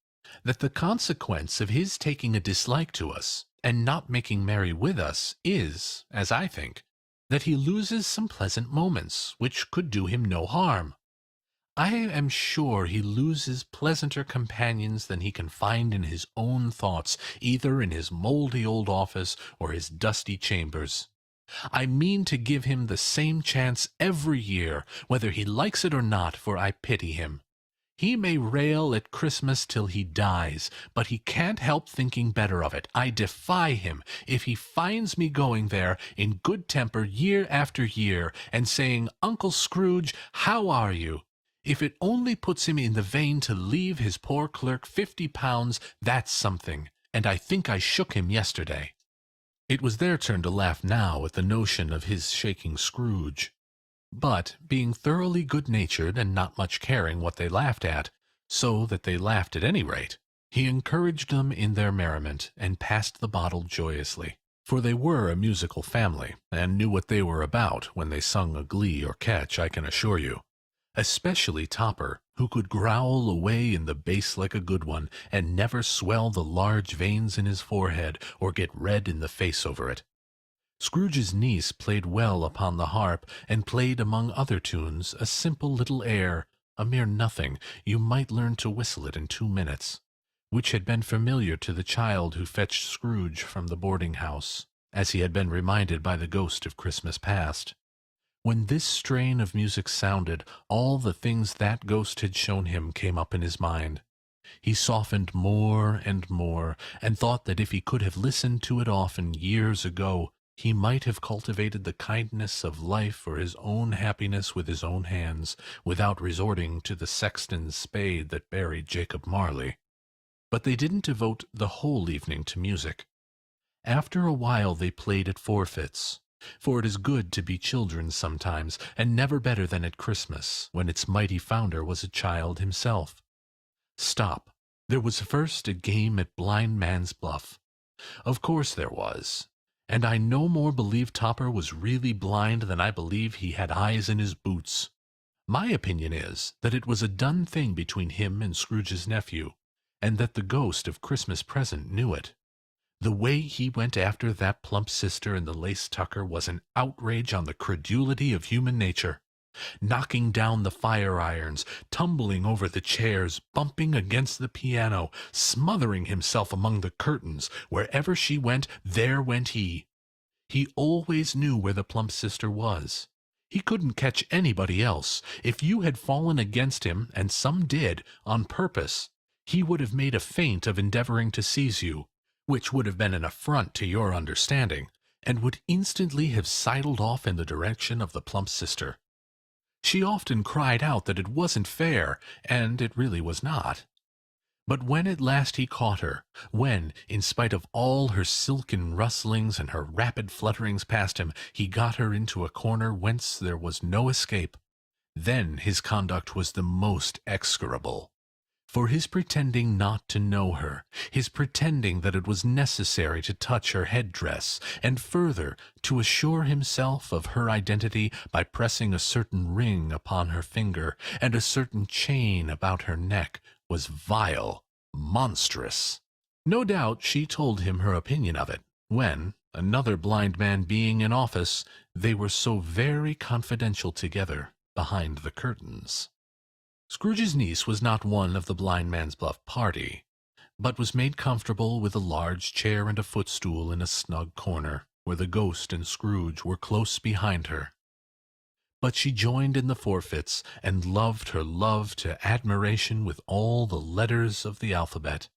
Speaker 1: "that the consequence of his taking a dislike to us, and not making merry with us, is, as I think, that he loses some pleasant moments, which could do him no harm. I am sure he loses pleasanter companions than he can find in his own thoughts, either in his mouldy old office or his dusty chambers. I mean to give him the same chance every year, whether he likes it or not, for I pity him. He may rail at Christmas till he dies, but he can't help thinking better of it. I defy him, if he finds me going there in good temper year after year, and saying, 'Uncle Scrooge, how are you?' If it only puts him in the vein to leave his poor clerk £50, that's something, and I think I shook him yesterday." It was their turn to laugh now at the notion of his shaking Scrooge. But, being thoroughly good-natured and not much caring what they laughed at, so that they laughed at any rate, he encouraged them in their merriment, and passed the bottle joyously. For they were a musical family, and knew what they were about when they sung a glee or catch, I can assure you. Especially Topper, who could growl away in the bass like a good one, and never swell the large veins in his forehead, or get red in the face over it. Scrooge's niece played well upon the harp, and played among other tunes a simple little air, a mere nothing, you might learn to whistle it in 2 minutes, which had been familiar to the child who fetched Scrooge from the boarding-house, as he had been reminded by the ghost of Christmas past. When this strain of music sounded, all the things that ghost had shown him came up in his mind. He softened more and more, and thought that if he could have listened to it often years ago, he might have cultivated the kindness of life for his own happiness with his own hands, without resorting to the sexton's spade that buried Jacob Marley. But they didn't devote the whole evening to music. After a while they played at forfeits, for it is good to be children sometimes, and never better than at Christmas, when its mighty founder was a child himself. Stop. There was first a game at blind man's buff. Of course there was. And I no more believe Topper was really blind than I believe he had eyes in his boots. My opinion is that it was a done thing between him and Scrooge's nephew, and that the ghost of Christmas Present knew it. The way he went after that plump sister in the lace tucker was an outrage on the credulity of human nature. Knocking down the fire irons, tumbling over the chairs, bumping against the piano, smothering himself among the curtains. Wherever she went, there went he. He always knew where the plump sister was. He couldn't catch anybody else. If you had fallen against him, and some did, on purpose, he would have made a feint of endeavoring to seize you, which would have been an affront to your understanding, and would instantly have sidled off in the direction of the plump sister. She often cried out that it wasn't fair, and it really was not. But when at last he caught her, when, in spite of all her silken rustlings and her rapid flutterings past him, he got her into a corner whence there was no escape, then his conduct was the most execrable. For his pretending not to know her, his pretending that it was necessary to touch her head-dress, and further, to assure himself of her identity by pressing a certain ring upon her finger, and a certain chain about her neck, was vile, monstrous. No doubt she told him her opinion of it, when, another blind man being in office, they were so very confidential together behind the curtains. Scrooge's niece was not one of the blind man's bluff party, but was made comfortable with a large chair and a footstool in a snug corner, where the ghost and Scrooge were close behind her. But she joined in the forfeits, and loved her love to admiration with all the letters of the alphabet.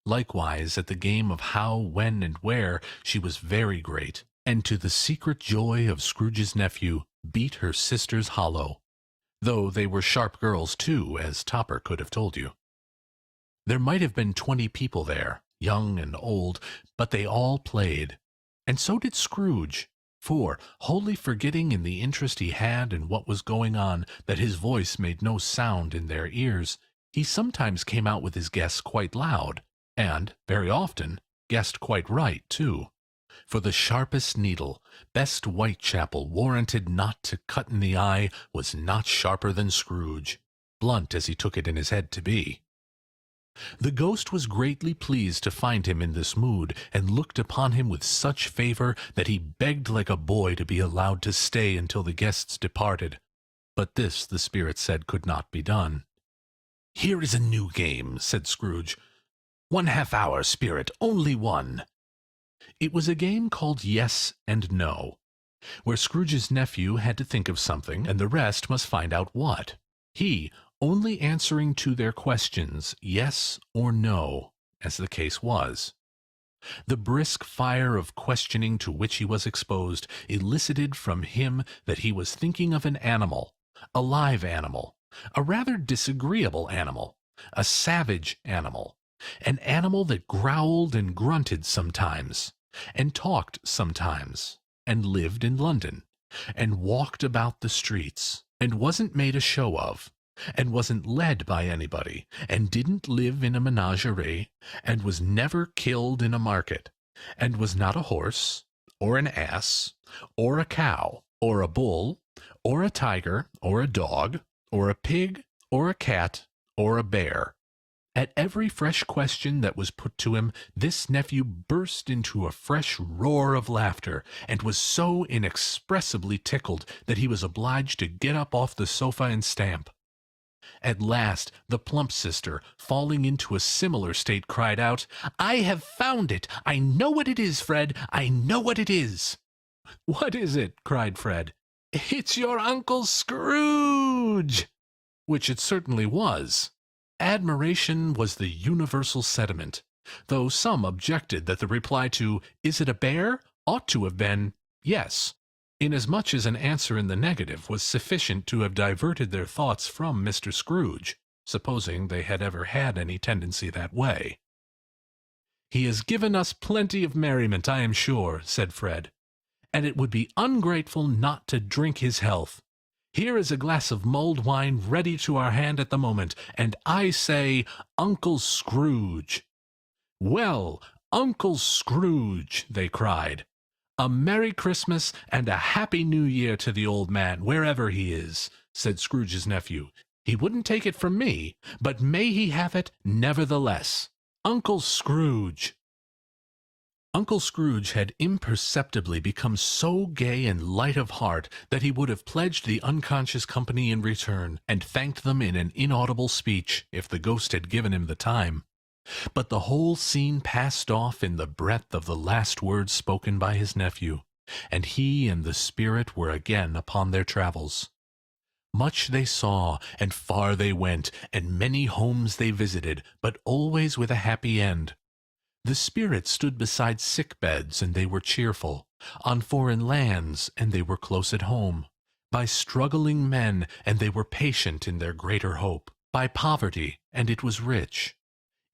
Speaker 1: Likewise, at the game of how, when, and where, she was very great, and to the secret joy of Scrooge's nephew, beat her sisters hollow. Though they were sharp girls, too, as Topper could have told you. There might have been 20 people there, young and old, but they all played. And so did Scrooge, for, wholly forgetting in the interest he had in what was going on that his voice made no sound in their ears, he sometimes came out with his guess quite loud, and, very often, guessed quite right, too. For the sharpest needle, best Whitechapel warranted not to cut in the eye, was not sharper than Scrooge, blunt as he took it in his head to be. The ghost was greatly pleased to find him in this mood, and looked upon him with such favor that he begged like a boy to be allowed to stay until the guests departed. But this, the spirit said, could not be done. "Here is a new game," said Scrooge. "1/2 hour, spirit, only one." It was a game called Yes and No, where Scrooge's nephew had to think of something, and the rest must find out what. He only answering to their questions yes or no, as the case was. The brisk fire of questioning to which he was exposed elicited from him that he was thinking of an animal, a live animal, a rather disagreeable animal, a savage animal, an animal that growled and grunted sometimes, and talked sometimes, and lived in London, and walked about the streets, and wasn't made a show of, and wasn't led by anybody, and didn't live in a menagerie, and was never killed in a market, and was not a horse, or an ass, or a cow, or a bull, or a tiger, or a dog, or a pig, or a cat, or a bear. At every fresh question that was put to him, this nephew burst into a fresh roar of laughter, and was so inexpressibly tickled that he was obliged to get up off the sofa and stamp. At last, the plump sister, falling into a similar state, cried out, "I have found it! I know what it is, Fred! I know what it is!" "What is it?" cried Fred. "It's your Uncle Scrooge!" Which it certainly was. Admiration was the universal sentiment, though some objected that the reply to "Is it a bear?" ought to have been "Yes," inasmuch as an answer in the negative was sufficient to have diverted their thoughts from Mr. Scrooge, supposing they had ever had any tendency that way. "He has given us plenty of merriment, I am sure," said Fred, "and it would be ungrateful not to drink his health. Here is a glass of mulled wine ready to our hand at the moment, and I say, Uncle Scrooge." "Well, Uncle Scrooge," they cried. "A Merry Christmas and a Happy New Year to the old man, wherever he is," said Scrooge's nephew. He wouldn't take it from me, but may he have it nevertheless. Uncle Scrooge! Uncle Scrooge had imperceptibly become so gay and light of heart that he would have pledged the unconscious company in return, and thanked them in an inaudible speech, if the ghost had given him the time. But the whole scene passed off in the breath of the last words spoken by his nephew, and he and the spirit were again upon their travels. Much they saw, and far they went, and many homes they visited, but always with a happy end. The spirit stood beside sick beds, and they were cheerful; on foreign lands, and they were close at home; by struggling men, and they were patient in their greater hope; by poverty, and it was rich;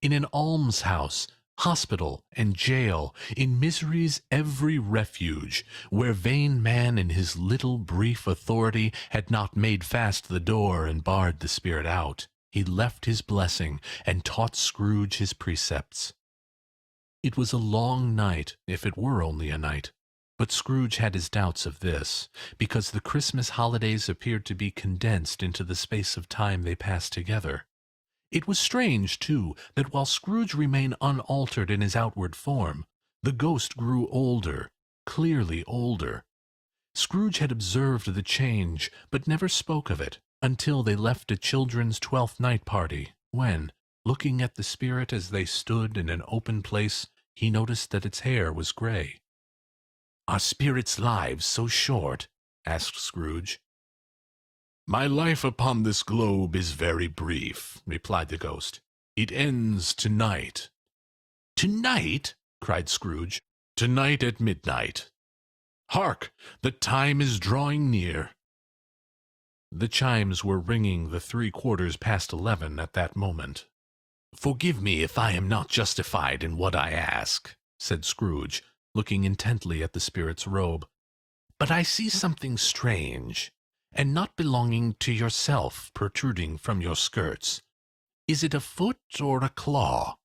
Speaker 1: in an almshouse, hospital, and jail, in misery's every refuge, where vain man in his little brief authority had not made fast the door and barred the spirit out, he left his blessing, and taught Scrooge his precepts. It was a long night, if it were only a night, but Scrooge had his doubts of this, because the Christmas holidays appeared to be condensed into the space of time they passed together. It was strange, too, that while Scrooge remained unaltered in his outward form, the ghost grew older, clearly older. Scrooge had observed the change, but never spoke of it, until they left a children's 12th night party, when, looking at the spirit as they stood in an open place, he noticed that its hair was grey. "Are spirits' lives so short?" asked Scrooge. "My life upon this globe is very brief," replied the ghost. "It ends tonight." "Tonight?" cried Scrooge. "Tonight at midnight. Hark! The time is drawing near." The chimes were ringing the 11:75 at that moment. "Forgive me if I am not justified in what I ask," said Scrooge, looking intently at the spirit's robe, "but I see something strange, and not belonging to yourself, protruding from your skirts. Is it a foot or a claw?"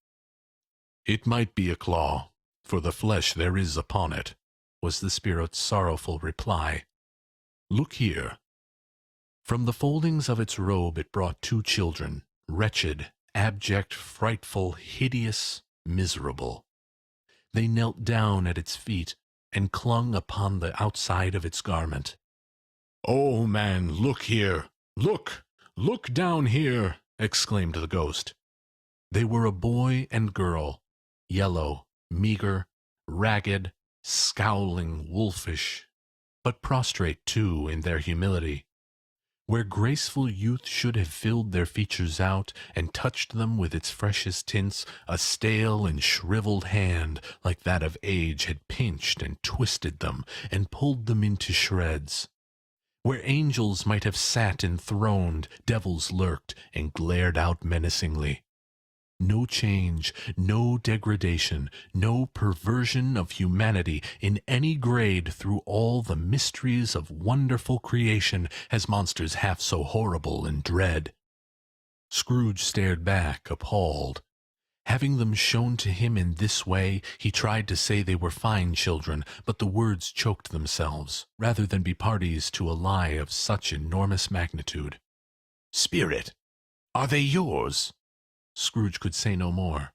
Speaker 1: "It might be a claw, for the flesh there is upon it," was the spirit's sorrowful reply. "Look here." From the foldings of its robe it brought 2 children, wretched, abject, frightful, hideous, miserable. They knelt down at its feet, and clung upon the outside of its garment. "Oh, man, look here! Look! Look down here!" exclaimed the ghost. They were a boy and girl, yellow, meagre, ragged, scowling, wolfish, but prostrate, too, in their humility. Where graceful youth should have filled their features out, and touched them with its freshest tints, a stale and shriveled hand, like that of age, had pinched and twisted them, and pulled them into shreds. Where angels might have sat enthroned, devils lurked, and glared out menacingly. No change, no degradation, no perversion of humanity in any grade through all the mysteries of wonderful creation has monsters half so horrible and dread. Scrooge stared back, appalled. Having them shown to him in this way, he tried to say they were fine children, but the words choked themselves, rather than be parties to a lie of such enormous magnitude. "Spirit, are they yours?" Scrooge could say no more.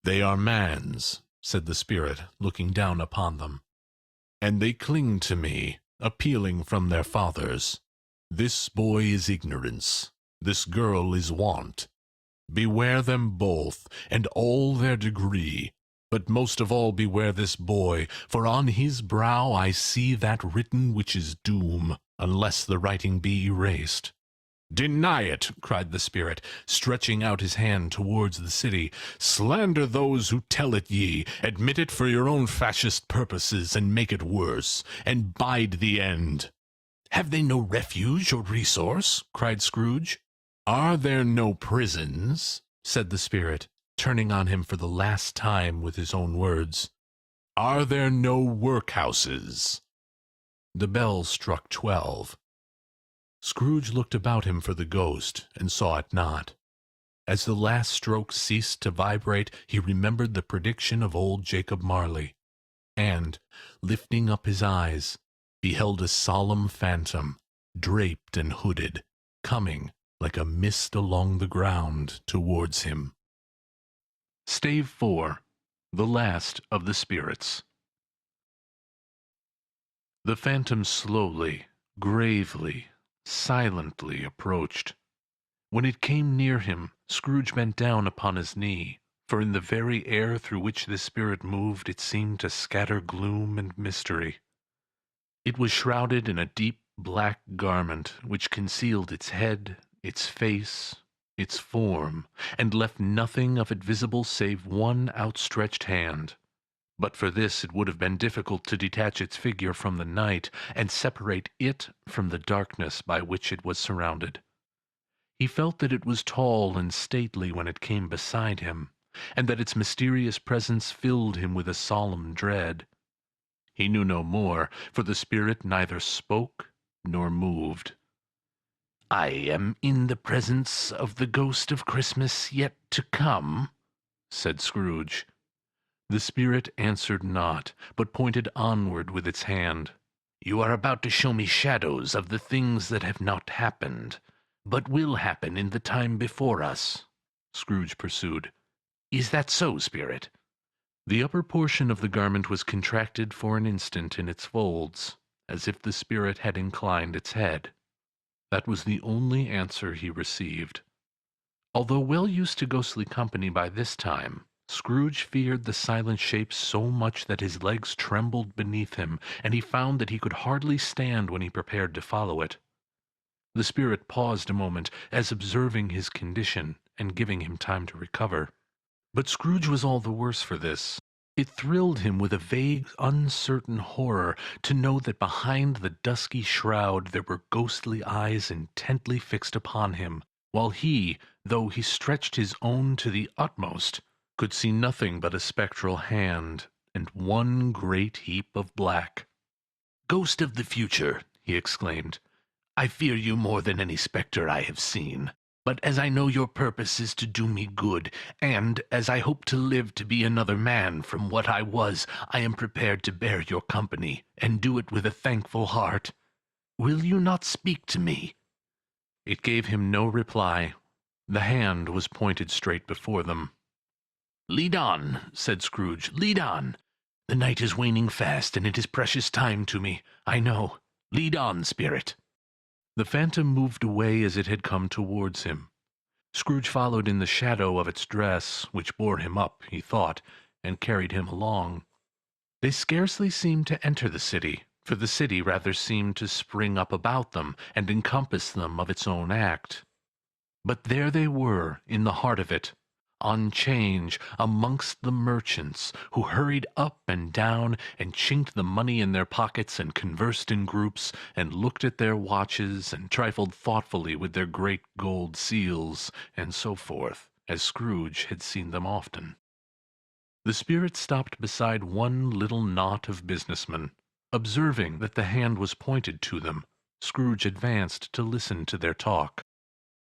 Speaker 1: "They are man's," said the spirit, looking down upon them. "And they cling to me, appealing from their fathers. This boy is ignorance, this girl is want. Beware them both, and all their degree, but most of all beware this boy, for on his brow I see that written which is doom, unless the writing be erased." "Deny it!" cried the spirit, stretching out his hand towards the city. "Slander those who tell it ye, admit it for your own fascist purposes, and make it worse, and bide the end." "Have they no refuge or resource?" cried Scrooge. "Are there no prisons?" said the spirit, turning on him for the last time with his own words. "Are there no workhouses?" The bell struck 12. Scrooge looked about him for the ghost, and saw it not. As the last stroke ceased to vibrate, he remembered the prediction of old Jacob Marley, and, lifting up his eyes, beheld a solemn phantom, draped and hooded, coming, like a mist along the ground towards him. Stave 4. The Last of the Spirits. The phantom slowly, gravely, silently approached. When it came near him, Scrooge bent down upon his knee, for in the very air through which the spirit moved it seemed to scatter gloom and mystery. It was shrouded in a deep black garment which concealed its head, its face, its form, and left nothing of it visible save one outstretched hand. But for this it would have been difficult to detach its figure from the night, and separate it from the darkness by which it was surrounded. He felt that it was tall and stately when it came beside him, and that its mysterious presence filled him with a solemn dread. He knew no more, for the spirit neither spoke nor moved. "I am in the presence of the ghost of Christmas yet to come," said Scrooge. The spirit answered not, but pointed onward with its hand. "You are about to show me shadows of the things that have not happened, but will happen in the time before us," Scrooge pursued. "Is that so, spirit?" The upper portion of the garment was contracted for an instant in its folds, as if the spirit had inclined its head. That was the only answer he received. Although well used to ghostly company by this time, Scrooge feared the silent shape so much that his legs trembled beneath him, and he found that he could hardly stand when he prepared to follow it. The spirit paused a moment, as observing his condition, and giving him time to recover. But Scrooge was all the worse for this. It thrilled him with a vague, uncertain horror to know that behind the dusky shroud there were ghostly eyes intently fixed upon him, while he, though he stretched his own to the utmost, could see nothing but a spectral hand, and one great heap of black. "Ghost of the future," he exclaimed, "I fear you more than any spectre I have seen. But as I know your purpose is to do me good, and as I hope to live to be another man from what I was, I am prepared to bear your company, and do it with a thankful heart. Will you not speak to me?" It gave him no reply. The hand was pointed straight before them. "Lead on," said Scrooge, "lead on. The night is waning fast, and it is precious time to me, I know. Lead on, spirit." The phantom moved away as it had come towards him. Scrooge followed in the shadow of its dress, which bore him up, he thought, and carried him along. They scarcely seemed to enter the city, for the city rather seemed to spring up about them, and encompass them of its own act. But there they were, in the heart of it, on 'Change, amongst the merchants, who hurried up and down, and chinked the money in their pockets, and conversed in groups, and looked at their watches, and trifled thoughtfully with their great gold seals, and so forth, as Scrooge had seen them often. The spirit stopped beside one little knot of businessmen. Observing that the hand was pointed to them, Scrooge advanced to listen to their talk.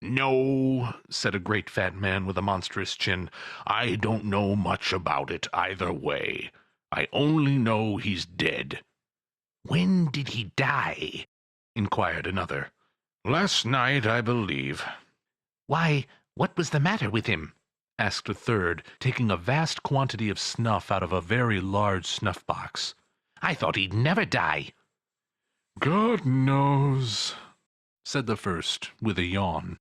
Speaker 1: "No," said a great fat man with a monstrous chin, "I don't know much about it either way. I only know he's dead." "When did he die?" inquired another. "Last night, I believe." "Why, what was the matter with him?" asked a third, taking a vast quantity of snuff out of a very large snuff-box. "I thought he'd never die." "God knows," said the first, with a yawn.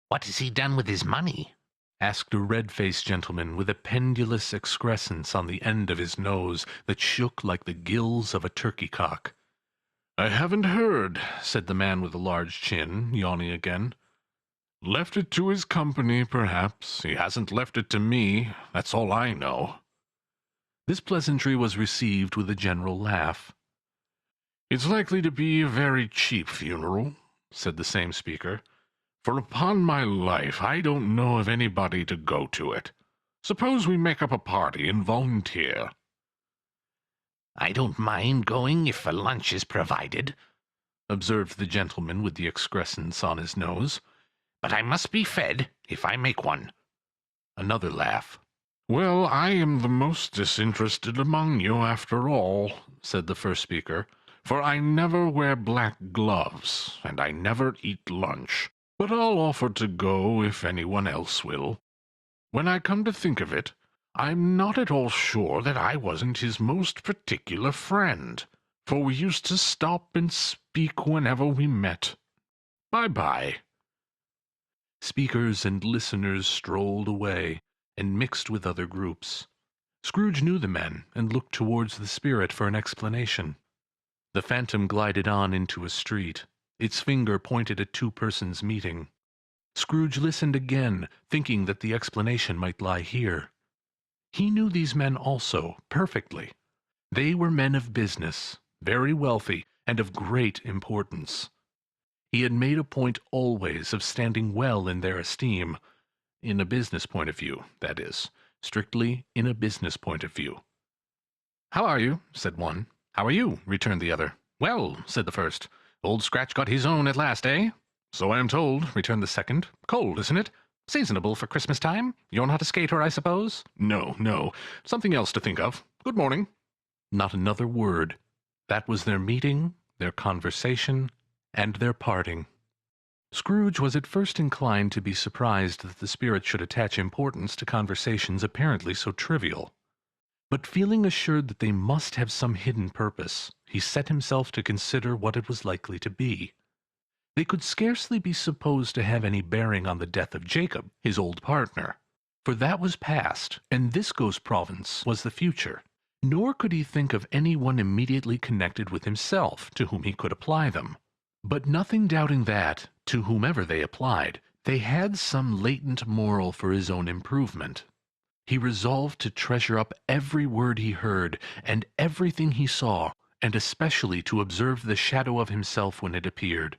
Speaker 1: "What has he done with his money?" asked a red-faced gentleman with a pendulous excrescence on the end of his nose that shook like the gills of a turkey-cock. "I haven't heard," said the man with the large chin, yawning again. "Left it to his company, perhaps. He hasn't left it to me, that's all I know." This pleasantry was received with a general laugh. "It's likely to be a very cheap funeral," said the same speaker. "For upon my life, I don't know of anybody to go to it. Suppose we make up a party and volunteer." "I don't mind going if a lunch is provided," observed the gentleman with the excrescence on his nose. "But I must be fed if I make one." Another laugh. "Well, I am the most disinterested among you, after all," said the first speaker, "for I never wear black gloves, and I never eat lunch. but I'll offer to go if anyone else will. When I come to think of it, I'm not at all sure that I wasn't his most particular friend, for we used to stop and speak whenever we met. Bye-bye." Speakers and listeners strolled away and mixed with other groups. Scrooge knew the men and looked towards the spirit for an explanation. The phantom glided on into a street. Its finger pointed at two persons meeting. Scrooge listened again, thinking that the explanation might lie here. He knew these men also, perfectly. They were men of business, very wealthy, and of great importance. He had made a point always of standing well in their esteem, in a business point of view, that is, strictly in a business point of view. "How are you?" said one. "How are you?" returned the other. "Well," said the first, "Old Scratch got his own at last, eh?" "So I am told," returned the second. "Cold, isn't it? Seasonable for Christmas time? You're not a skater, I suppose?" "No, no. Something else to think of. Good morning." Not another word. That was their meeting, their conversation, and their parting. Scrooge was at first inclined to be surprised that the spirit should attach importance to conversations apparently so trivial. But feeling assured that they must have some hidden purpose, he set himself to consider what it was likely to be. They could scarcely be supposed to have any bearing on the death of Jacob, his old partner, for that was past, and this ghost province was the future. Nor could he think of any one immediately connected with himself to whom he could apply them. But nothing doubting that, to whomever they applied, they had some latent moral for his own improvement. He resolved to treasure up every word he heard, and everything he saw, and especially to observe the shadow of himself when it appeared.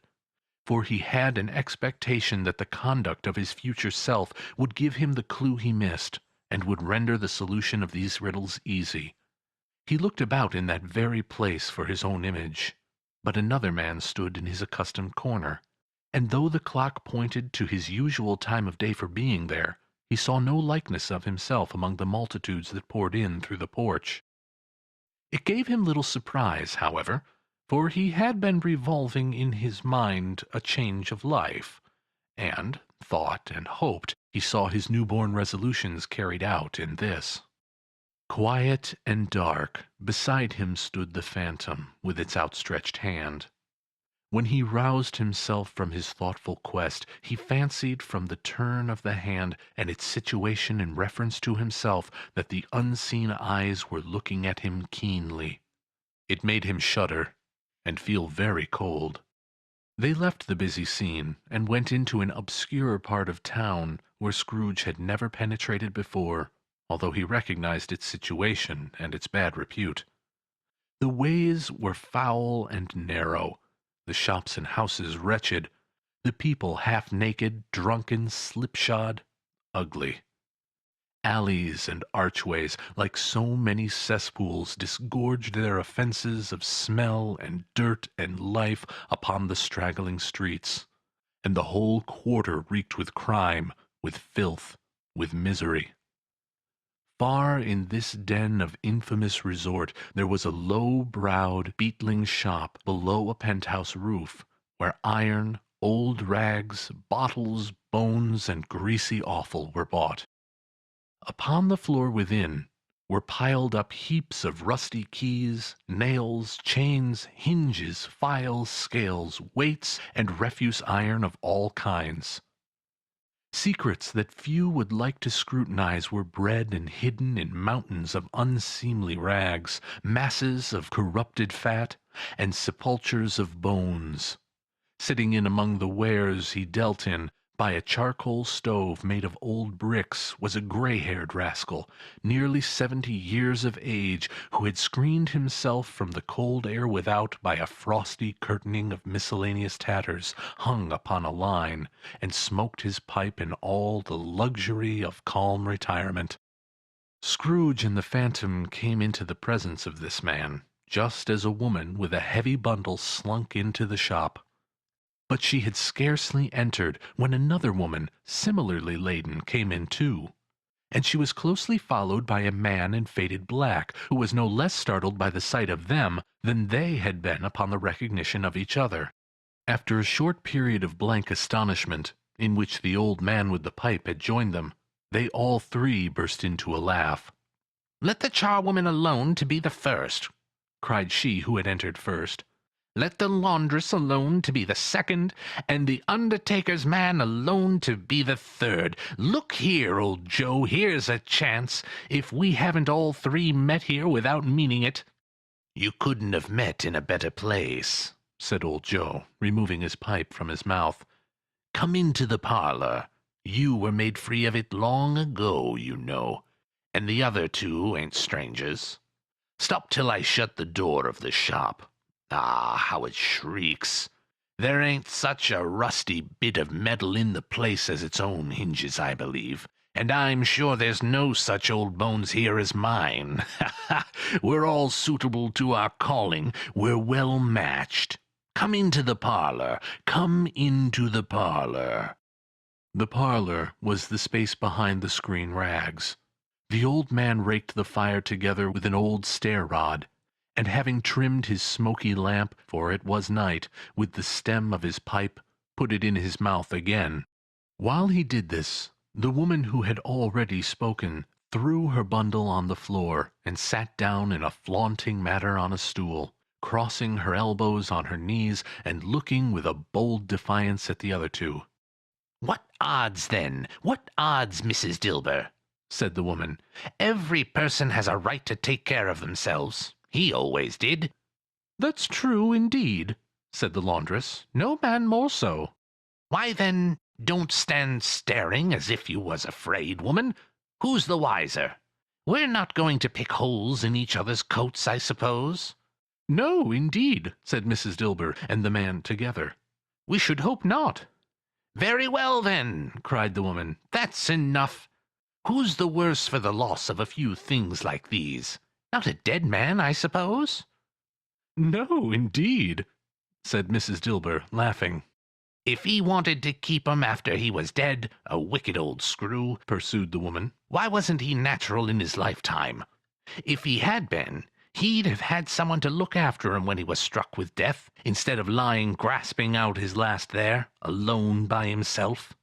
Speaker 1: For he had an expectation that the conduct of his future self would give him the clue he missed, and would render the solution of these riddles easy. He looked about in that very place for his own image, but another man stood in his accustomed corner, and though the clock pointed to his usual time of day for being there, he saw no likeness of himself among the multitudes that poured in through the porch. It gave him little surprise, however, for he had been revolving in his mind a change of life, and thought and hoped he saw his newborn resolutions carried out in this. Quiet and dark, beside him stood the phantom, with its outstretched hand. When he roused himself from his thoughtful quest, he fancied from the turn of the hand and its situation in reference to himself that the unseen eyes were looking at him keenly. It made him shudder, and feel very cold. They left the busy scene, and went into an obscure part of town where Scrooge had never penetrated before, although he recognized its situation and its bad repute. The ways were foul and narrow, the shops and houses wretched, the people half-naked, drunken, slipshod, ugly. Alleys and archways, like so many cesspools, disgorged their offences of smell and dirt and life upon the straggling streets, and the whole quarter reeked with crime, with filth, with misery. Far in this den of infamous resort there was a low-browed, beetling shop below a penthouse roof, where iron, old rags, bottles, bones, and greasy offal were bought. Upon the floor within were piled up heaps of rusty keys, nails, chains, hinges, files, scales, weights, and refuse iron of all kinds. Secrets that few would like to scrutinize were bred and hidden in mountains of unseemly rags, masses of corrupted fat, and sepulchres of bones. Sitting in among the wares he dealt in, by a charcoal stove made of old bricks, was a grey-haired rascal, nearly 70 years of age, who had screened himself from the cold air without by a frosty curtaining of miscellaneous tatters hung upon a line, and smoked his pipe in all the luxury of calm retirement. Scrooge and the phantom came into the presence of this man, just as a woman with a heavy bundle slunk into the shop. But she had scarcely entered when another woman, similarly laden, came in too, and she was closely followed by a man in faded black, who was no less startled by the sight of them than they had been upon the recognition of each other. After a short period of blank astonishment, in which the old man with the pipe had joined them, they all three burst into a laugh. "Let the charwoman alone to be the first," cried she who had entered first. "Let the laundress alone to be the second, and the undertaker's man alone to be the third. Look here, old Joe, here's a chance, if we haven't all three met here without meaning it." "You couldn't have met in a better place," said old Joe, removing his pipe from his mouth. "Come into the parlor. You were made free of it long ago, you know, and the other two ain't strangers. Stop till I shut the door of the shop. Ah, how it shrieks! There ain't such a rusty bit of metal in the place as its own hinges, I believe, and I'm sure there's no such old bones here as mine. Ha ha! We're all suitable to our calling. We're well matched. Come into the parlor. Come into the parlor." The parlor was the space behind the screen rags. The old man raked the fire together with an old stair-rod, and having trimmed his smoky lamp, for it was night, with the stem of his pipe, put it in his mouth again. While he did this, the woman who had already spoken threw her bundle on the floor, and sat down in a flaunting manner on a stool, crossing her elbows on her knees, and looking with a bold defiance at the other two. "What odds, then? What odds, Mrs. Dilber?" said the woman. "Every person has a right to take care of themselves. He always did." "That's true, indeed," said the laundress. "No man more so." "Why, then, don't stand staring as if you was afraid, woman. Who's the wiser? We're not going to pick holes in each other's coats, I suppose?" "No, indeed," said Mrs. Dilber and the man together. "We should hope not." "Very well, then," cried the woman. "That's enough. Who's the worse for the loss of a few things like these? Not a dead man, I suppose?" "No, indeed," said Mrs. Dilber, laughing. "If he wanted to keep 'em after he was dead, a wicked old screw," pursued the woman, "why wasn't he natural in his lifetime? If he had been, he'd have had someone to look after him when he was struck with death, instead of lying grasping out his last there, alone by himself."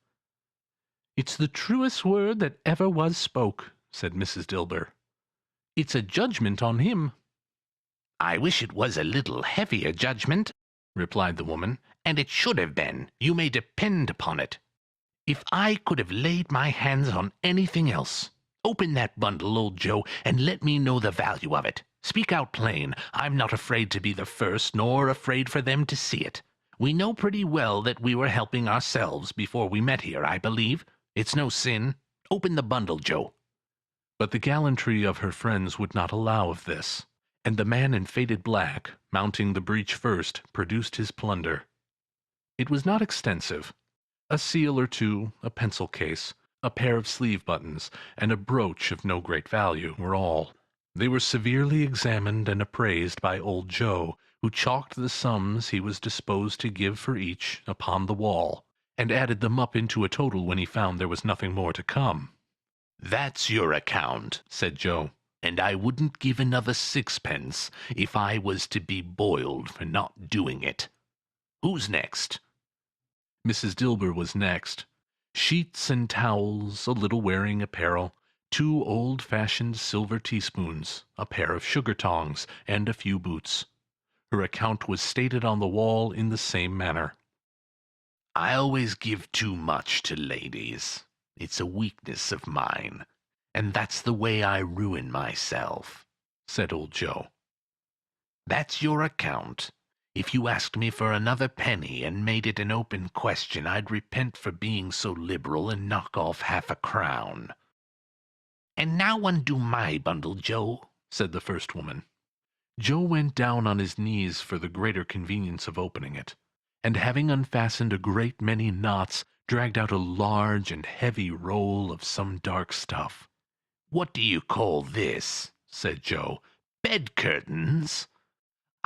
Speaker 1: "It's the truest word that ever was spoke," said Mrs. Dilber. "It's a judgment on him." "I wish it was a little heavier judgment," replied the woman, "and it should have been, you may depend upon it. If I could have laid my hands on anything else. Open that bundle, old Joe, and let me know the value of it. Speak out plain. I'm not afraid to be the first, nor afraid for them to see it. We know pretty well that we were helping ourselves before we met here, I believe. It's no sin. Open the bundle, Joe." But the gallantry of her friends would not allow of this, and the man in faded black, mounting the breach first, produced his plunder. It was not extensive. A seal or two, a pencil case, a pair of sleeve buttons, and a brooch of no great value were all. They were severely examined and appraised by old Joe, who chalked the sums he was disposed to give for each upon the wall, and added them up into a total when he found there was nothing more to come. "That's your account," said Joe, "and I wouldn't give another sixpence if I was to be boiled for not doing it. Who's next?" Mrs. Dilber was next. Sheets and towels, a little wearing apparel, 2 old-fashioned silver teaspoons, a pair of sugar tongs, and a few boots. Her account was stated on the wall in the same manner. "I always give too much to ladies. It's a weakness of mine, and that's the way I ruin myself," said old Joe. "That's your account. If you asked me for another penny and made it an open question, I'd repent for being so liberal and knock off half a crown." "And now undo my bundle, Joe," said the first woman. Joe went down on his knees for the greater convenience of opening it, and having unfastened a great many knots, dragged out a large and heavy roll of some dark stuff. "What do you call this?" said Joe. "Bed curtains?"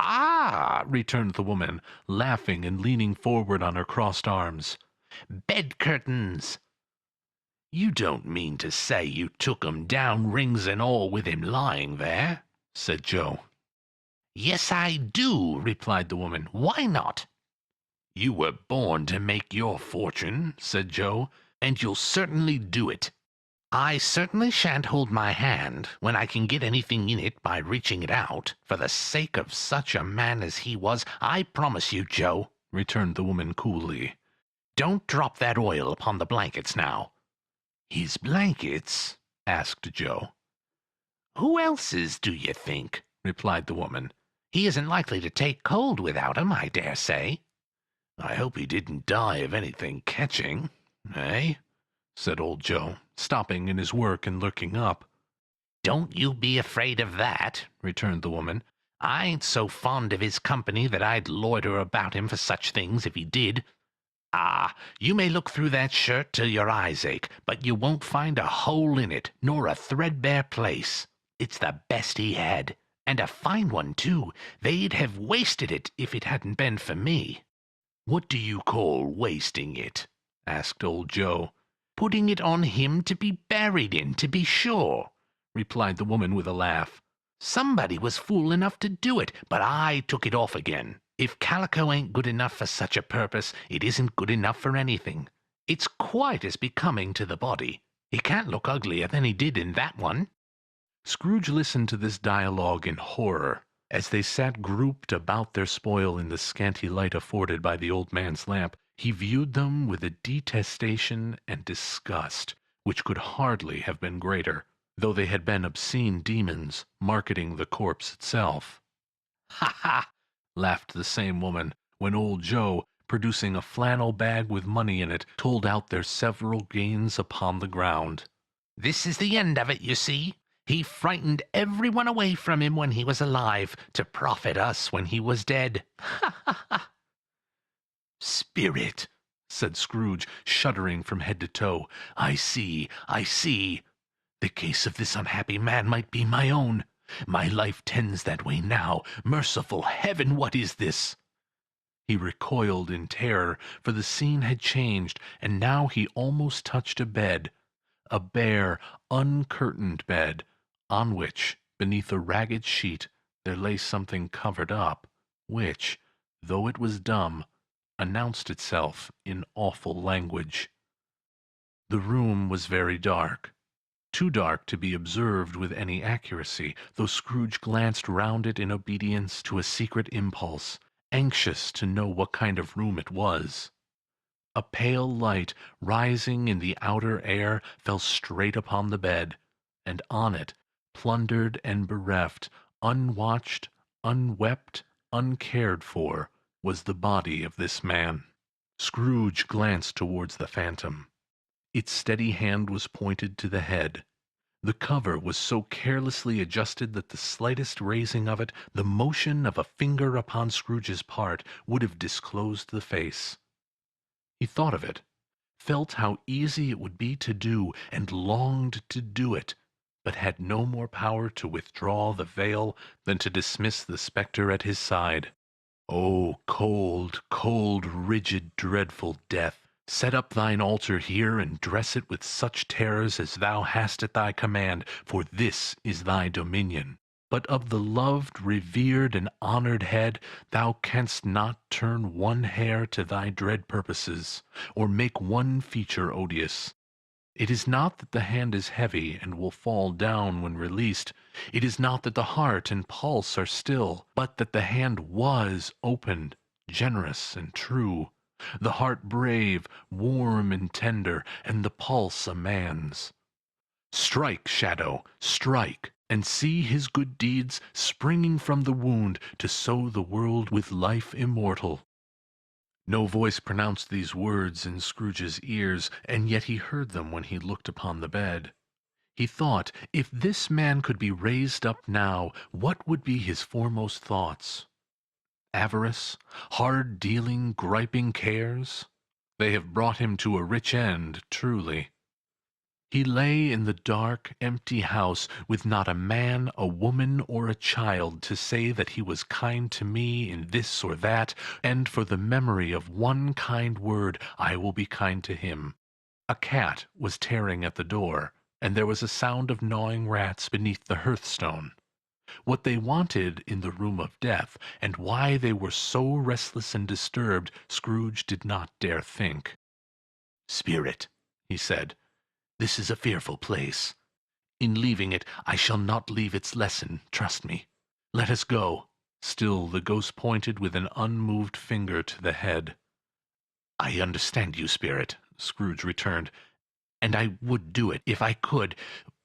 Speaker 1: "Ah!" returned the woman, laughing and leaning forward on her crossed arms. "Bed curtains! You don't mean to say you took 'em down, rings and all, with him lying there?" said Joe. "Yes, I do," replied the woman. "Why not?" "You were born to make your fortune," said Joe, "and you'll certainly do it." "I certainly shan't hold my hand when I can get anything in it by reaching it out, for the sake of such a man as he was, I promise you, Joe," returned the woman coolly. "Don't drop that oil upon the blankets now." "His blankets?" asked Joe. "Who else's, do you think?" replied the woman. "He isn't likely to take cold without 'em, I dare say." "I hope he didn't die of anything catching, eh?" said old Joe, stopping in his work and looking up. "Don't you be afraid of that," returned the woman. "I ain't so fond of his company that I'd loiter about him for such things if he did. Ah, you may look through that shirt till your eyes ache, but you won't find a hole in it, nor a threadbare place. It's the best he had, and a fine one, too. They'd have wasted it if it hadn't been for me." "What do you call wasting it?" asked old Joe. "Putting it on him to be buried in, to be sure," replied the woman with a laugh. "Somebody was fool enough to do it, but I took it off again. If calico ain't good enough for such a purpose, it isn't good enough for anything. It's quite as becoming to the body. He can't look uglier than he did in that one." Scrooge listened to this dialogue in horror, as they sat grouped about their spoil in the scanty light afforded by the old man's lamp. He viewed them with a detestation and disgust which could hardly have been greater, though they had been obscene demons marketing the corpse itself. "Ha, ha!" laughed the same woman, when old Joe, producing a flannel bag with money in it, told out their several gains upon the ground. "This is the end of it, you see. He frightened everyone away from him when he was alive, to profit us when he was dead. Ha, ha, ha!" "Spirit!" said Scrooge, shuddering from head to toe. "I see, I see. The case of this unhappy man might be my own. My life tends that way now. Merciful Heaven, what is this?" He recoiled in terror, for the scene had changed, and now he almost touched a bed, a bare, uncurtained bed, on which, beneath a ragged sheet, there lay something covered up, which, though it was dumb, announced itself in awful language. The room was very dark, too dark to be observed with any accuracy, though Scrooge glanced round it in obedience to a secret impulse, anxious to know what kind of room it was. A pale light, rising in the outer air, fell straight upon the bed, and on it, plundered and bereft, unwatched, unwept, uncared for, was the body of this man. Scrooge glanced towards the phantom. Its steady hand was pointed to the head. The cover was so carelessly adjusted that the slightest raising of it, the motion of a finger upon Scrooge's part, would have disclosed the face. He thought of it, felt how easy it would be to do, and longed to do it, but had no more power to withdraw the veil than to dismiss the spectre at his side. "O cold, cold, rigid, dreadful death! Set up thine altar here, and dress it with such terrors as thou hast at thy command, for this is thy dominion. But of the loved, revered, and honored head, thou canst not turn one hair to thy dread purposes, or make one feature odious. It is not that the hand is heavy and will fall down when released. It is not that the heart and pulse are still, but that the hand was opened, generous and true, the heart brave, warm and tender, and the pulse a man's. Strike, shadow, strike, and see his good deeds springing from the wound to sow the world with life immortal." No voice pronounced these words in Scrooge's ears, and yet he heard them when he looked upon the bed. He thought, if this man could be raised up now, what would be his foremost thoughts? Avarice, hard-dealing, griping cares? They have brought him to a rich end, truly. He lay in the dark, empty house, with not a man, a woman, or a child to say that he was kind to me in this or that, and for the memory of one kind word I will be kind to him. A cat was tearing at the door, and there was a sound of gnawing rats beneath the hearthstone. What they wanted in the room of death, and why they were so restless and disturbed, Scrooge did not dare think. "Spirit," he said, "this is a fearful place. In leaving it, I shall not leave its lesson, trust me. Let us go." Still the ghost pointed with an unmoved finger to the head. "I understand you, Spirit," Scrooge returned, "and I would do it if I could,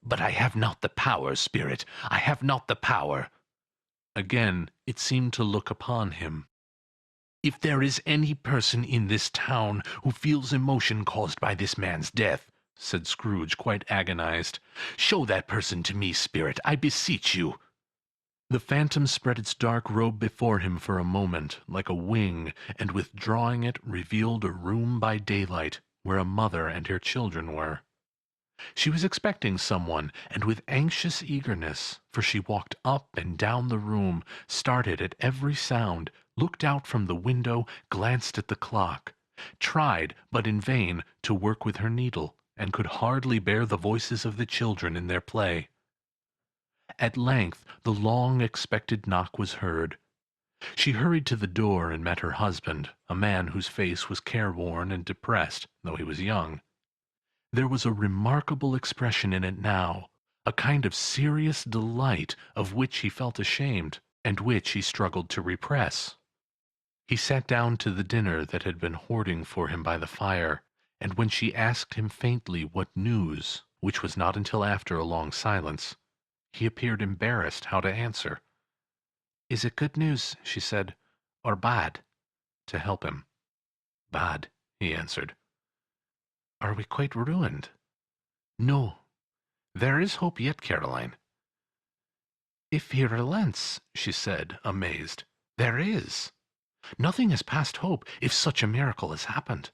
Speaker 1: but I have not the power, Spirit. I have not the power." Again it seemed to look upon him. "If there is any person in this town who feels emotion caused by this man's death," said Scrooge, quite agonized, "show that person to me, Spirit, I beseech you." The phantom spread its dark robe before him for a moment, like a wing, and withdrawing it, revealed a room by daylight, where a mother and her children were. She was expecting someone, and with anxious eagerness, for she walked up and down the room, started at every sound, looked out from the window, glanced at the clock, tried, but in vain, to work with her needle, and could hardly bear the voices of the children in their play. At length the long-expected knock was heard. She hurried to the door and met her husband, a man whose face was careworn and depressed, though he was young. There was a remarkable expression in it now, a kind of serious delight of which he felt ashamed, and which he struggled to repress. He sat down to the dinner that had been hoarding for him by the fire, and when she asked him faintly what news, which was not until after a long silence, he appeared embarrassed how to answer. "Is it good news," she said, "or bad?" to help him. "Bad," he answered. "Are we quite ruined?" "No. There is hope yet, Caroline." "If he relents," she said, amazed, "there is. Nothing is past hope, if such a miracle has happened."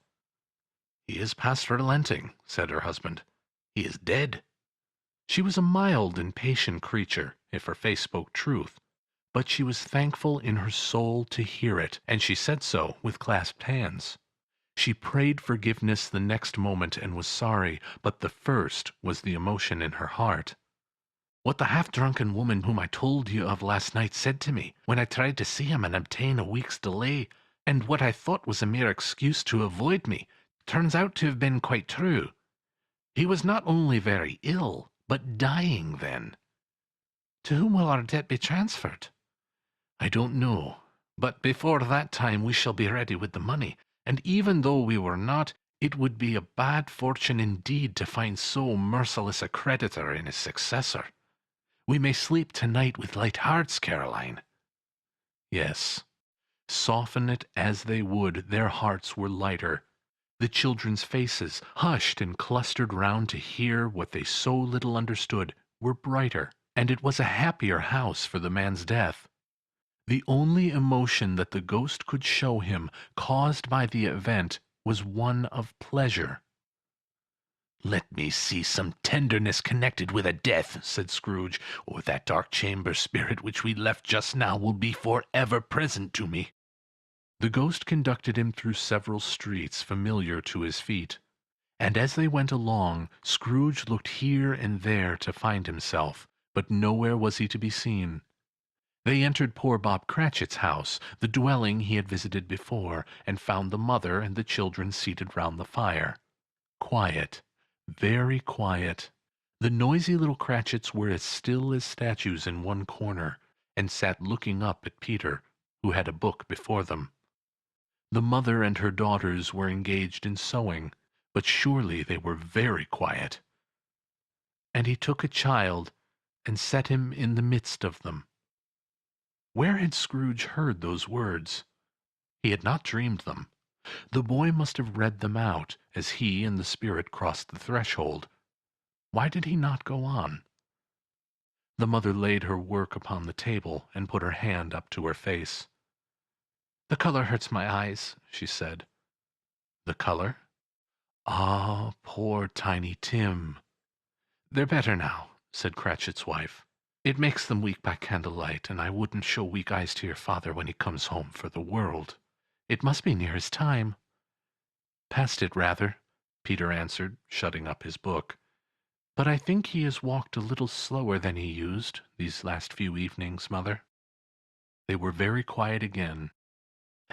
Speaker 1: "He is past relenting," said her husband. "He is dead." She was a mild and patient creature, if her face spoke truth, but she was thankful in her soul to hear it, and she said so with clasped hands. She prayed forgiveness the next moment and was sorry, but the first was the emotion in her heart. "What the half-drunken woman whom I told you of last night said to me, when I tried to see him and obtain a week's delay, and what I thought was a mere excuse to avoid me, turns out to have been quite true. He was not only very ill, but dying then." "To whom will our debt be transferred?" "I don't know, but before that time we shall be ready with the money, and even though we were not, it would be a bad fortune indeed to find so merciless a creditor in his successor. We may sleep tonight with light hearts, Caroline." Yes, soften it as they would, their hearts were lighter. The children's faces, hushed and clustered round to hear what they so little understood, were brighter, and it was a happier house for the man's death. The only emotion that the ghost could show him, caused by the event, was one of pleasure. "Let me see some tenderness connected with a death," said Scrooge, "or that dark chamber spirit which we left just now will be for ever present to me." The ghost conducted him through several streets familiar to his feet, and as they went along, Scrooge looked here and there to find himself, but nowhere was he to be seen. They entered poor Bob Cratchit's house, the dwelling he had visited before, and found the mother and the children seated round the fire. Quiet, very quiet. The noisy little Cratchits were as still as statues in one corner, and sat looking up at Peter, who had a book before them. The mother and her daughters were engaged in sewing, but surely they were very quiet. And he took a child, and set him in the midst of them. Where had Scrooge heard those words? He had not dreamed them. The boy must have read them out, as he and the spirit crossed the threshold. Why did he not go on? The mother laid her work upon the table, and put her hand up to her face. "The color hurts my eyes," she said. "The color? Ah, poor Tiny Tim." "They're better now," said Cratchit's wife. "It makes them weak by candlelight, and I wouldn't show weak eyes to your father when he comes home for the world. It must be near his time." "Past it, rather," Peter answered, shutting up his book. But I think he has walked a little slower than he used, these last few evenings, mother." They were very quiet again.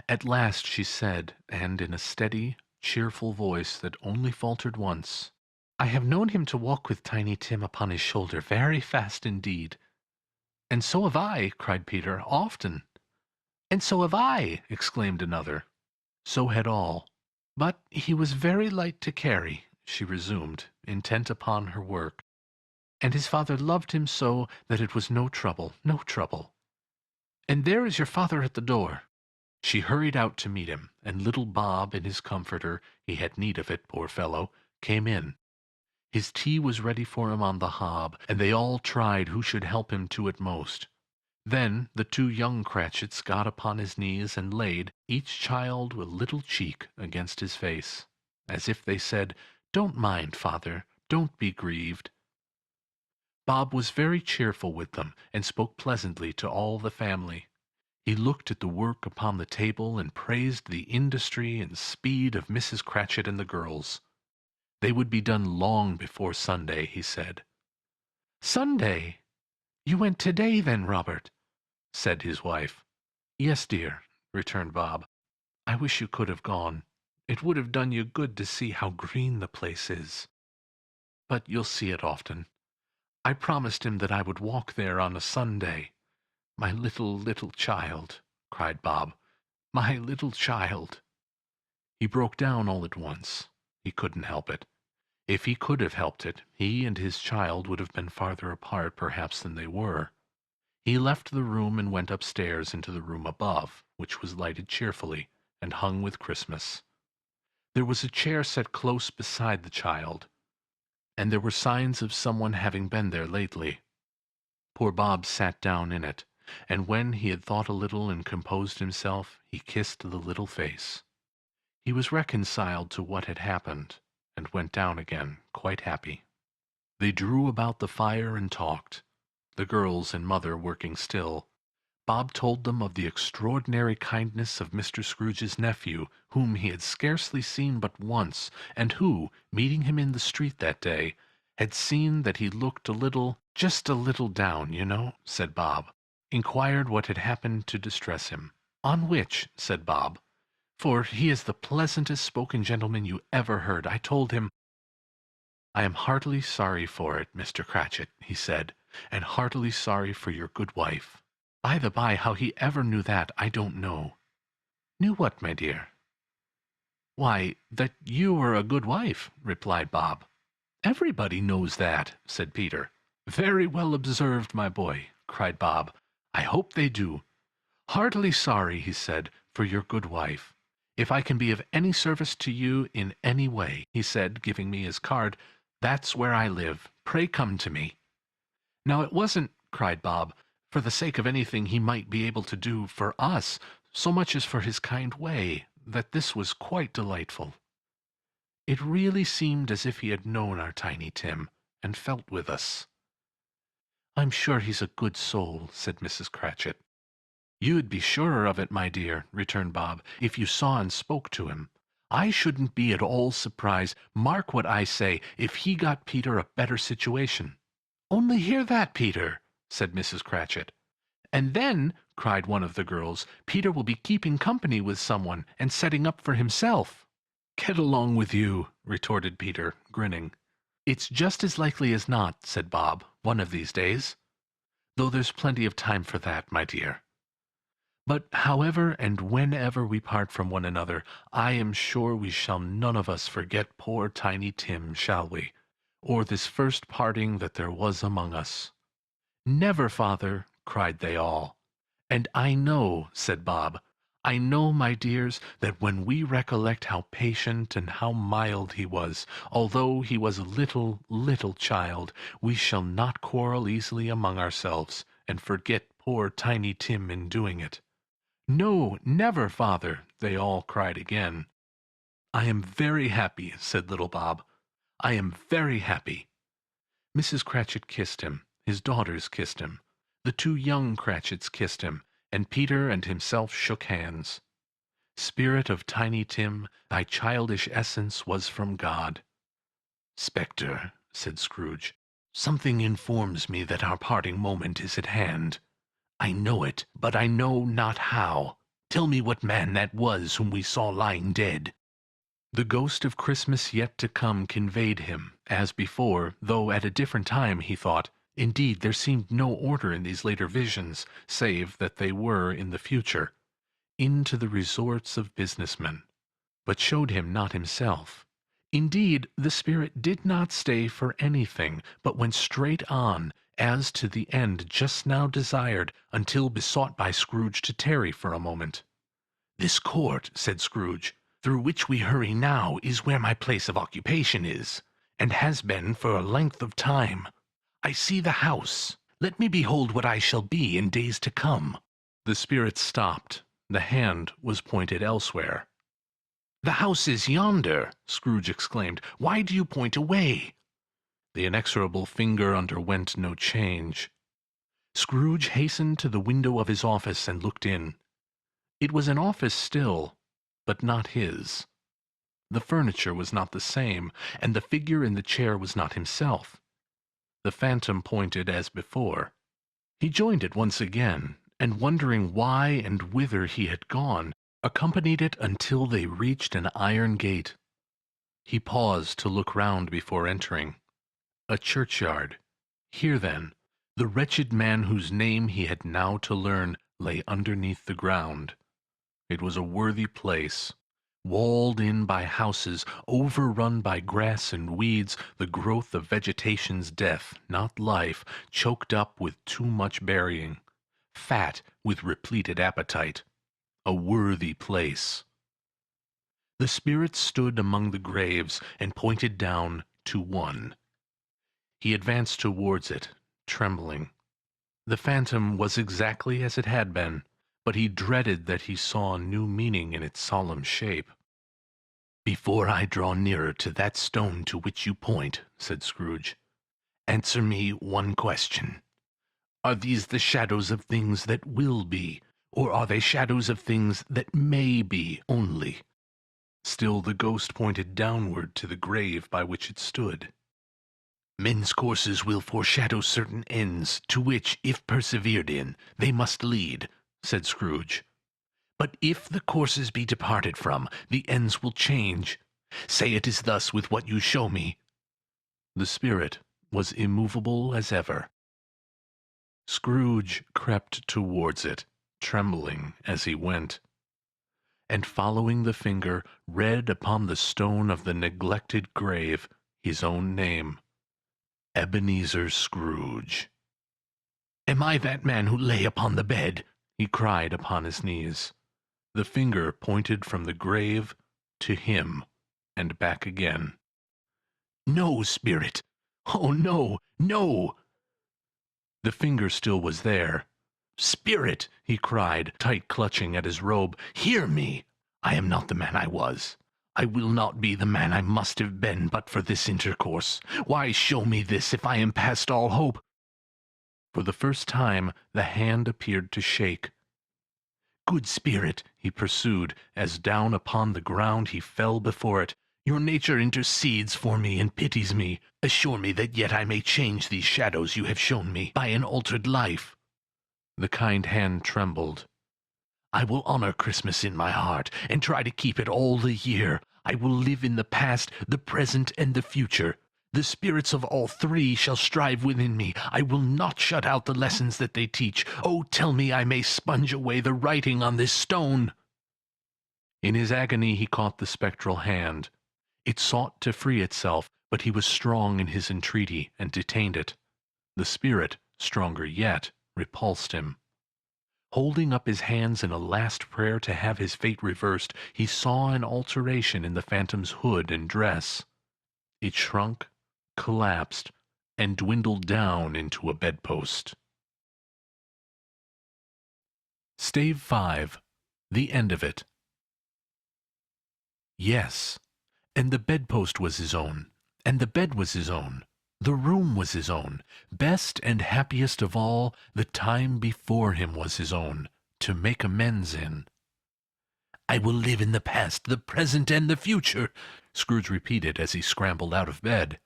Speaker 1: At last she said, and in a steady, cheerful voice that only faltered once, "I have known him to walk with Tiny Tim upon his shoulder very fast indeed." "And so have I," cried Peter, "often." "And so have I," exclaimed another. So had all. "But he was very light to carry," she resumed, intent upon her work. "And his father loved him so that it was no trouble, no trouble. And there is your father at the door." She hurried out to meet him, and little Bob in his comforter, he had need of it, poor fellow, came in. His tea was ready for him on the hob, and they all tried who should help him to it most. Then the two young Cratchits got upon his knees and laid, each child a little cheek against his face, as if they said, "Don't mind, father, don't be grieved." Bob was very cheerful with them, and spoke pleasantly to all the family. He looked at the work upon the table and praised the industry and speed of Mrs. Cratchit and the girls. They would be done long before Sunday, he said. "Sunday! You went to-day, then, Robert?" said his wife. "Yes, dear," returned Bob. "I wish you could have gone. It would have done you good to see how green the place is. But you'll see it often. I promised him that I would walk there on a Sunday. My little, little child," cried Bob. "My little child." He broke down all at once. He couldn't help it. If he could have helped it, he and his child would have been farther apart perhaps than they were. He left the room and went upstairs into the room above, which was lighted cheerfully, and hung with Christmas. There was a chair set close beside the child, and there were signs of someone having been there lately. Poor Bob sat down in it, and when he had thought a little and composed himself, he kissed the little face. He was reconciled to what had happened, and went down again, quite happy. They drew about the fire and talked, the girls and mother working still. Bob told them of the extraordinary kindness of Mr. Scrooge's nephew, whom he had scarcely seen but once, and who, meeting him in the street that day, had seen that he looked just a little down, you know, said Bob. Inquired what had happened to distress him. "On which," said Bob, "for he is the pleasantest spoken gentleman you ever heard, I told him—" "I am heartily sorry for it, Mr. Cratchit," he said, "and heartily sorry for your good wife. By the by, how he ever knew that, I don't know." "Knew what, my dear?" "Why, that you were a good wife," replied Bob. "Everybody knows that," said Peter. "Very well observed, my boy," cried Bob. "I hope they do. Heartily sorry," he said, "for your good wife. If I can be of any service to you in any way," he said, giving me his card, "that's where I live. Pray come to me." Now it wasn't, cried Bob, for the sake of anything he might be able to do for us, so much as for his kind way, that this was quite delightful. It really seemed as if he had known our Tiny Tim, and felt with us. "I'm sure he's a good soul," said Mrs. Cratchit. "You'd be surer of it, my dear," returned Bob, "if you saw and spoke to him. I shouldn't be at all surprised, mark what I say, if he got Peter a better situation." "Only hear that, Peter!" said Mrs. Cratchit. "And then," cried one of the girls, "Peter will be keeping company with someone, and setting up for himself." "Get along with you," retorted Peter, grinning. "It's just as likely as not," said Bob, "one of these days. Though there's plenty of time for that, my dear. But however and whenever we part from one another, I am sure we shall none of us forget poor Tiny Tim, shall we? Or this first parting that there was among us." "Never, father!" cried they all. "And I know," said Bob, "I know, my dears, that when we recollect how patient and how mild he was, although he was a little, little child, we shall not quarrel easily among ourselves, and forget poor Tiny Tim in doing it." "No, never, father!" they all cried again. "I am very happy," said little Bob. "I am very happy." Mrs. Cratchit kissed him, his daughters kissed him, the two young Cratchits kissed him, and Peter and himself shook hands. "Spirit of Tiny Tim, thy childish essence was from God." "Spectre," said Scrooge. "Something informs me that our parting moment is at hand. I know it, but I know not how. Tell me what man that was whom we saw lying dead." The ghost of Christmas yet to come conveyed him, as before, though at a different time, he thought. Indeed, there seemed no order in these later visions, save that they were in the future, into the resorts of businessmen, but showed him not himself. Indeed, the spirit did not stay for anything, but went straight on, as to the end just now desired, until besought by Scrooge to tarry for a moment. "This court," said Scrooge, "through which we hurry now, is where my place of occupation is, and has been for a length of time. I see the house. Let me behold what I shall be in days to come." The spirit stopped. The hand was pointed elsewhere. "The house is yonder," Scrooge exclaimed. "Why do you point away?" The inexorable finger underwent no change. Scrooge hastened to the window of his office and looked in. It was an office still, but not his. The furniture was not the same, and the figure in the chair was not himself. The phantom pointed as before. He joined it once again, and wondering why and whither he had gone, accompanied it until they reached an iron gate. He paused to look round before entering. A churchyard. Here, then, the wretched man whose name he had now to learn lay underneath the ground. It was a worthy place, walled in by houses, overrun by grass and weeds, the growth of vegetation's death, not life, choked up with too much burying, fat with repleted appetite. A worthy place. The spirit stood among the graves and pointed down to one. He advanced towards it, trembling. The phantom was exactly as it had been, but he dreaded that he saw new meaning in its solemn shape. "Before I draw nearer to that stone to which you point," said Scrooge, "answer me one question. Are these the shadows of things that will be, or are they shadows of things that may be only?" Still the ghost pointed downward to the grave by which it stood. "Men's courses will foreshadow certain ends, to which, if persevered in, they must lead," said Scrooge. "But if the courses be departed from, the ends will change. Say it is thus with what you show me." The spirit was immovable as ever. Scrooge crept towards it, trembling as he went, and following the finger, read upon the stone of the neglected grave his own name, Ebenezer Scrooge. "Am I that man who lay upon the bed?" he cried upon his knees. The finger pointed from the grave to him, and back again. "No, spirit! Oh, no, no!" The finger still was there. "Spirit!" he cried, tight clutching at his robe, "hear me! I am not the man I was. I will not be the man I must have been but for this intercourse. Why show me this if I am past all hope?" For the first time the hand appeared to shake. "Good spirit," he pursued, as down upon the ground he fell before it, "your nature intercedes for me and pities me. Assure me that yet I may change these shadows you have shown me, by an altered life." The kind hand trembled. "I will honor Christmas in my heart, and try to keep it all the year. I will live in the past, the present, and the future. The spirits of all three shall strive within me. I will not shut out the lessons that they teach. Oh, tell me I may sponge away the writing on this stone." In his agony he caught the spectral hand. It sought to free itself, but he was strong in his entreaty, and detained it. The spirit, stronger yet, repulsed him. Holding up his hands in a last prayer to have his fate reversed, he saw an alteration in the phantom's hood and dress. It shrunk, collapsed, and dwindled down into a bedpost. Stave 5. The end of it. Yes, and the bedpost was his own, and the bed was his own. The room was his own. Best and happiest of all, the time before him was his own, to make amends in. "I will live in the past, the present, and the future," Scrooge repeated as he scrambled out of bed.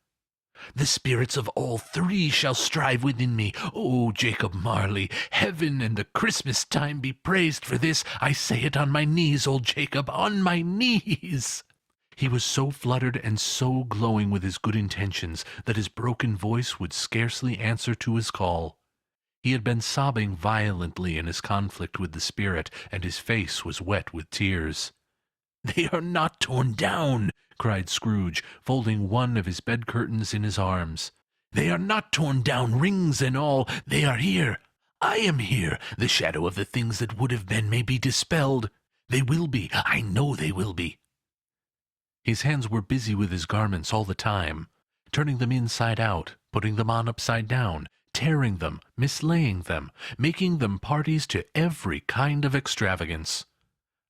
Speaker 1: The spirits of all three shall strive within me. Oh, Jacob Marley, heaven and the Christmas time be praised for this. I say it on my knees, old Jacob, on my knees." He was so fluttered and so glowing with his good intentions that his broken voice would scarcely answer to his call. He had been sobbing violently in his conflict with the spirit, and his face was wet with tears. "They are not torn down," cried Scrooge, folding one of his bed curtains in his arms. "They are not torn down, rings and all. They are here. I am here. The shadow of the things that would have been may be dispelled. They will be. I know they will be." His hands were busy with his garments all the time, turning them inside out, putting them on upside down, tearing them, mislaying them, making them parties to every kind of extravagance.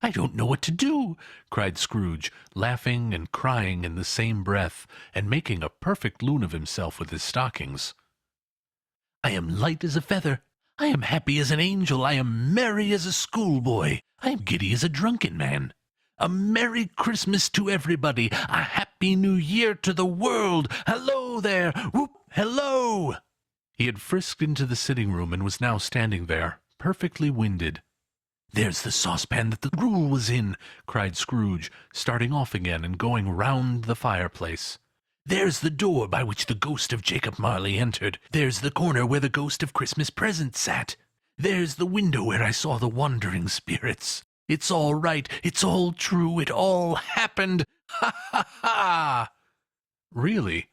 Speaker 1: "I don't know what to do," cried Scrooge, laughing and crying in the same breath, and making a perfect loon of himself with his stockings. "I am light as a feather. I am happy as an angel. I am merry as a schoolboy. I am giddy as a drunken man. A Merry Christmas to everybody. A Happy New Year to the world. Hello there. Whoop, hello." He had frisked into the sitting room and was now standing there, perfectly winded. "There's the saucepan that the gruel was in," cried Scrooge, starting off again and going round the fireplace. "There's the door by which the ghost of Jacob Marley entered. There's the corner where the ghost of Christmas Present sat. There's the window where I saw the wandering spirits. It's all right. It's all true. It all happened. Ha, ha, ha!" Really,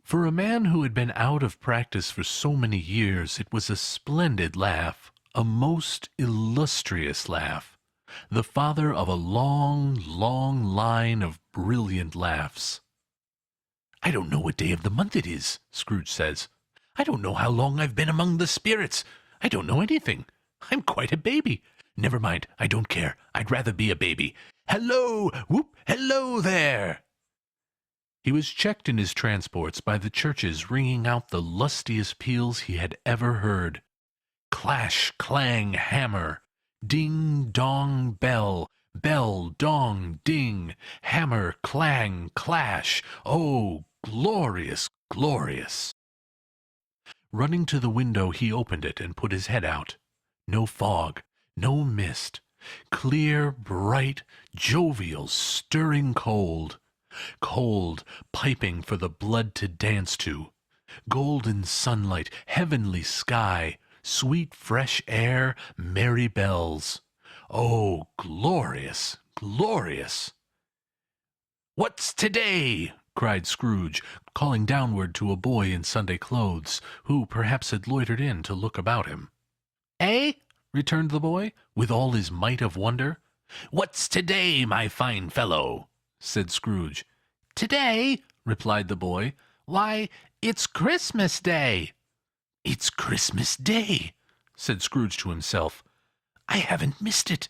Speaker 1: for a man who had been out of practice for so many years, it was a splendid laugh, a most illustrious laugh, the father of a long, long line of brilliant laughs. "I don't know what day of the month it is," Scrooge says. "I don't know how long I've been among the spirits. I don't know anything. I'm quite a baby. Never mind, I don't care. I'd rather be a baby. Hello! Whoop! Hello there!" He was checked in his transports by the churches ringing out the lustiest peals he had ever heard. Clash, clang, hammer. Ding, dong, bell. Bell, dong, ding. Hammer, clang, clash. Oh, glorious, glorious! Running to the window, he opened it and put his head out. No fog. No mist. Clear, bright, jovial, stirring cold. Cold, piping for the blood to dance to. Golden sunlight, heavenly sky, sweet fresh air, merry bells. Oh, glorious, glorious! "What's today?" cried Scrooge, calling downward to a boy in Sunday clothes, who perhaps had loitered in to look about him. "Eh?" returned the boy, with all his might of wonder. "What's today, my fine fellow?" said Scrooge. "Today?" replied the boy. "Why, it's Christmas Day." "It's Christmas Day," said Scrooge to himself. "I haven't missed it.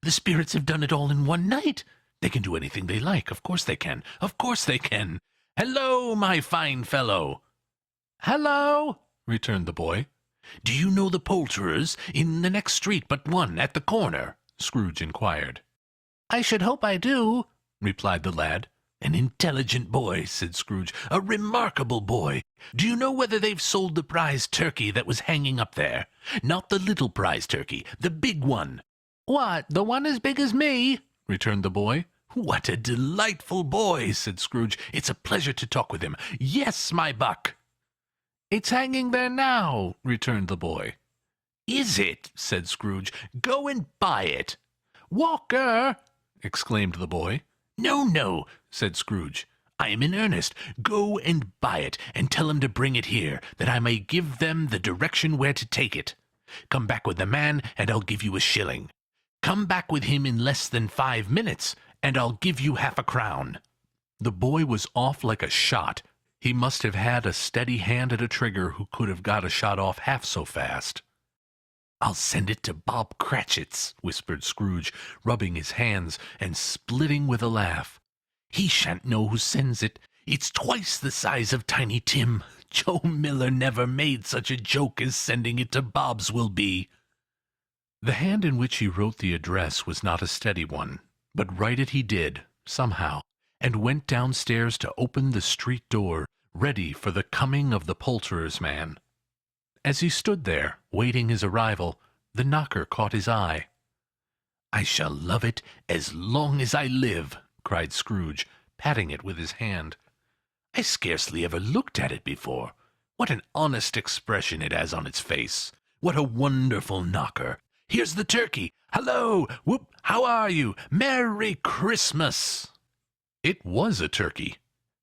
Speaker 1: The spirits have done it all in one night. They can do anything they like. Of course they can. Of course they can. Hello, my fine fellow." "Hello," returned the boy. "Do you know the poulterers in the next street but one, at the corner?" Scrooge inquired. "I should hope I do," replied the lad. "An intelligent boy," said Scrooge. "A remarkable boy. Do you know whether they've sold the prize turkey that was hanging up there? Not the little prize turkey, the big one." "What, the one as big as me?" returned the boy. "What a delightful boy," said Scrooge. "It's a pleasure to talk with him. Yes, my buck." "It's hanging there now," returned the boy. "Is it?" said Scrooge. "Go and buy it." "Walker!" exclaimed the boy. "No, no," said Scrooge. "I am in earnest. Go and buy it, and tell him to bring it here, that I may give them the direction where to take it. Come back with the man, and I'll give you a shilling. Come back with him in less than 5 minutes, and I'll give you half a crown." The boy was off like a shot. He must have had a steady hand at a trigger who could have got a shot off half so fast. "I'll send it to Bob Cratchit's," whispered Scrooge, rubbing his hands and splitting with a laugh. "He shan't know who sends it. It's twice the size of Tiny Tim. Joe Miller never made such a joke as sending it to Bob's will be." The hand in which he wrote the address was not a steady one, but write it he did, somehow, and went downstairs to open the street door, ready for the coming of the poulterer's man. As he stood there, waiting his arrival, the knocker caught his eye. "I shall love it as long as I live," cried Scrooge, patting it with his hand. "I scarcely ever looked at it before. What an honest expression it has on its face! What a wonderful knocker! Here's the turkey! Hallo! Whoop! How are you? Merry Christmas!" It was a turkey.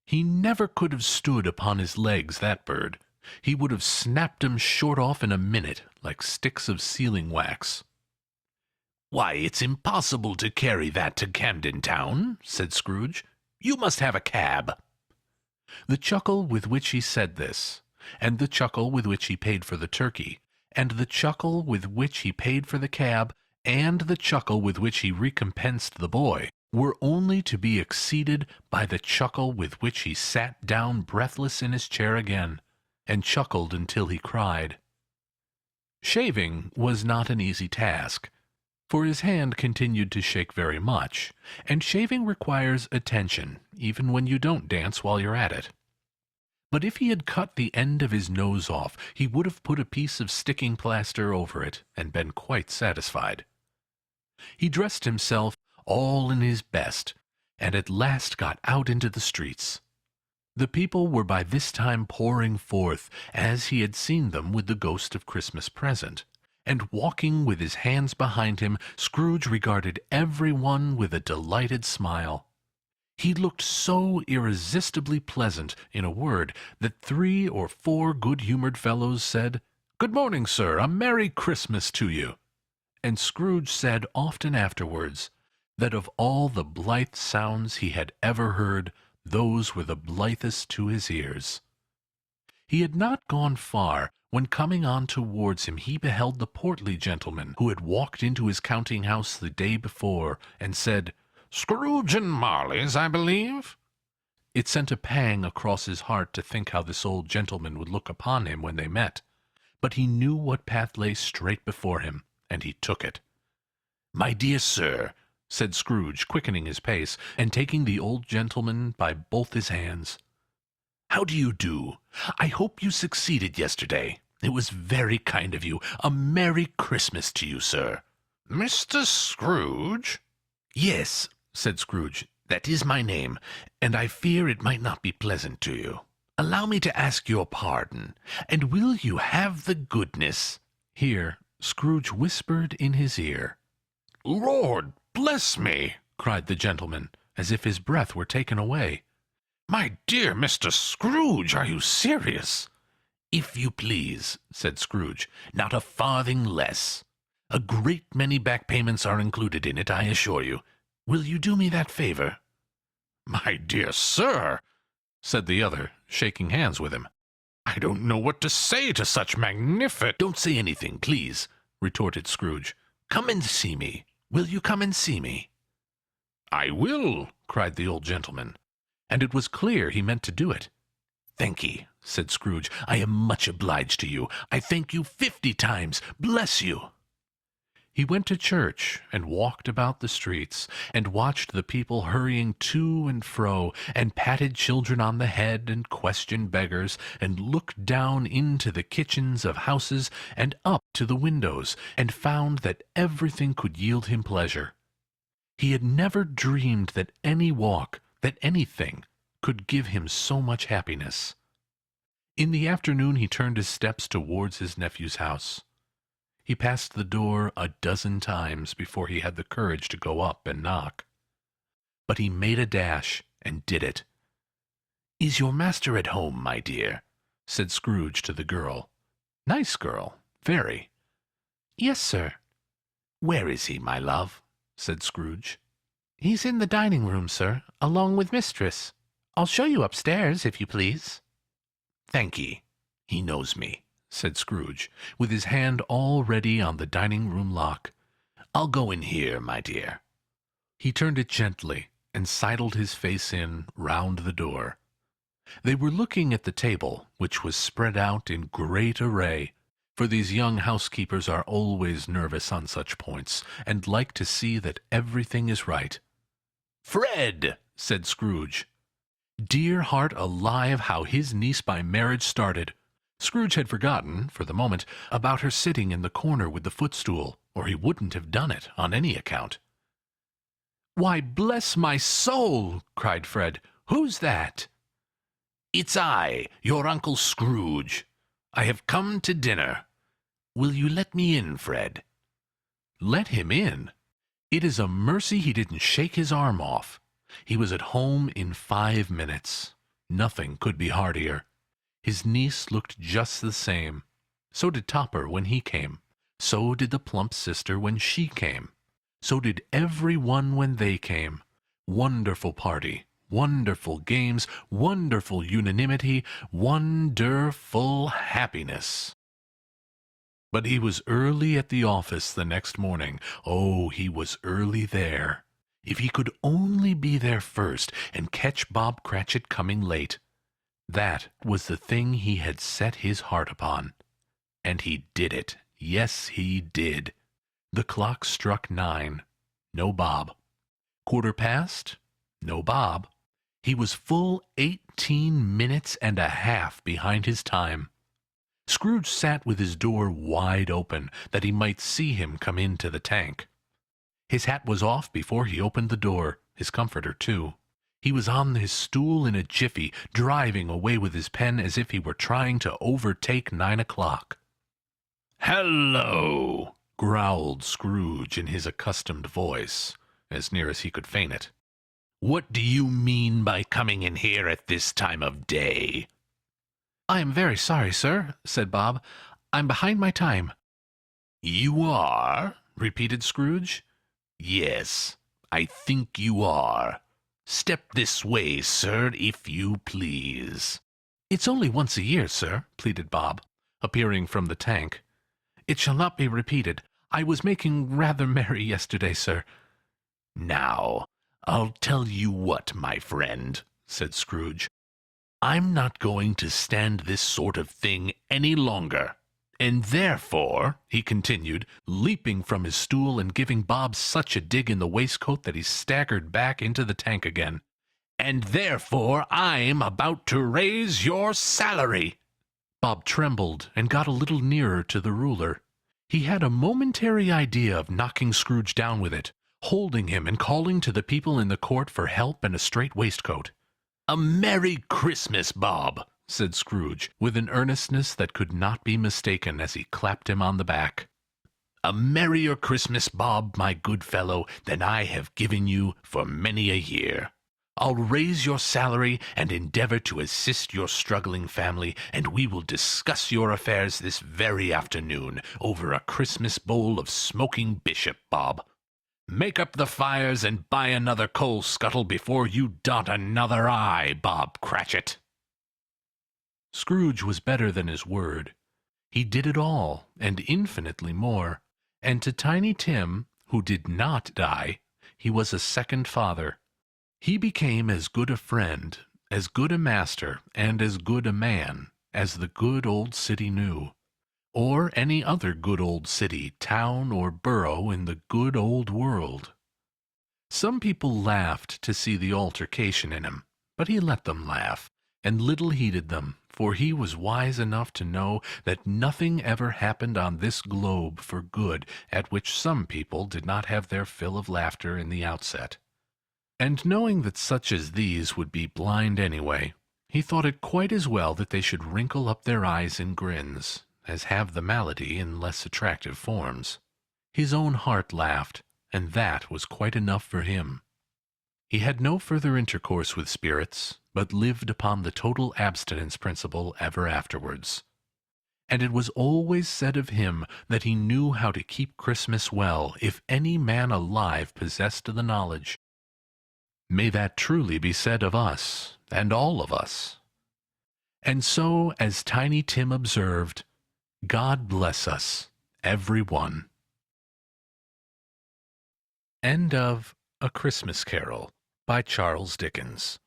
Speaker 1: He never could have stood upon his legs, that bird. He would have snapped 'em short off in a minute, like sticks of sealing wax. "Why, it's impossible to carry that to Camden Town," said Scrooge. "You must have a cab." The chuckle with which he said this, and the chuckle with which he paid for the turkey, and the chuckle with which he paid for the cab, and the chuckle with which he recompensed the boy, were only to be exceeded by the chuckle with which he sat down breathless in his chair again, and chuckled until he cried. Shaving was not an easy task, for his hand continued to shake very much, and shaving requires attention, even when you don't dance while you're at it. But if he had cut the end of his nose off, he would have put a piece of sticking plaster over it, and been quite satisfied. He dressed himself all in his best, and at last got out into the streets. The people were by this time pouring forth, as he had seen them with the ghost of Christmas present, and walking with his hands behind him, Scrooge regarded every one with a delighted smile. He looked so irresistibly pleasant, in a word, that 3 or 4 good-humoured fellows said, "Good morning, sir, a Merry Christmas to you." And Scrooge said often afterwards, that of all the blithe sounds he had ever heard, those were the blithest to his ears. He had not gone far, when coming on towards him he beheld the portly gentleman who had walked into his counting-house the day before, and said, "Scrooge and Marley's, I believe?" It sent a pang across his heart to think how this old gentleman would look upon him when they met, but he knew what path lay straight before him, and he took it. "My dear sir," said Scrooge, quickening his pace, and taking the old gentleman by both his hands, "how do you do? I hope you succeeded yesterday. It was very kind of you. A Merry Christmas to you, sir." "Mr. Scrooge?" "Yes," said Scrooge, "that is my name, and I fear it might not be pleasant to you. Allow me to ask your pardon, and will you have the goodness—" Here Scrooge whispered in his ear. "Lord bless me!" cried the gentleman, as if his breath were taken away. "My dear Mr. Scrooge, are you serious?" "If you please," said Scrooge, "not a farthing less. A great many back payments are included in it, I assure you. Will you do me that favor?" "My dear sir," said the other, shaking hands with him, "I don't know what to say to such magnificent—" "Don't say anything, please," retorted Scrooge. "Come and see me. Will you come and see me?" "I will," cried the old gentleman, and it was clear he meant to do it. "Thank'ee," said Scrooge. "I am much obliged to you. I thank you 50 times. Bless you." He went to church, and walked about the streets, and watched the people hurrying to and fro, and patted children on the head, and questioned beggars, and looked down into the kitchens of houses, and up to the windows, and found that everything could yield him pleasure. He had never dreamed that any walk, that anything, could give him so much happiness. In the afternoon he turned his steps towards his nephew's house. He passed the door a dozen times before he had the courage to go up and knock. But he made a dash, and did it. "Is your master at home, my dear?" said Scrooge to the girl. "Nice girl, very." "Yes, sir." "Where is he, my love?" said Scrooge. "He's in the dining-room, sir, along with mistress. I'll show you upstairs, if you please." "Thank'ee. He knows me," said Scrooge, with his hand already on the dining-room lock. "I'll go in here, my dear." He turned it gently, and sidled his face in, round the door. They were looking at the table, which was spread out in great array, for these young housekeepers are always nervous on such points, and like to see that everything is right. "Fred!" said Scrooge. Dear heart alive, how his niece by marriage started! Scrooge had forgotten, for the moment, about her sitting in the corner with the footstool, or he wouldn't have done it on any account. "Why, bless my soul!" cried Fred. "Who's that?" "It's I, your Uncle Scrooge. I have come to dinner. Will you let me in, Fred?" Let him in? It is a mercy he didn't shake his arm off. He was at home in 5 minutes. Nothing could be heartier. His niece looked just the same. So did Topper when he came. So did the plump sister when she came. So did every one when they came. Wonderful party, wonderful games, wonderful unanimity, wonderful happiness. But he was early at the office the next morning. Oh, he was early there. If he could only be there first and catch Bob Cratchit coming late. That was the thing he had set his heart upon. And he did it. Yes, he did. The clock struck 9. No Bob. 1:15. No Bob. He was full 18 minutes and a half behind his time. Scrooge sat with his door wide open, that he might see him come into the tank. His hat was off before he opened the door, his comforter too. He was on his stool in a jiffy, driving away with his pen as if he were trying to overtake 9 o'clock. "Hello!" growled Scrooge in his accustomed voice, as near as he could feign it. "What do you mean by coming in here at this time of day?" "I am very sorry, sir," said Bob. "I'm behind my time." "You are?" repeated Scrooge. "Yes, I think you are. Step this way, sir, if you please." "It's only once a year, sir," pleaded Bob, appearing from the tank. "It shall not be repeated. I was making rather merry yesterday, sir." "Now, I'll tell you what, my friend," said Scrooge. "I'm not going to stand this sort of thing any longer. And therefore," he continued, leaping from his stool and giving Bob such a dig in the waistcoat that he staggered back into the tank again, "and therefore I'm about to raise your salary." Bob trembled and got a little nearer to the ruler. He had a momentary idea of knocking Scrooge down with it, holding him and calling to the people in the court for help and a straight waistcoat. "A Merry Christmas, Bob," said Scrooge, with an earnestness that could not be mistaken as he clapped him on the back. "A merrier Christmas, Bob, my good fellow, than I have given you for many a year. I'll raise your salary and endeavor to assist your struggling family, and we will discuss your affairs this very afternoon over a Christmas bowl of smoking bishop, Bob. Make up the fires and buy another coal scuttle before you dot another I, Bob Cratchit." Scrooge was better than his word. He did it all, and infinitely more. And to Tiny Tim, who did not die, he was a second father. He became as good a friend, as good a master, and as good a man as the good old city knew, or any other good old city, town, or borough in the good old world. Some people laughed to see the altercation in him, but he let them laugh, and little heeded them, for he was wise enough to know that nothing ever happened on this globe for good at which some people did not have their fill of laughter in the outset. And knowing that such as these would be blind anyway, he thought it quite as well that they should wrinkle up their eyes in grins, as have the malady in less attractive forms. His own heart laughed, and that was quite enough for him. He had no further intercourse with spirits, but lived upon the total abstinence principle ever afterwards. And it was always said of him that he knew how to keep Christmas well, if any man alive possessed the knowledge. May that truly be said of us, and all of us. And so, as Tiny Tim observed, God bless us, every one. End of A Christmas Carol by Charles Dickens.